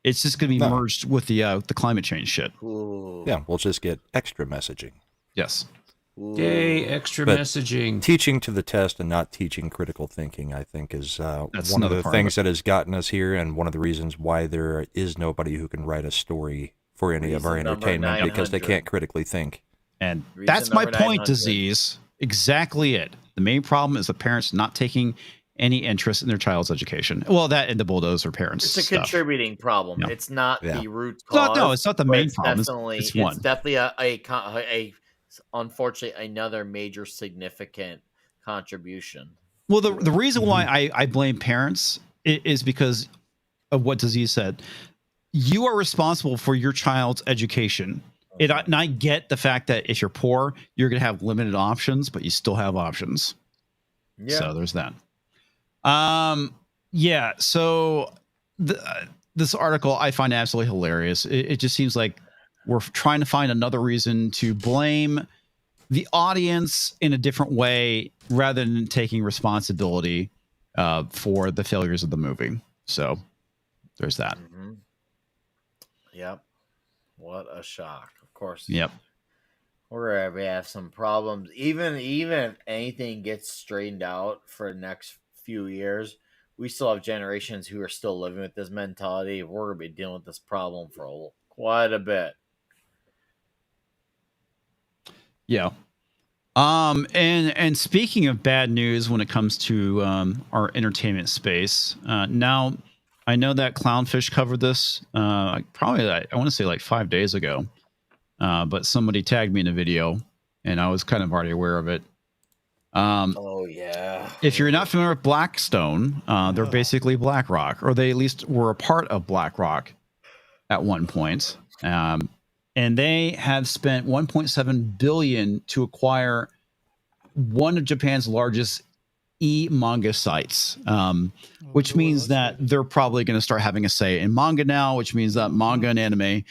It's just going to be merged with the climate change shit. Ooh. Yeah, we'll just get extra messaging. Yes. Yay, extra messaging. Teaching to the test and not teaching critical thinking, I think, is one of the things that has gotten us here, and one of the reasons why there is nobody who can write a story for any of our entertainment because they can't critically think. And that's my point, Disease. Exactly it. The main problem is the parents not taking any interest in their child's education. Well, that and the bulldozer parents. It's a contributing problem. Yeah. It's not the root cause. No, it's not the main problem. It's one. It's definitely a unfortunately another major significant contribution. Well, the reason why I blame parents is because of what Disease said. You are responsible for your child's education. And I get the fact that if you're poor, you're going to have limited options, but you still have options. Yeah. So there's that. Yeah. So this article I find absolutely hilarious. It just seems like we're trying to find another reason to blame the audience in a different way rather than taking responsibility for the failures of the movie. So there's that. Mm-hmm. Yep. What a shock. Of course. Yep. Wherever we have some problems, even anything gets straightened out for the next few years, we still have generations who are still living with this mentality. We're going to be dealing with this problem for quite a bit. Yeah. And speaking of bad news when it comes to our entertainment space, now I know that Clownfish covered this probably I want to say like 5 days ago, but somebody tagged me in a video and I was kind of already aware of it. Oh yeah. If you're not familiar with Blackstone, they're basically BlackRock, or they at least were a part of BlackRock at one point. And they have spent 1.7 billion to acquire one of Japan's largest e-manga sites, which means that they're probably going to start having a say in manga now, which means that manga and anime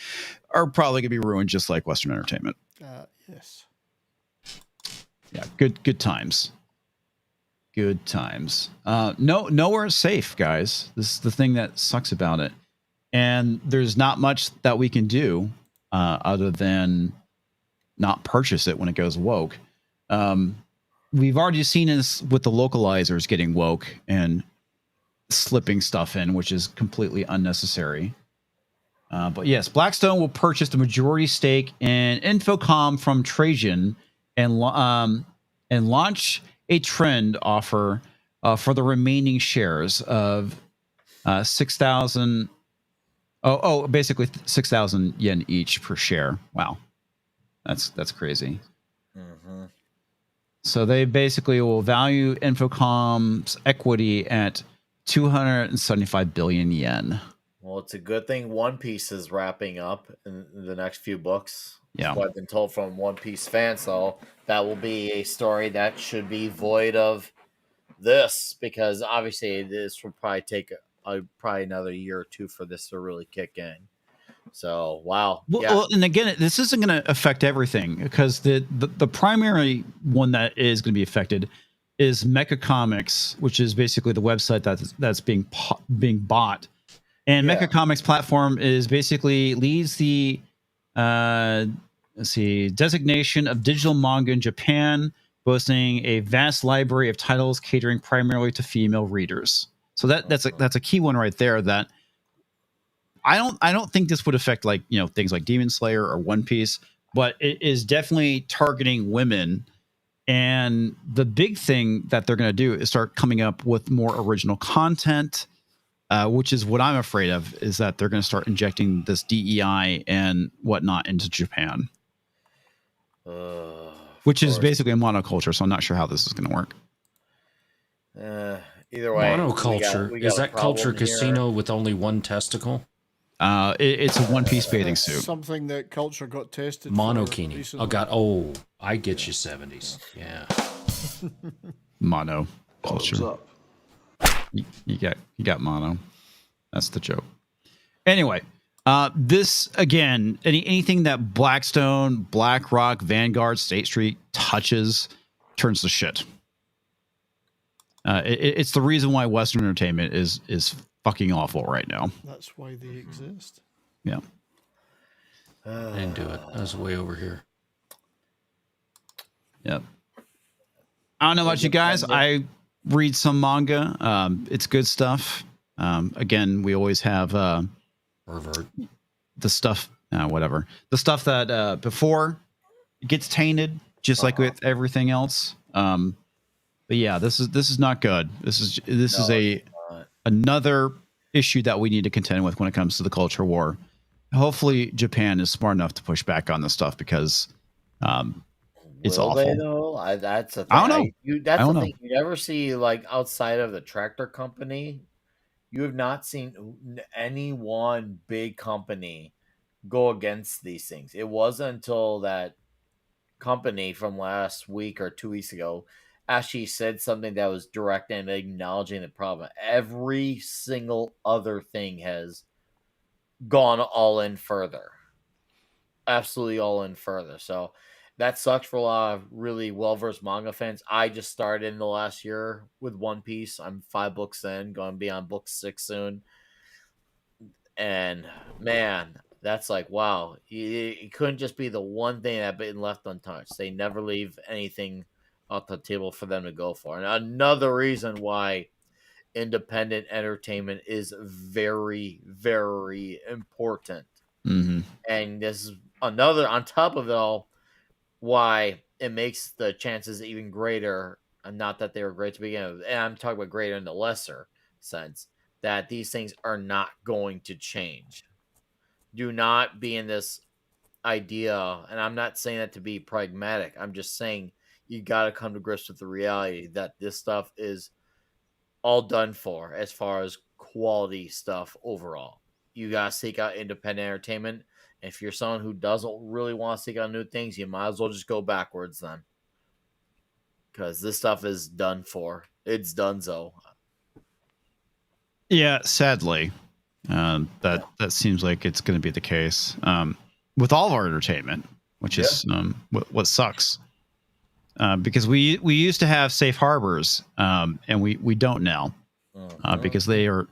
are probably going to be ruined just like Western entertainment. Yes. Yeah, good times. Good times. Nowhere is safe, guys. This is the thing that sucks about it. And there's not much that we can do other than not purchase it when it goes woke. We've already seen this with the localizers getting woke and slipping stuff in, which is completely unnecessary. But yes, Blackstone will purchase the majority stake in Infocom from Trajan and launch a trend offer for the remaining shares of 6,000. Basically 6,000 yen each per share. Wow, that's crazy. Mm-hmm. So they basically will value Infocom's equity at 275 billion yen. Well, it's a good thing One Piece is wrapping up in the next few books. Yeah. That's what I've been told from One Piece fans, so that will be a story that should be void of this, because obviously this will probably take probably another year or two for this to really kick in. So, wow. Well, and again, this isn't going to affect everything, because the primary one that is going to be affected is Mecha Comics, which is basically the website that's being bought. And Mecha Comics platform is basically leads the designation of digital manga in Japan, boasting a vast library of titles catering primarily to female readers. So that's a key one right there. That I don't think this would affect, like, things like Demon Slayer or One Piece, but it is definitely targeting women. And the big thing that they're going to do is start coming up with more original content, which is what I'm afraid of, is that they're going to start injecting this DEI and whatnot into Japan, which is basically a monoculture. So I'm not sure how this is going to work. Either way, monoculture is that culture casino with only one testicle? It's a One Piece bathing suit. Something that culture got tested. Monokini. I get you 70s. Yeah. Mono culture. You got mono. That's the joke. Anyway, this again, anything that Blackstone, BlackRock, Vanguard, State Street touches turns to shit. It's the reason why Western entertainment is fucking awful right now. That's why they exist. Yeah. I didn't do it. I was way over here. Yep. I don't know about you guys. I read some manga. It's good stuff. Again, we always have the stuff whatever. The stuff that before it gets tainted, just like with everything else. But yeah, this is not good. This is another issue that we need to contend with when it comes to the culture war. Hopefully, Japan is smart enough to push back on this stuff because it's Will awful. they though? That's the thing. I don't know. That's the thing. You never see, like, outside of the tractor company, you have not seen any one big company go against these things. It wasn't until that company from last week or 2 weeks ago actually said something that was direct and acknowledging the problem. Every single other thing has gone all in further. Absolutely all in further. So that sucks for a lot of really well-versed manga fans. I just started in the last year with One Piece. I'm 5 books in, going to be on book 6 soon. And man, that's like, wow. It couldn't just be the one thing that been left untouched. They never leave anything off the table for them to go for. And another reason why independent entertainment is very, very important. Mm-hmm. And this is another, on top of it all, why it makes the chances even greater. And not that they were great to begin with, and I'm talking about greater in the lesser sense, that these things are not going to change. Do not be in this idea, and I'm not saying that to be pragmatic. I'm just saying you got to come to grips with the reality that this stuff is all done for as far as quality stuff overall. You got to seek out independent entertainment. If you're someone who doesn't really want to seek out new things, you might as well just go backwards then. Because this stuff is done for. It's donezo. Yeah, sadly, that seems like it's going to be the case with all of our entertainment, which is what sucks. Because we used to have safe harbors, and we don't now, because they are.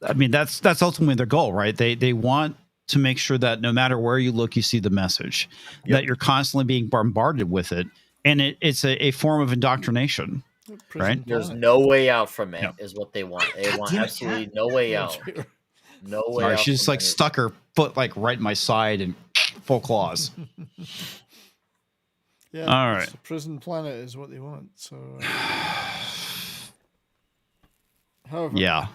I mean, that's ultimately their goal, right? They want to make sure that no matter where you look, you see the message, that you're constantly being bombarded with it, and it's a form of indoctrination. Right? There's no way out from it, is what they want. They want absolutely no way out. No way Sorry, out. she just like stuck her foot like right in my side and full claws. Yeah. All right. The prison planet is what they want. So. However, yeah.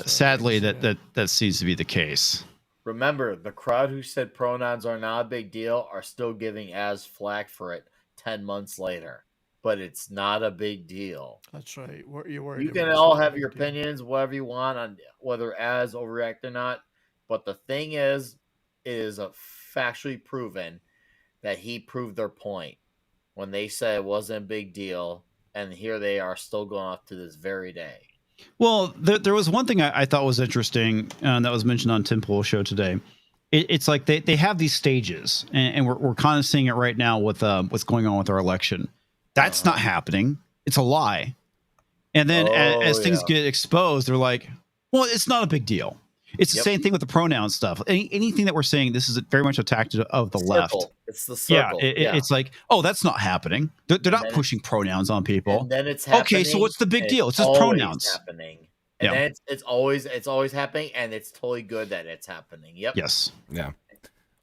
Sadly, that seems to be the case. Remember, the crowd who said pronouns are not a big deal are still giving Az flack for it 10 months later. But it's not a big deal. That's right. What are you worried You can about? all have your opinions, whatever you want, on whether Az overreact or not. But the thing is, it is factually proven that he proved their point when they said it wasn't a big deal. And here they are still going up to this very day. Well, there was one thing I thought was interesting that was mentioned on Tim Pool's show today. It's like they have these stages, and we're kind of seeing it right now with what's going on with our election. That's not happening. It's a lie. And then as things get exposed, they're like, well, it's not a big deal. It's the same thing with the pronoun stuff. Anything that we're saying, this is very much a tactic of the left. It's the circle. It's like, oh, that's not happening. They're not pushing pronouns on people. And then it's happening. Okay, so what's the big deal? It's just pronouns. Happening. And then it's always happening, and it's totally good that it's happening. Yep. Yes. Yeah.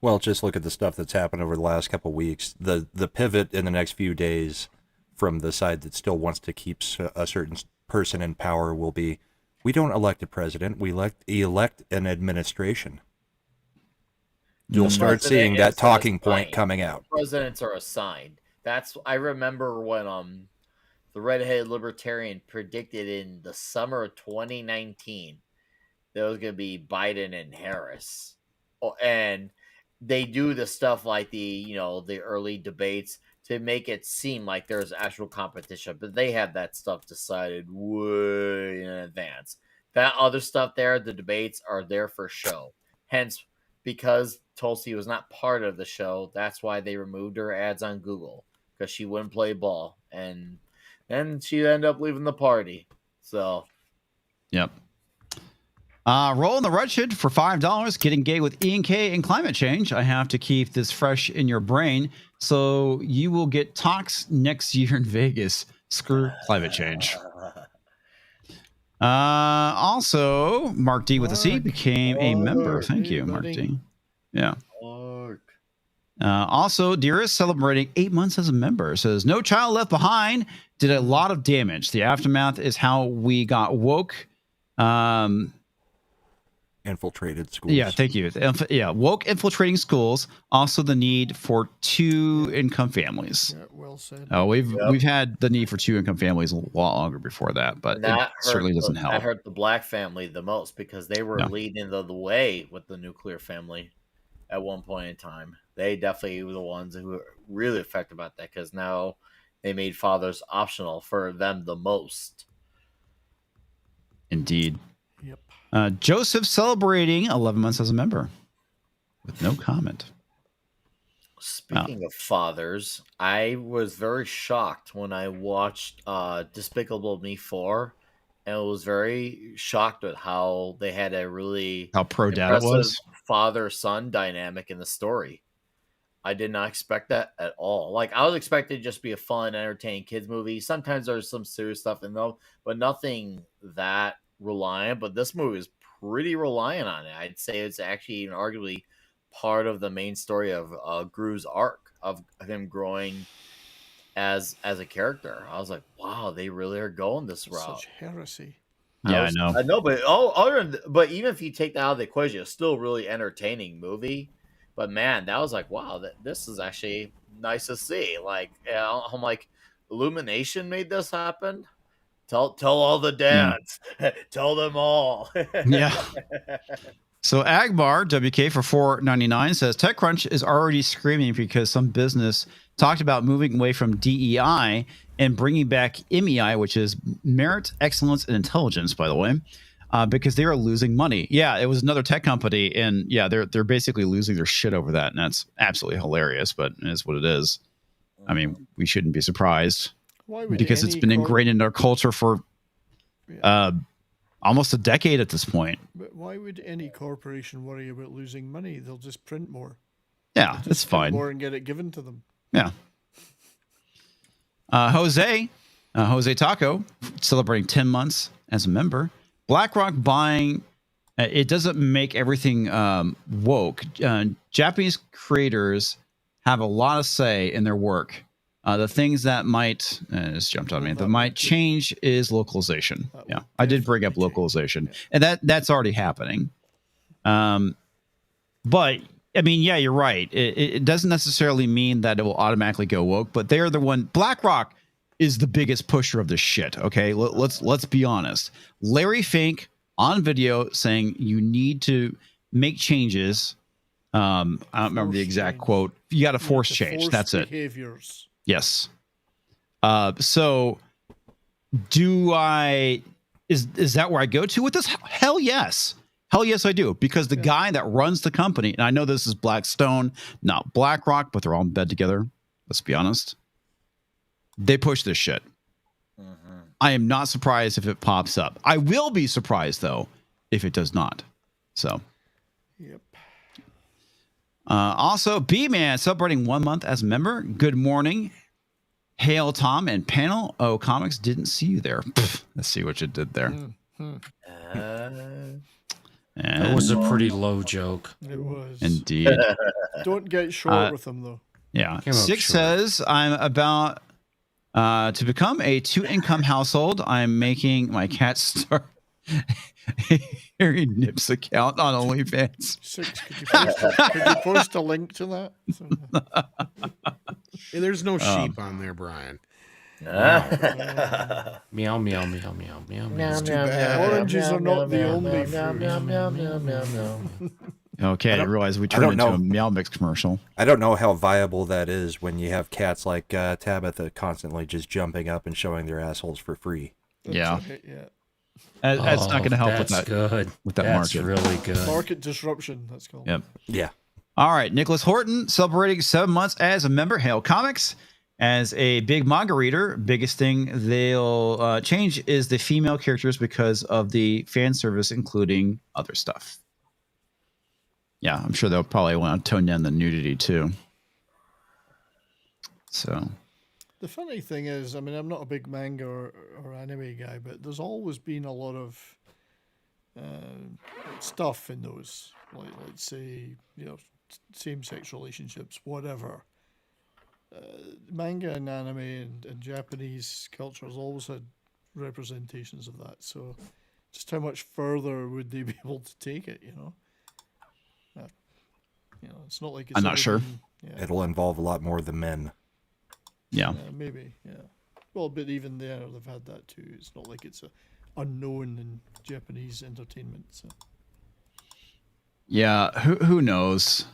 Well, just look at the stuff that's happened over the last couple of weeks. The pivot in the next few days from the side that still wants to keep a certain person in power will be, we don't elect a president, we elect an administration. You'll start seeing that talking point coming out. Presidents are assigned. I remember when the redheaded libertarian predicted in the summer of 2019 there was going to be Biden and Harris. And they do the stuff like the early debates to make it seem like there's actual competition, but they have that stuff decided way in advance. That other stuff there, the debates are there for show. Hence, because Tulsi was not part of the show, that's why they removed her ads on Google, because she wouldn't play ball. And then she ended up leaving the party. So, yep. Rolling the red shit for $5. Getting gay with Ian K and climate change. I have to keep this fresh in your brain, so you will get talks next year in Vegas. Screw climate change. Also, Mark D with a C became a member. Thank you, Mark D. Yeah. Also, Dearest celebrating 8 months as a member says, No Child Left Behind did a lot of damage. The aftermath is how we got woke. Infiltrated schools. Yeah, thank you. Woke infiltrating schools. Also, the need for 2-income families. Yeah, well said. We've had the need for 2-income families a lot longer before that, but it certainly doesn't help. That hurt the black family the most because they were leading the way with the nuclear family at one point in time. They definitely were the ones who were really affected about that because now they made fathers optional for them the most. Indeed. Yep. Joseph celebrating 11 months as a member with no comment. Speaking of fathers, I was very shocked when I watched Despicable Me 4, and I was very shocked at how they had a really how pro-dad it was. Father-son dynamic in the story. I did not expect that at all. Like, I was expecting it to just be a fun, entertaining kids movie. Sometimes there's some serious stuff in them, but nothing that reliant. But this movie is pretty reliant on it. I'd say it's actually even arguably part of the main story of Gru's arc of him growing as a character. I was like, wow, they really are going this route. Such heresy. Yeah, I know. I know, but but even if you take that out of the equation, it's still a really entertaining movie. But man, that was like, wow, this is actually nice to see. Like, I'm like, Illumination made this happen. Tell all the dads. Tell them all. Yeah. So Agmar WK for $4.99 says TechCrunch is already screaming because some business talked about moving away from DEI and bringing back MEI, which is merit, excellence, and intelligence, by the way, because they are losing money. Yeah, it was another tech company, and yeah, they're basically losing their shit over that, and that's absolutely hilarious, but it is what it is. I mean, we shouldn't be surprised because it's been ingrained in our culture for almost a decade at this point. But why would any corporation worry about losing money? They'll just print more. Yeah, it's fine. More and get it given to them. Yeah. Jose Taco celebrating 10 months as a member. BlackRock buying. It doesn't make everything woke. Japanese creators have a lot of say in their work. The things that might just jumped on me. That might change is localization. Yeah, I did bring up localization, and that's already happening. But I mean, yeah, you're right. It doesn't necessarily mean that it will automatically go woke, but they're the one. BlackRock is the biggest pusher of this shit. Okay, let's be honest. Larry Fink on video saying you need to make changes. I don't remember the exact quote. You got to force change. That's it. Behaviors. Yes. So is that where I go to with this? Hell yes. Hell yes, I do. Because the guy that runs the company, and I know this is Blackstone, not BlackRock, but they're all in bed together. Let's be honest. They push this shit. Mm-hmm. I am not surprised if it pops up. I will be surprised, though, if it does not. So. Yep. Also, B-Man celebrating 1 month as a member. Good morning. Hail, Tom and panel. Oh, comics didn't see you there. Let's see what you did there. That was a pretty low joke. It was. Indeed. Don't get short with them, though. Yeah. Six says, I'm about to become a 2-income household. I'm making my cat start Harry Nips account on OnlyFans. Six, could you post a link to that? Hey, there's no sheep on there, Brian. Meow, meow, meow, meow, meow, meow. Oranges are not the only fruit. Okay, I didn't realize we turned into a Meow Mix commercial. I don't know how viable that is when you have cats like Tabitha constantly just jumping up and showing their assholes for free. Yeah. That's not going to help with that. Good. With that that's market. Really good. Market disruption. That's called. Yep. Yeah. All right. Nicholas Horton celebrating 7 months as a member. Hail Comics. As a big manga reader, biggest thing they'll change is the female characters because of the fan service, including other stuff. Yeah, I'm sure they'll probably want to tone down the nudity too. So. The funny thing is, I mean, I'm not a big manga or anime guy, but there's always been a lot of stuff in those. Like, let's say, same-sex relationships, whatever. Manga and anime and Japanese culture has always had representations of that. So, just how much further would they be able to take it? It's not like it's. I'm not sure. It'll involve a lot more than men. Yeah. Maybe. Yeah. Well, but even there, they've had that too. It's not like it's unknown in Japanese entertainment. So. Yeah, who knows?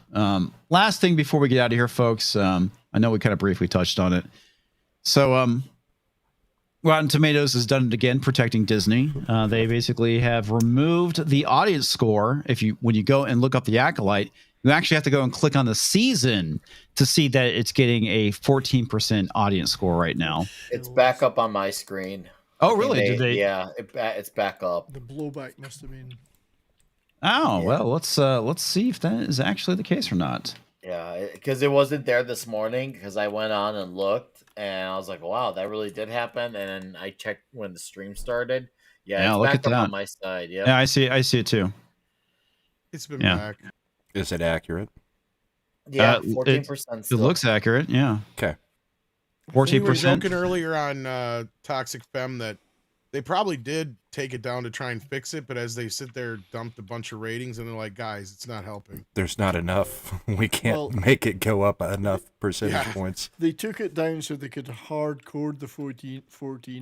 Last thing before we get out of here, folks. I know we kind of briefly touched on it. So, Rotten Tomatoes has done it again, protecting Disney. They basically have removed the audience score. When you go and look up the Acolyte, you actually have to go and click on the season to see that it's getting a 14% audience score right now. It's back up on my screen. Oh, really? Yeah, it's back up. The blowback must have been. Oh, yeah. Well, let's see if that is actually the case or not. Yeah, because it wasn't there this morning because I went on and looked and I was like, wow, that really did happen. And then I checked when the stream started. Yeah, it's look back at up that on my side. Yep. Yeah, I see it too. It's been back. Is it accurate? Yeah, 14%. It looks accurate. Yeah. Okay. 14%. We were joking earlier on Toxic Femme that they probably did take it down to try and fix it, but as they sit there, dumped a bunch of ratings, and they're like, guys, it's not helping. There's not enough. We can't make it go up enough percentage points. They took it down so they could hard code the 14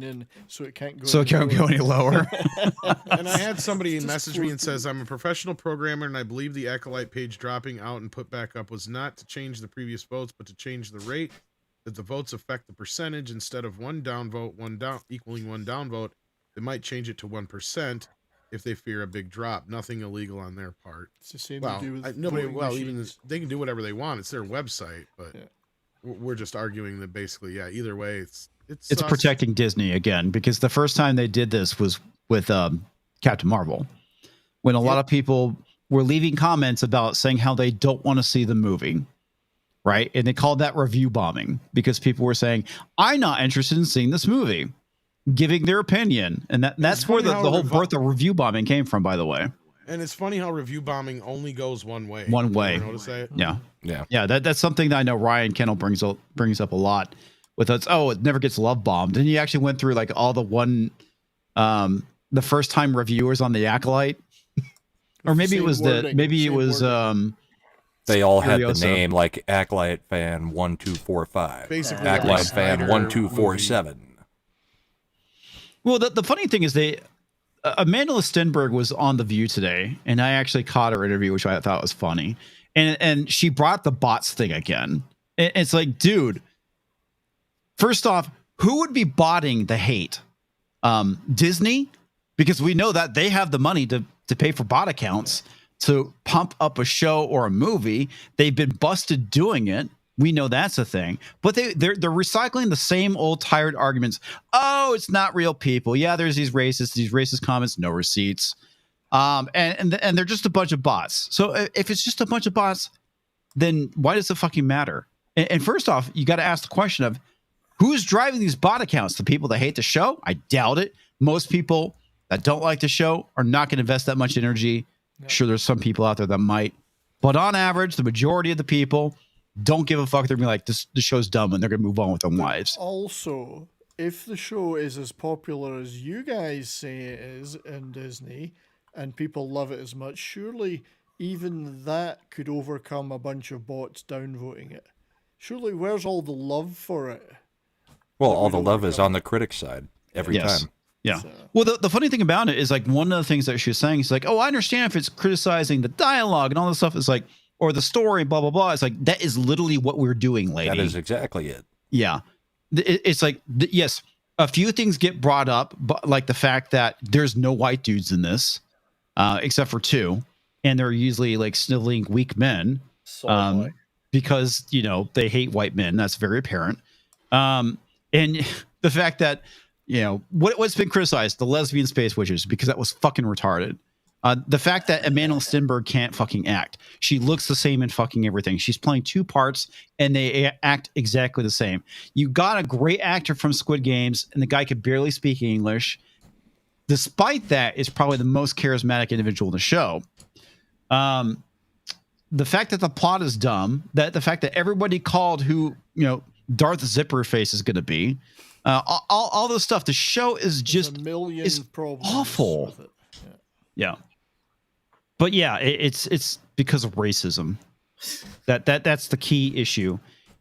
in so it can't go so it can't go any lower. And I had somebody message me and says, I'm a professional programmer, and I believe the Acolyte page dropping out and put back up was not to change the previous votes, but to change the rate, that the votes affect the percentage. Instead of one down vote, equaling one down vote, they might change it to 1% if they fear a big drop. Nothing illegal on their part. It's the same to do with even they can do whatever they want. It's their website, but we're just arguing that basically, either way, it's protecting Disney again, because the first time they did this was with Captain Marvel, when a lot of people were leaving comments about saying how they don't want to see the movie. Right. And they called that review bombing because people were saying, I'm not interested in seeing this movie, giving their opinion. And that's where the whole birth of review bombing came from, by the way. And it's funny how review bombing only goes one way. One way. You notice that? Yeah. That's something that I know Ryan Kennel brings up a lot with us. Oh, it never gets love bombed. And he actually went through like all the first time reviewers on the Acolyte, or maybe it was they all had the name like Acolyte fan 1245, basically Acolyte fan 1247. Well, the funny thing is Amanda Stenberg was on The View today, and I actually caught her interview, which I thought was funny. And she brought the bots thing again. It's like, dude, first off, who would be botting the hate? Disney? Because we know that they have the money to pay for bot accounts to pump up a show or a movie. They've been busted doing it. We know that's a thing, but they're recycling the same old tired arguments. Oh, it's not real people. Yeah, there's these racist comments, no receipts. And they're just a bunch of bots. So if it's just a bunch of bots, then why does it fucking matter? And first off, you got to ask the question of who's driving these bot accounts? The people that hate the show? I doubt it. Most people that don't like the show are not going to invest that much energy. Sure, there's some people out there that might, but on average, the majority of the people don't give a fuck. They're gonna be like, the show's dumb, and they're gonna move on with their lives. Also, if the show is as popular as you guys say it is in Disney, and people love it as much, surely even that could overcome a bunch of bots downvoting it. Surely, where's all the love for it? Well, all the love is on the critic side every time. Yeah. Well, the funny thing about it is, like, one of the things that she was saying is like, oh, I understand if it's criticizing the dialogue and all this stuff. It's like, or the story, blah, blah, blah. It's like, that is literally what we're doing, lady. That is exactly it. Yeah. It's like, yes, a few things get brought up, but like the fact that there's no white dudes in this, except for two. And they're usually like sniveling weak men because, they hate white men. That's very apparent. And the fact that, what's been criticized, the lesbian space witches, because that was fucking retarded. The fact that Amanda Stenberg can't fucking act. She looks the same in fucking everything. She's playing two parts and they act exactly the same. You got a great actor from Squid Games and the guy could barely speak English. Despite that, is probably the most charismatic individual in the show. the fact that the plot is dumb, that the fact that everybody called who, Darth Zipperface is going to be, all this stuff. The show is just awful. With it. Yeah. But yeah, it's because of racism. That's the key issue.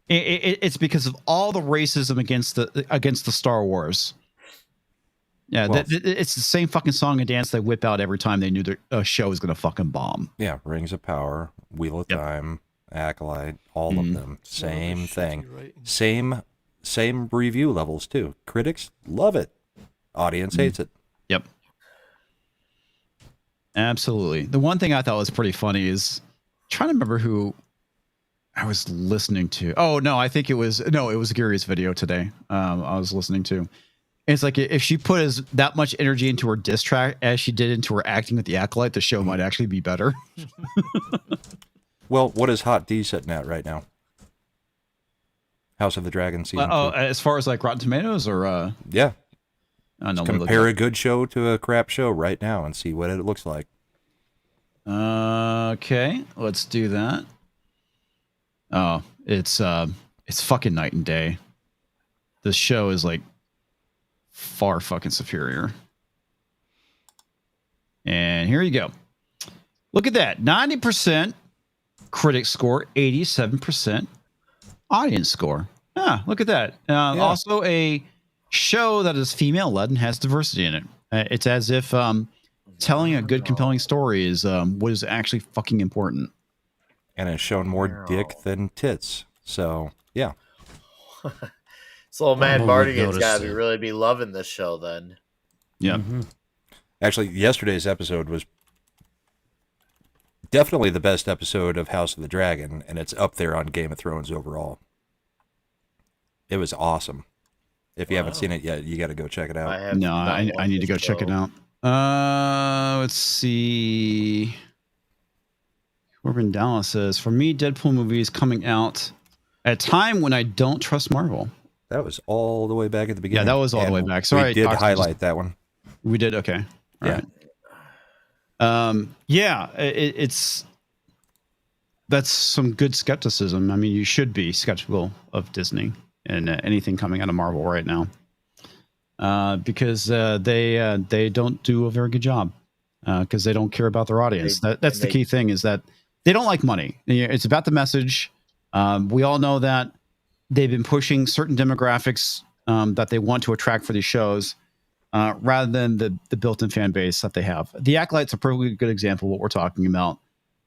It's because of all the racism against the Star Wars. Yeah, well, it's the same fucking song and dance they whip out every time they knew their show was going to fucking bomb. Yeah, Rings of Power, Wheel of Time, Acolyte, all of them. Same thing. Same review levels, too. Critics love it. Audience hates it. Yep. Absolutely. The one thing I thought was pretty funny is trying to remember who I was listening to. Oh, no, I think it was Gary's video today. I was listening to. It's like if she put that much energy into her diss track as she did into her acting with the Acolyte, the show might actually be better. Well, what is Hot D sitting at right now? House of the Dragon season 2. As far as like Rotten Tomatoes or yeah. No, compare a good show to a crap show right now and see what it looks like. Okay, let's do that. Oh, it's fucking night and day. This show is like far fucking superior. And here you go. Look at that. 90% critic score, 87% audience score. Ah, look at that. Also a show that is female-led and has diversity in it. It's as if telling a good, compelling story is what is actually fucking important. And it's shown more dick than tits. So, yeah. So, man, Bardigan's got to really be loving this show then. Yeah. Mm-hmm. Actually, yesterday's episode was definitely the best episode of House of the Dragon, and it's up there on Game of Thrones overall. It was awesome. If you haven't seen it yet, you got to go check it out. I need to go check it out. Let's see. Corbin Dallas says, for me, Deadpool movie is coming out at a time when I don't trust Marvel. That was all the way back at the beginning. Yeah, that was all the way back. Sorry, we did highlight that one. We did? Okay. All right. That's some good skepticism. I mean, you should be skeptical of Disney and anything coming out of Marvel right now, because they don't do a very good job, because they don't care about their audience. That's the key thing, is that they don't like money. It's about the message. We all know that they've been pushing certain demographics that they want to attract for these shows, rather than the built-in fan base that they have. The Acolyte's a perfectly good example of what we're talking about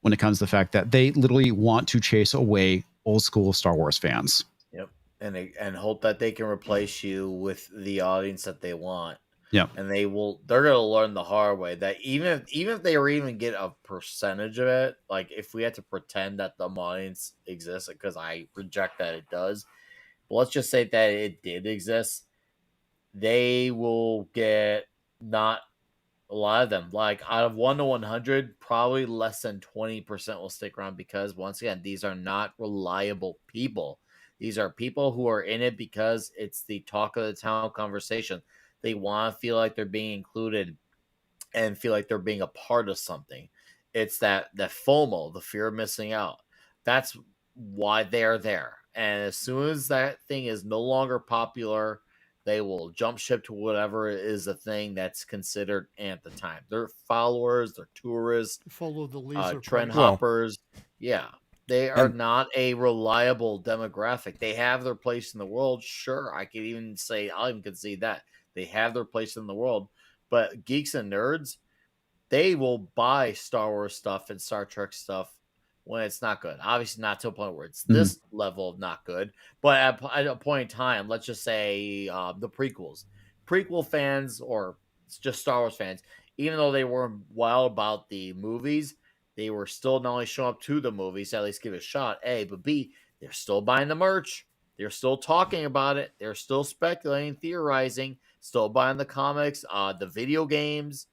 when it comes to the fact that they literally want to chase away old school Star Wars fans. Yep. And hope that they can replace you with the audience that they want. Yeah. And they're gonna learn the hard way that even if they even get a percentage of it, like if we had to pretend that the audience exists, because I reject that it does, but let's just say that it did exist, they will get not a lot of them. Like out of 1 to 100, probably less than 20% will stick around, because once again, these are not reliable people. These are people who are in it because it's the talk of the town conversation. They want to feel like they're being included and feel like they're being a part of something. It's that FOMO, the fear of missing out. That's why they're there. And as soon as that thing is no longer popular, they will jump ship to whatever is a thing that's considered at the time. They're followers, they're tourists, follow the laser trend hoppers. Yeah. They are not a reliable demographic. They have their place in the world. Sure, I'll even concede that. They have their place in the world. But geeks and nerds, they will buy Star Wars stuff and Star Trek stuff when it's not good. Obviously not to a point where it's this level of not good. But at a point in time, let's just say the prequels. Prequel fans, or just Star Wars fans, even though they weren't wild about the movies, they were still not only showing up to the movies, at least give it a shot, A, but B, they're still buying the merch. They're still talking about it. They're still speculating, theorizing, still buying the comics, the video games.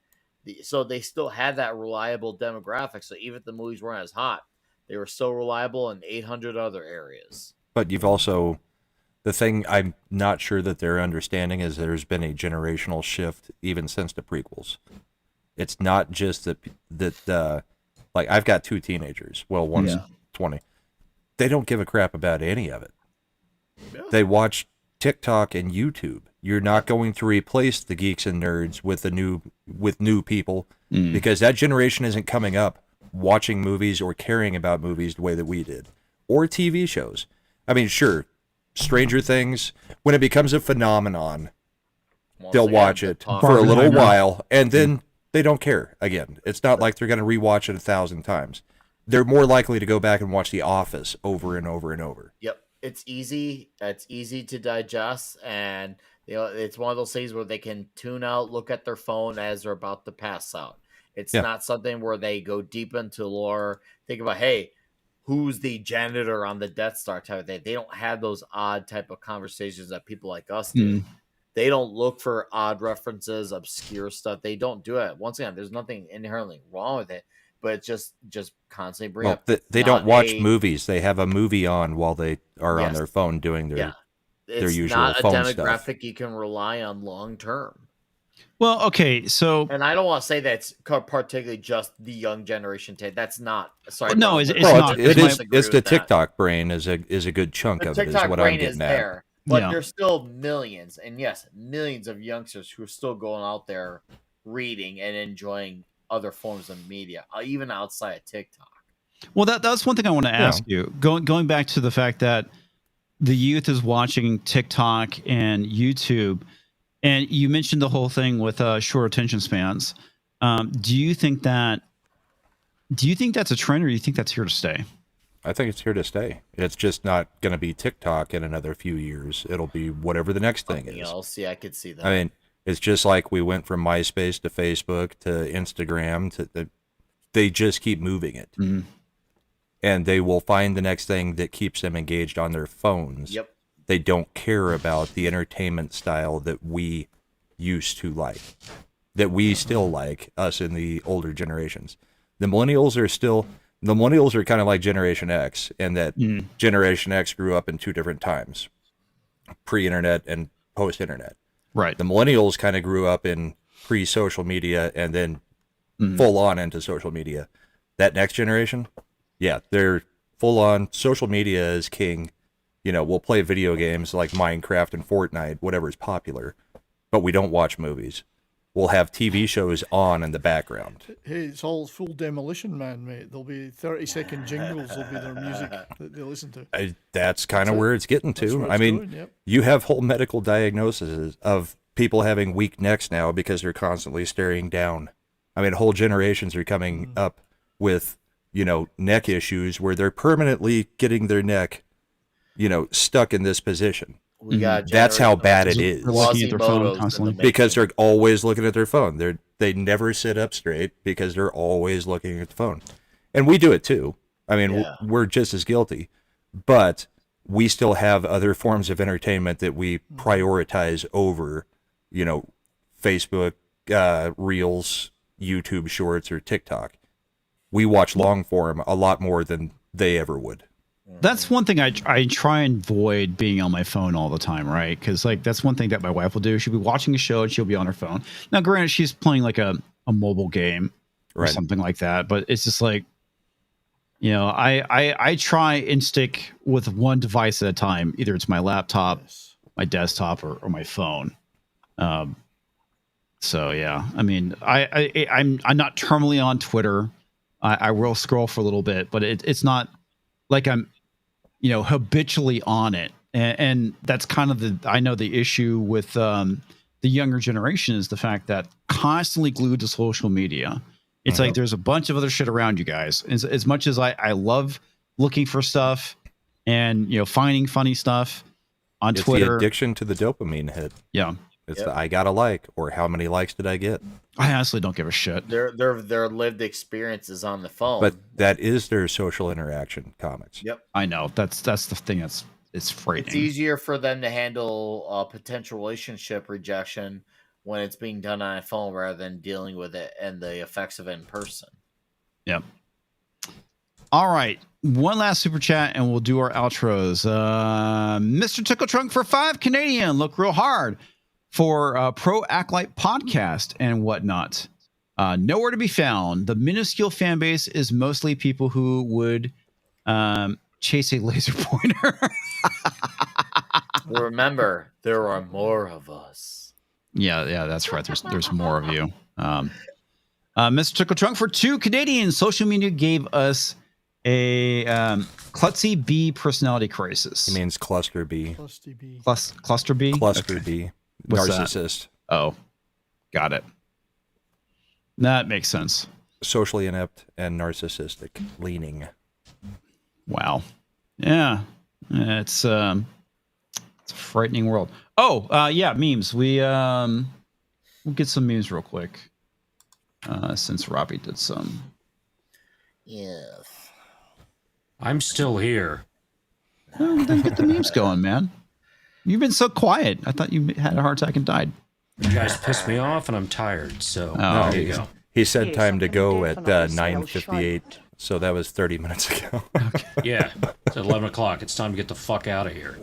So they still had that reliable demographic. So even if the movies weren't as hot, they were still reliable in 800 other areas. But you've also, the thing I'm not sure that they're understanding is there's been a generational shift even since the prequels. It's not just that Like, I've got 2 teenagers. Well, one's 20. They don't give a crap about any of it. Yeah. They watch TikTok and YouTube. You're not going to replace the geeks and nerds with new people because that generation isn't coming up watching movies or caring about movies the way that we did, or TV shows. I mean, sure, Stranger Things, when it becomes a phenomenon, they'll watch it for a little while, and then they don't care again. It's not like they're going to rewatch it 1,000 times. They're more likely to go back and watch The Office over and over and over. Yep. It's easy. It's easy to digest, and it's one of those things where they can tune out, look at their phone as they're about to pass out. It's not something where they go deep into lore. Think about, hey, who's the janitor on the Death Star type of thing. They don't have those odd type of conversations that people like us do. They don't look for odd references, obscure stuff. They don't do it. Once again, there's nothing inherently wrong with it, but it's just constantly bring up. They don't watch movies. They have a movie on while they are on their phone doing their usual phone stuff. It's not a demographic you can rely on long term. Well, okay, so... And I don't want to say that's particularly just the young generation. That's not... Sorry. No, it's not. It's the TikTok brain is a good chunk of it, is what I'm getting at. There, but there's still millions, and yes, millions of youngsters who are still going out there reading and enjoying other forms of media, even outside of TikTok. Well, that's one thing I want to ask you. Going back to the fact that the youth is watching TikTok and YouTube... And you mentioned the whole thing with short attention spans. Do you think that's a trend, or do you think that's here to stay? I think it's here to stay. It's just not going to be TikTok in another few years. It'll be whatever the next thing is. Else. Yeah, I could see that. I mean, it's just like we went from MySpace to Facebook to Instagram they just keep moving it. And they will find the next thing that keeps them engaged on their phones. Yep. They don't care about the entertainment style that we used to like, that we still like, us in the older generations. The millennials are kind of like Generation X, and that Generation X grew up in 2 different times, pre-internet and post-internet. Right. The millennials kind of grew up in pre-social media and then full on into social media. That next generation, they're full on. Social media is king. We'll play video games like Minecraft and Fortnite, whatever is popular, but we don't watch movies. We'll have TV shows on in the background. Hey, it's all full Demolition Man, mate. There'll be 30-second jingles. Will be their music that they listen to. That's kind of where it's getting to. I mean, you have whole medical diagnoses of people having weak necks now because they're constantly staring down. I mean, whole generations are coming up with, neck issues where they're permanently getting their neck stuck in this position. That's how bad it is. They're looking at their phone constantly. Because they're always looking at their phone. They never sit up straight because they're always looking at the phone. And we do it too. I mean, we're just as guilty. But we still have other forms of entertainment that we prioritize over, Facebook, Reels, YouTube Shorts, or TikTok. We watch long form a lot more than they ever would. That's one thing I try and avoid being on my phone all the time, right? Because that's one thing that my wife will do. She'll be watching a show and she'll be on her phone. Now, granted, she's playing like a mobile game or something like that, but it's just like, I try and stick with one device at a time. Either it's my laptop, my desktop, or my phone. So yeah, I mean, I'm not terminally on Twitter. I will scroll for a little bit, but it's not like I'm, habitually on it. And that's kind of the issue with the younger generation is the fact that constantly glued to social media. It's like there's a bunch of other shit around you guys. As much as I love looking for stuff and, finding funny stuff on Twitter. It's the addiction to the dopamine hit. Yeah. It's the I got a like, or how many likes did I get? I honestly don't give a shit. Their lived experiences on the phone. But that is their social interaction, comics. Yep. I know. That's the thing it's frightening. It's easier for them to handle potential relationship rejection when it's being done on a phone rather than dealing with it and the effects of it in person. Yep. All right. One last super chat and we'll do our outros. Mr. Tickle Trunk for 5 Canadian. Look real hard for Pro Acolyte podcast and whatnot. Nowhere to be found. The minuscule fan base is mostly people who would chase a laser pointer. Remember, there are more of us. Yeah, that's right. There's more of you. Mr. Tickle Trunk for 2 Canadians. Social media gave us a klutzy B personality crisis. He means cluster B. Cluster B. Cluster B? Cluster Okay. B. What's Narcissist. That? Oh, got it. That makes sense. Socially inept and narcissistic leaning. Wow. Yeah. It's a frightening world. Oh, yeah, memes. We'll get some memes real quick. Since Robbie did some. Yes. I'm still here. Oh, then get the memes going, man. You've been so quiet. I thought you had a heart attack and died. You guys pissed me off, and I'm tired. So Oh, there you go. He said time to go at 9:58, so that was 30 minutes ago. Yeah, it's 11 o'clock. It's time to get the fuck out of here.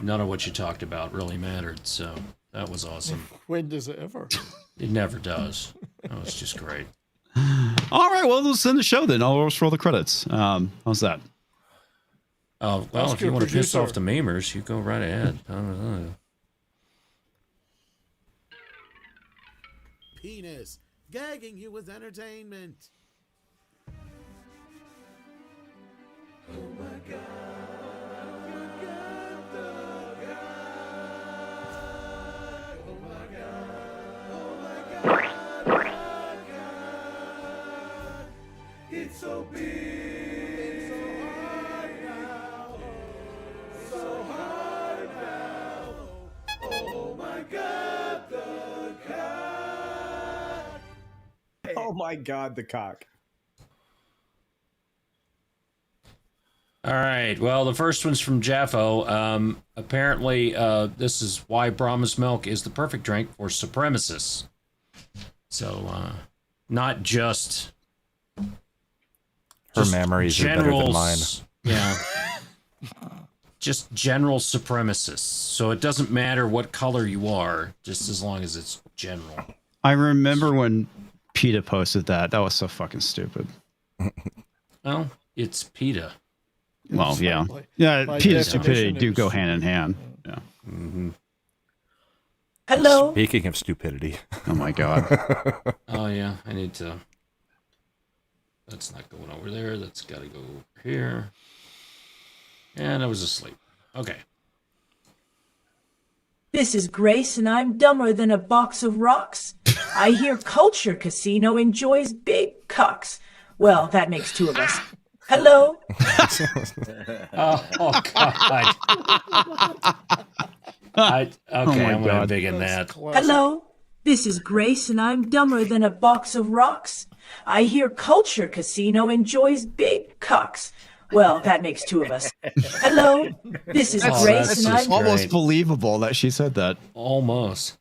None of what you talked about really mattered, so that was awesome. When does it ever? It never does. That was just great. All right, well, let's end the show then. I'll roll the credits. How's that? Oh, well, if you want to piss off the memers, you go right ahead. I don't know. Penis. Gagging you with entertainment. Oh my God. It's so big, it's so hard now, so hard now. Oh my God, the cock. Oh my God, the cock. All right. Well, the first one's from Jaffo. Apparently, this is why Brahma's milk is the perfect drink for supremacists. So, not just... Her memories are better than mine. Yeah. Just general supremacists. So it doesn't matter what color you are, just as long as it's general. I remember when PETA posted that. That was so fucking stupid. Well, it's PETA. Well, yeah. By PETA and stupidity definition, do it's go hand in hand. Yeah. Mm-hmm. Hello. Speaking of stupidity. Oh my God. Oh, yeah. I need to... That's not going over there. That's got to go over here. And I was asleep. Okay. This is Grace, and I'm dumber than a box of rocks. I hear Culture Casino enjoys big cocks. Well, that makes 2 of us. Hello? Oh God. I'm going big in that. Hello? This is Grace, and I'm dumber than a box of rocks. I hear Culture Casino enjoys big cocks. Well, that makes 2 of us. Hello? This is Grace, That's and I'm... almost believable that she said that. Almost.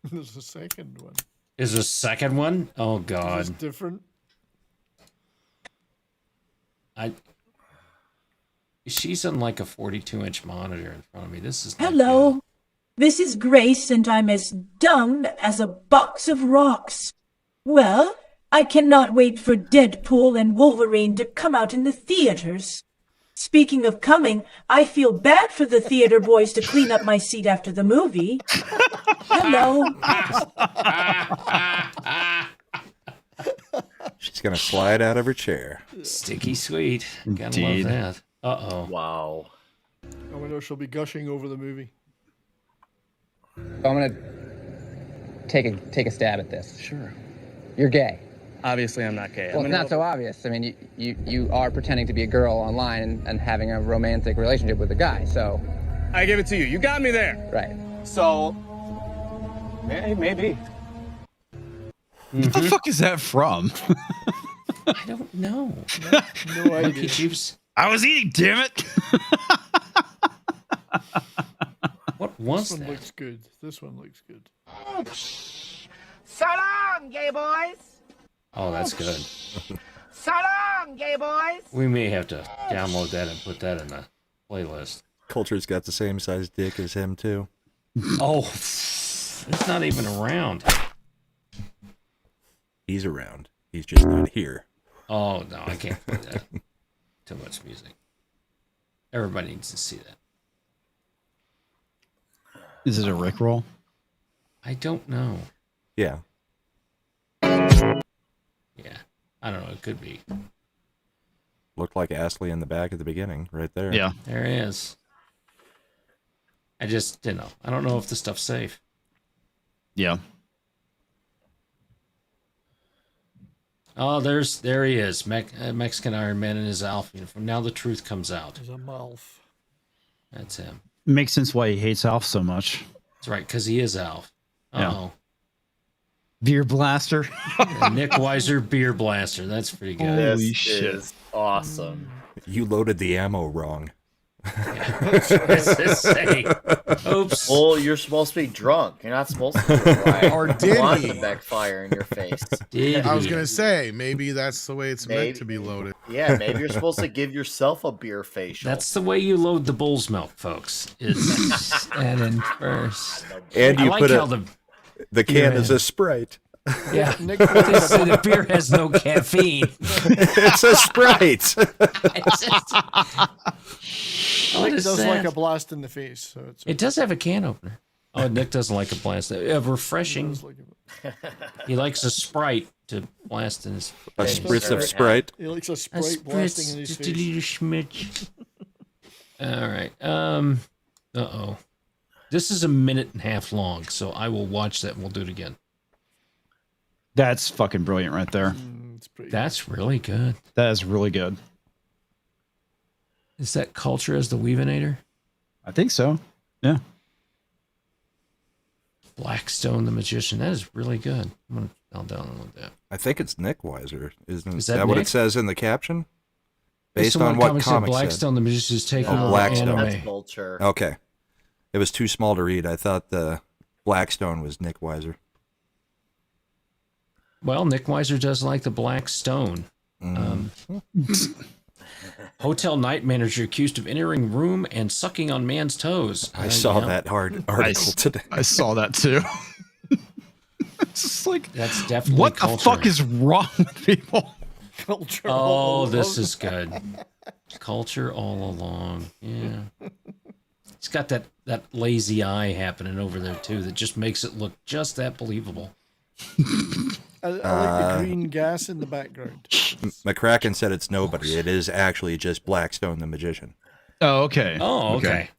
There's a second one. Is there a second one? Oh, God. It's different. She's on like a 42-inch monitor in front of me. This is... Hello? This is Grace, and I'm as dumb as a box of rocks. Well, I cannot wait for Deadpool and Wolverine to come out in the theaters. Speaking of coming, I feel bad for the theater boys to clean up my seat after the movie. Hello. She's going to slide out of her chair. Sticky sweet. Gotta Indeed. love that. Uh-oh. Wow. I wonder if she'll be gushing over the movie. I'm gonna take a stab at this. Sure. You're gay. Obviously, I'm not gay. Well, it's not so obvious. I mean, you are pretending to be a girl online and having a romantic relationship with a guy. So I give it to you. You got me there. right. So maybe. What the fuck is that from? I don't know. No idea. I was eating, damn it. What was This one that? looks good. This one looks good. So long, gay boys. Oh, that's good. So long, gay boys. We may have to download that and put that in the playlist. Culture's got the same size dick as him, too. Oh, it's not even around. He's around. He's just not here. Oh, no, I can't play that. Too much music. Everybody needs to see that. Is it a Rickroll? I don't know. Yeah. Yeah. I don't know. It could be. Looked like Astley in the back at the beginning, right there. Yeah. There he is. I just didn't know. I don't know if the stuff's safe. Yeah. Oh, there he is. Mexican Iron Man in his Alf uniform. Now the truth comes out. He's a Malf. That's him. Makes sense why he hates Alf so much. That's right, because he is Alf. Uh-oh. Beer blaster. Nick Weiser beer blaster. That's pretty good. This is awesome. You loaded the ammo wrong. What's this say? Oops. Well, you're supposed to be drunk. You're not supposed to be right. Or did Want he? to backfire in your face. I was gonna say maybe that's the way it's meant to be loaded. Yeah, maybe you're supposed to give yourself a beer facial. That's the way you load the bull's milk, folks. Is stand in first. And you I like put how the can is a Sprite. Yeah, the beer has no caffeine. It's a Sprite. What Nick is does that? like a blast in the face. So it's It does have a can opener. Oh, Nick doesn't like a blast. Refreshing. He likes a Sprite to blast in his A face. spritz of Sprite. He likes a Sprite blasting in his just face. a little smidge. All right. Uh-oh. This is a minute and a half long, so I will watch that and we'll do it again. That's fucking brilliant right there. That's really good. That is really good. Is that Culture as the Weavinator? I think so. Yeah. Blackstone the Magician. That is really good. I'll download that. I think it's Nick Weiser. Isn't Is that that what Nick? it says in the caption? Based Based on what comic comic said. Blackstone the Magician is taking over Blackstone. anime. That's Culture. Okay. It was too small to read. I thought the Blackstone was Nick Weiser. Well, Nick Weiser does like the Black Stone. Hotel night manager accused of entering room and sucking on man's toes. I saw yeah. that article today. I saw that too. It's just like, that's definitely what culture. the fuck is wrong with people? Culture. Oh, this is good. Culture all along. Yeah. It's got that lazy eye happening over there too that just makes it look just that believable. I like the green gas in the background. McCracken said it's nobody. It is actually just Blackstone the Magician. Oh, okay. Oh, okay.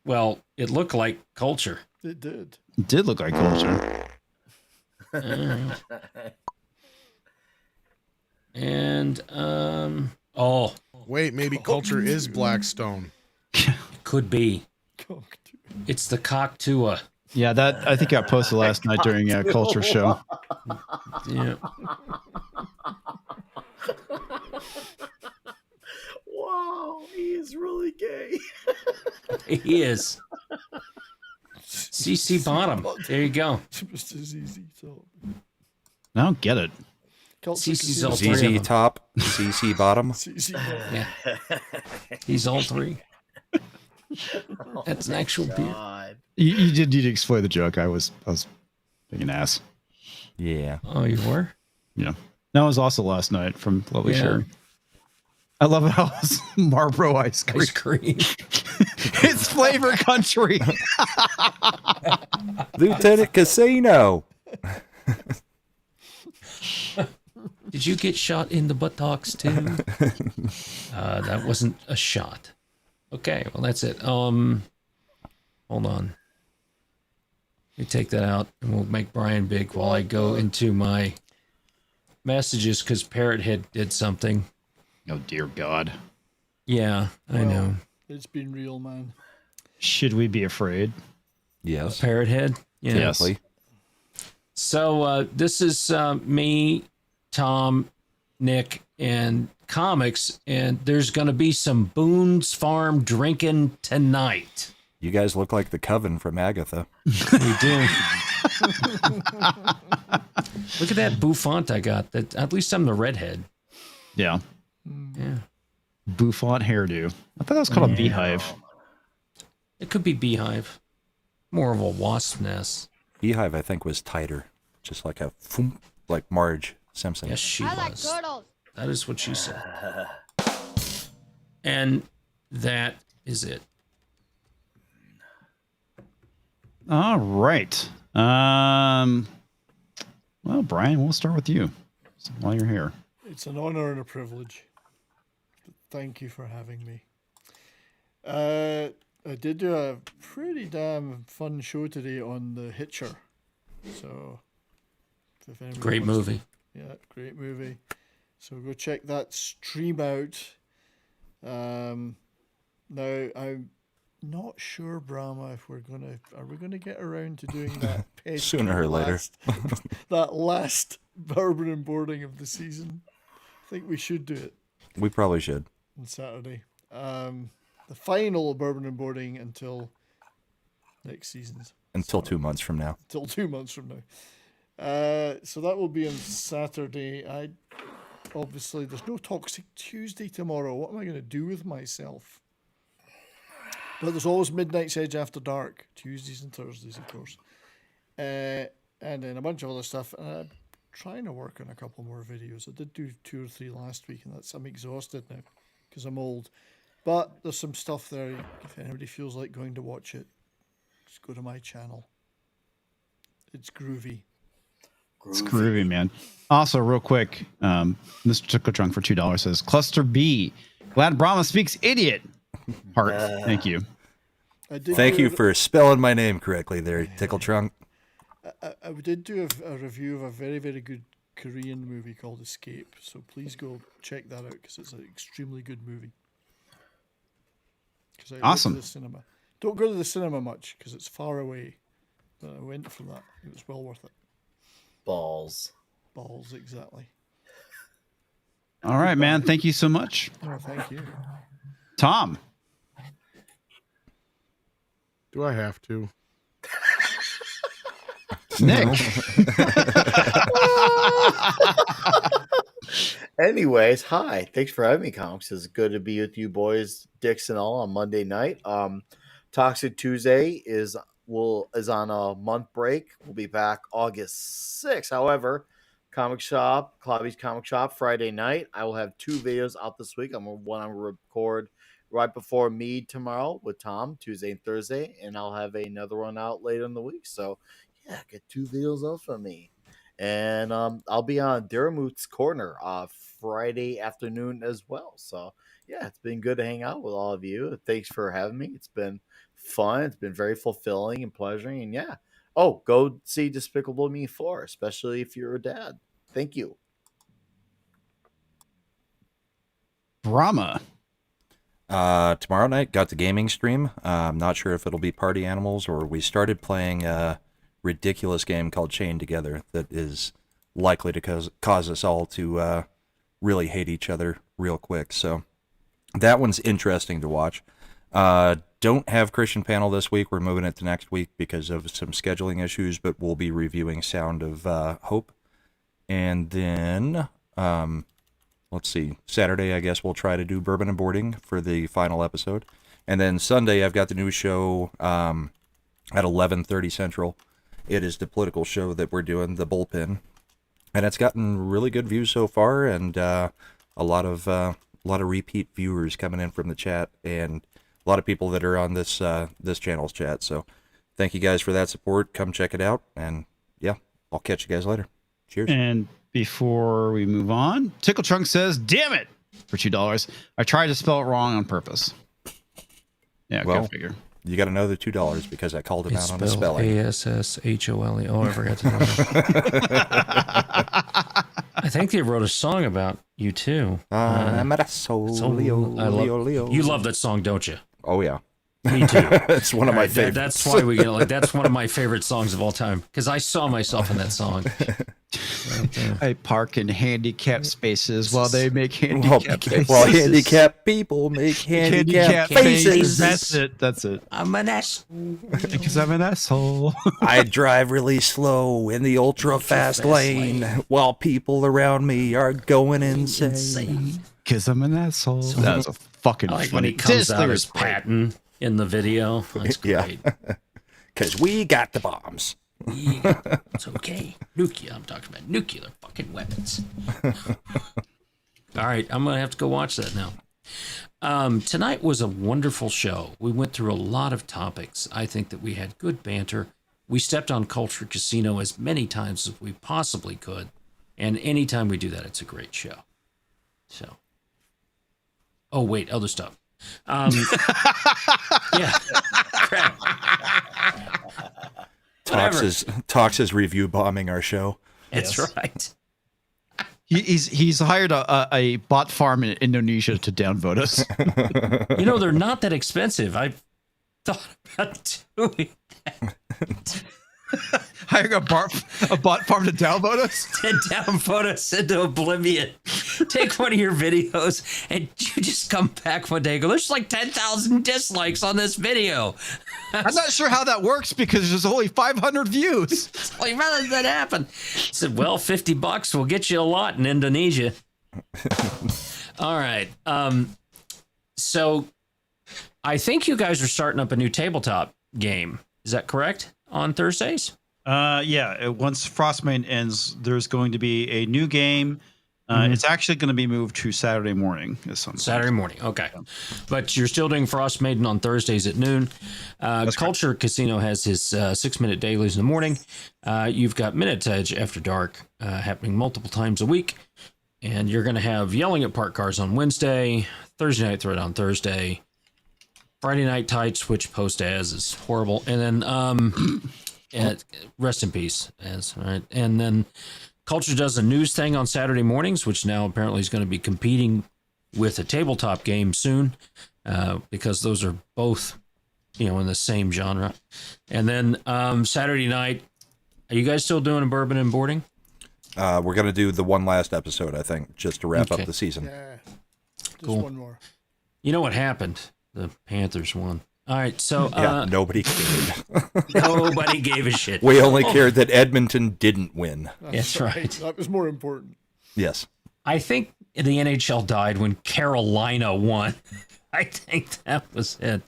Well, it looked like Culture. It did. It did look like Culture. And Wait, maybe Culture is Blackstone. could be. It's the Coctua. Yeah, that I think got posted last night during a Culture show. Yeah. Wow, he is really gay. He is. CC Bottom. There you go. Just as easy. So I don't get it. CC's all three of them. ZZ Top, CC Bottom. CC Yeah. He's all three. That's an actual beer. You did need to explain the joke. I was being an ass. Yeah. Oh, you were? Yeah. That was also last night from Lovely Yeah. Sherry. I love how it's Marlboro ice cream. Ice cream. It's flavor country. Lieutenant Casino. Did you get shot in the buttocks too? That wasn't a shot. Okay, well that's it. Hold on. Let me take that out and we'll make Brian big while I go into my messages because Parrot Head did something. Oh dear God. Yeah, I know. It's been real, man. Should we be afraid? Yes. Parrot Head? Yeah. Yes. So this is me, Tom, Nick, and comics, and there's going to be some Boone's Farm drinking tonight. You guys look like the Coven from Agatha. We do. Look at that bouffant I got. That at least I'm the redhead. Yeah. Yeah. Bouffant hairdo. I thought that was called a beehive. It could be beehive. More of a wasp nest. Beehive, I think, was tighter. Just like a, like Marge Simpson. Yes, she I like was. turtles. That is what she said. And that is it. All right. Well, Brian, we'll start with you while you're here. It's an honor and a privilege. Thank you for having me. I did do a pretty damn fun show today on The Hitcher. So, if anybody Great wants movie. yeah, great movie. So go check that stream out. Now I'm not sure, Brahma, if are we gonna get around to doing that Sooner or later. that last bourbon and boarding of the season. I think we should do it We probably should. on Saturday. The final bourbon and boarding until next season's. Until 2 months from now. Until 2 months from now. So that will be on Saturday. Obviously there's no Toxic Tuesday tomorrow. What am I going to do with myself? But there's always Midnight's Edge After Dark, Tuesdays and Thursdays, of course. And then a bunch of other stuff. I'm trying to work on a couple more videos. I did do 2 or 3 last week, and I'm exhausted now because I'm old. But there's some stuff there. If anybody feels like going to watch it, just go to my channel. It's groovy. It's groovy, man. Also, real quick, Mr. Tickle Trunk for $2 says, Cluster B, glad Brahma speaks idiot. Heart. Thank you. Thank you for spelling my name correctly there, Tickle Trunk. I did do a review of a very, very good Korean movie called Escape. So please go check that out because it's an extremely good movie. Awesome. Went to the cinema. Don't go to the cinema much because it's far away. But I went for that. It was well worth it. Balls. Balls, exactly. All right, man. Thank you so much. Oh, thank you. Tom. Do I have to? Nick. Anyways, hi. Thanks for having me, Comics. It's good to be with you boys, dicks and all, on Monday night. Toxic Tuesday is on a month break. We'll be back August 6th. However, Clobby's Comic Shop, Friday night. I will have 2 videos out this week. I'm going to record right before Mead tomorrow with Tom, Tuesday and Thursday, and I'll have another one out later in the week. So, yeah, get 2 videos out from me. And I'll be on Daramoot's Corner Friday afternoon as well. So, yeah, it's been good to hang out with all of you. Thanks for having me. It's been fun. It's been very fulfilling and pleasuring. And, yeah. Oh, go see Despicable Me 4, especially if you're a dad. Thank you. Brahma. Tomorrow night, got the gaming stream. I'm not sure if it'll be Party Animals or we started playing a ridiculous game called Chained Together that is likely to cause us all to really hate each other real quick. So that one's interesting to watch. Don't have Christian panel this week. We're moving it to next week because of some scheduling issues, but we'll be reviewing Sound of Hope. And then, let's see, Saturday, I guess we'll try to do Bourbon and Boarding for the final episode. And then Sunday, I've got the new show at 11:30 Central. It is the political show that we're doing, The Bullpen. And it's gotten really good views so far, and a lot of repeat viewers coming in from the chat, and a lot of people that are on this channel's chat. So thank you guys for that support. Come check it out, and yeah, I'll catch you guys later. Cheers. And before we move on, Tickle Trunk says, damn it, for $2. I tried to spell it wrong on purpose. Yeah, well, go figure. You got to know the $2 because I called him out on the spelling. ASSHOLE. Oh, I forgot to know that. I think they wrote a song about you too. I'm at a soul. You love that song, don't you? Oh yeah. Me too. It's one of my favorites. That's why we get that's one of my favorite songs of all time because I saw myself in that song. I park in handicapped spaces while they make handicapped faces. While handicapped people make handicapped faces. That's it. I'm an asshole. Because I'm an asshole. I drive really slow in the ultra fast lane while people around me are going insane. Because I'm an asshole. That was a fucking like funny. when he comes out as Patton in the video. That's great. Because we got the bombs. Yeah, it's okay. Nuclear. I'm talking about nuclear fucking weapons. All right, I'm gonna have to go watch that now. Tonight was a wonderful show. We went through a lot of topics. I think that we had good banter. We stepped on Culture Casino as many times as we possibly could, and anytime we do that, it's a great show. So, oh wait, other stuff. Yeah, crap. Tox is review bombing our show. That's right. He's hired a bot farm in Indonesia to downvote us. You know, they're not that expensive. I've thought about doing that. Hiring a bot farm to downvote us? To downvote us into oblivion. Take one of your videos and you just come back one day and go, there's like 10,000 dislikes on this video. I'm not sure how that works because there's only 500 views. Like, how did that happen? I said, well, $50 will get you a lot in Indonesia. All right. So I think you guys are starting up a new tabletop game. Is that correct? On Thursdays? Yeah. Once Frostbite ends, there's going to be a new game. It's actually going to be moved to Saturday morning. Saturday morning, okay. But you're still doing Frost Maiden on Thursdays at noon. Culture Casino has his 6-minute dailies in the morning. You've got Minute Edge After Dark happening multiple times a week. And you're going to have Yelling at Park Cars on Wednesday, Thursday Night Thread on Thursday, Friday Night Tights, which post as is horrible. And then rest in peace. Right. And then Culture does a news thing on Saturday mornings, which now apparently is going to be competing with a tabletop game soon, because those are both, in the same genre. And then Saturday night, are you guys still doing a bourbon and boarding? We're going to do the one last episode, I think, just to wrap up the season. Yeah, just cool. one more. You know what happened? The Panthers won. All right, so nobody cared. Nobody gave a shit. We only cared that Edmonton didn't win. That's right. That was more important. Yes. I think the NHL died when Carolina won. I think that was it.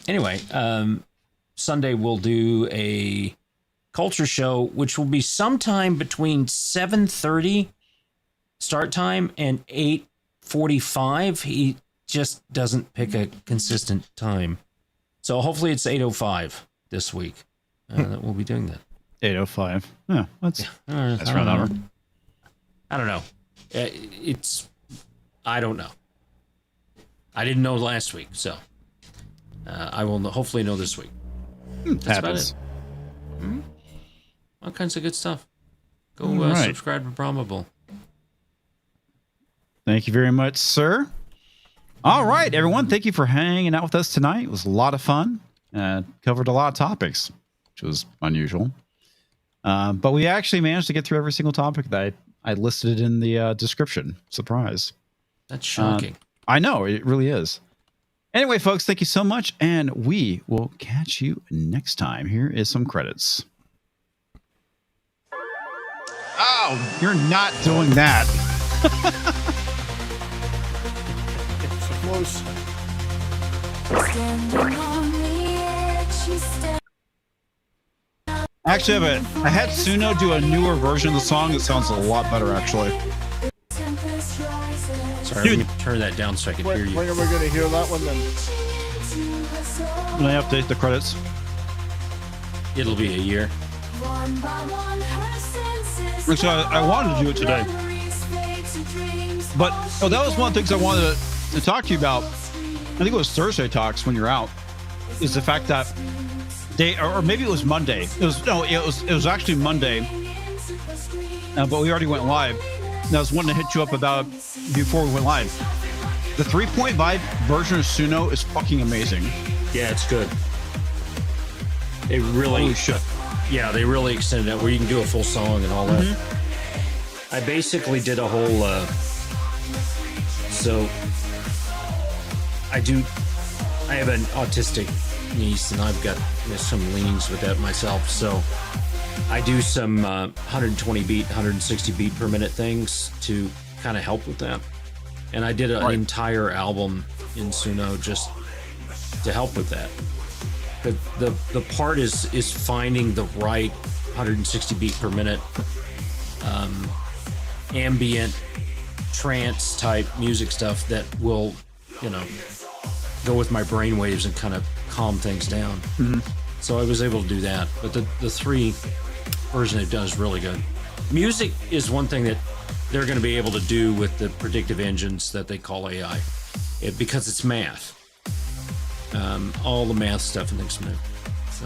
Anyway, Sunday we'll do a culture show, which will be sometime between 7:30 start time and 8:45. He just doesn't pick a consistent time. So hopefully it's 8:05 this week that we'll be doing that. 8:05. Yeah, that's around an hour. I don't know. I don't know. I didn't know last week, so I will hopefully know this week. That's about it. All kinds of good stuff. Go subscribe to Probable. Thank you very much, sir. All right, everyone. Thank you for hanging out with us tonight. It was a lot of fun. Covered a lot of topics, which was unusual. But we actually managed to get through every single topic that I listed in the description. Surprise. That's shocking. I know, it really is. Anyway, folks, thank you so much. And we will catch you next time. Here is some credits. Oh, you're not doing that. Close. Actually, I had Suno do a newer version of the song. It sounds a lot better, actually. Sorry, let me turn that down so I can hear you. When are we going to hear that one then? When I update the credits. It'll be a year. So I wanted to do it today. But that was one of the things I wanted to talk to you about. I think it was Thursday Talks when you're out. Is the fact that or maybe it was Monday. It was actually Monday. But we already went live. And I was wanting to hit you up about before we went live. The 3.5 version of Suno is fucking amazing. Yeah, it's good. They really should. Yeah, they really extended it where you can do a full song and all that. I basically did a whole so I have an autistic niece and I've got some leanings with that myself, so I do some 120 beat, 160 beat per minute things to kind of help with that. And I did an entire album in Suno just to help with that. the part is finding the right 160 beat per minute ambient trance type music stuff that will, you know, go with my brain waves and kind of calm things down. So I was able to do that. But the 3 version they've done is really good. Music is one thing that they're going to be able to do with the predictive engines that they call AI, because it's math. All the math stuff and things new. So,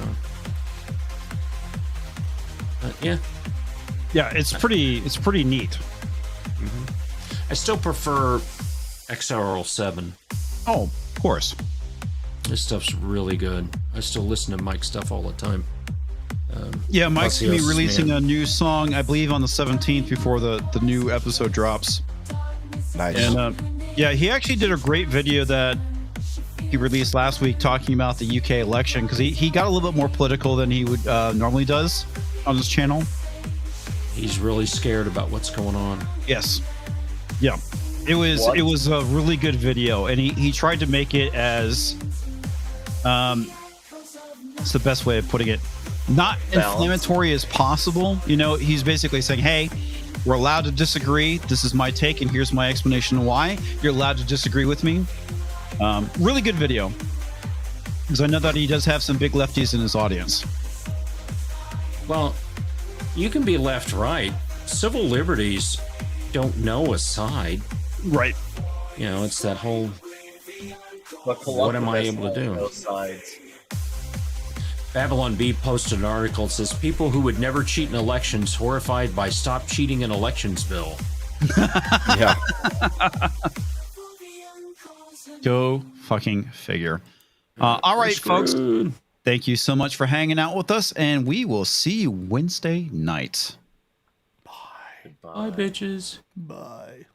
yeah, it's pretty neat. I still prefer XRL7. Oh, of course. This stuff's really good. I still listen to Mike's stuff all the time. Yeah, Mike's going to be releasing Man. a new song, I believe, on the 17th before the new episode drops. Nice. And yeah, he actually did a great video that he released last week talking about the UK election, because he got a little bit more political than he would normally does on his channel. He's really scared about what's going on. Yes. Yeah. It was a really good video, and he tried to make it as it's the best way of putting it, not inflammatory as possible. You know, he's basically saying, hey, we're allowed to disagree. This is my take, and here's my explanation why. You're allowed to disagree with me. Really good video, because I know that he does have some big lefties in his audience. Well, you can be left, right. Civil liberties don't know a side. Right. You know, it's that whole, what am I able to do? Both sides. Babylon B posted an article that says people who would never cheat in elections horrified by Stop Cheating in Elections bill. Yeah. Go fucking figure. All right, folks. Thank you so much for hanging out with us, and we will see you Wednesday night. Bye, bitches. Bye.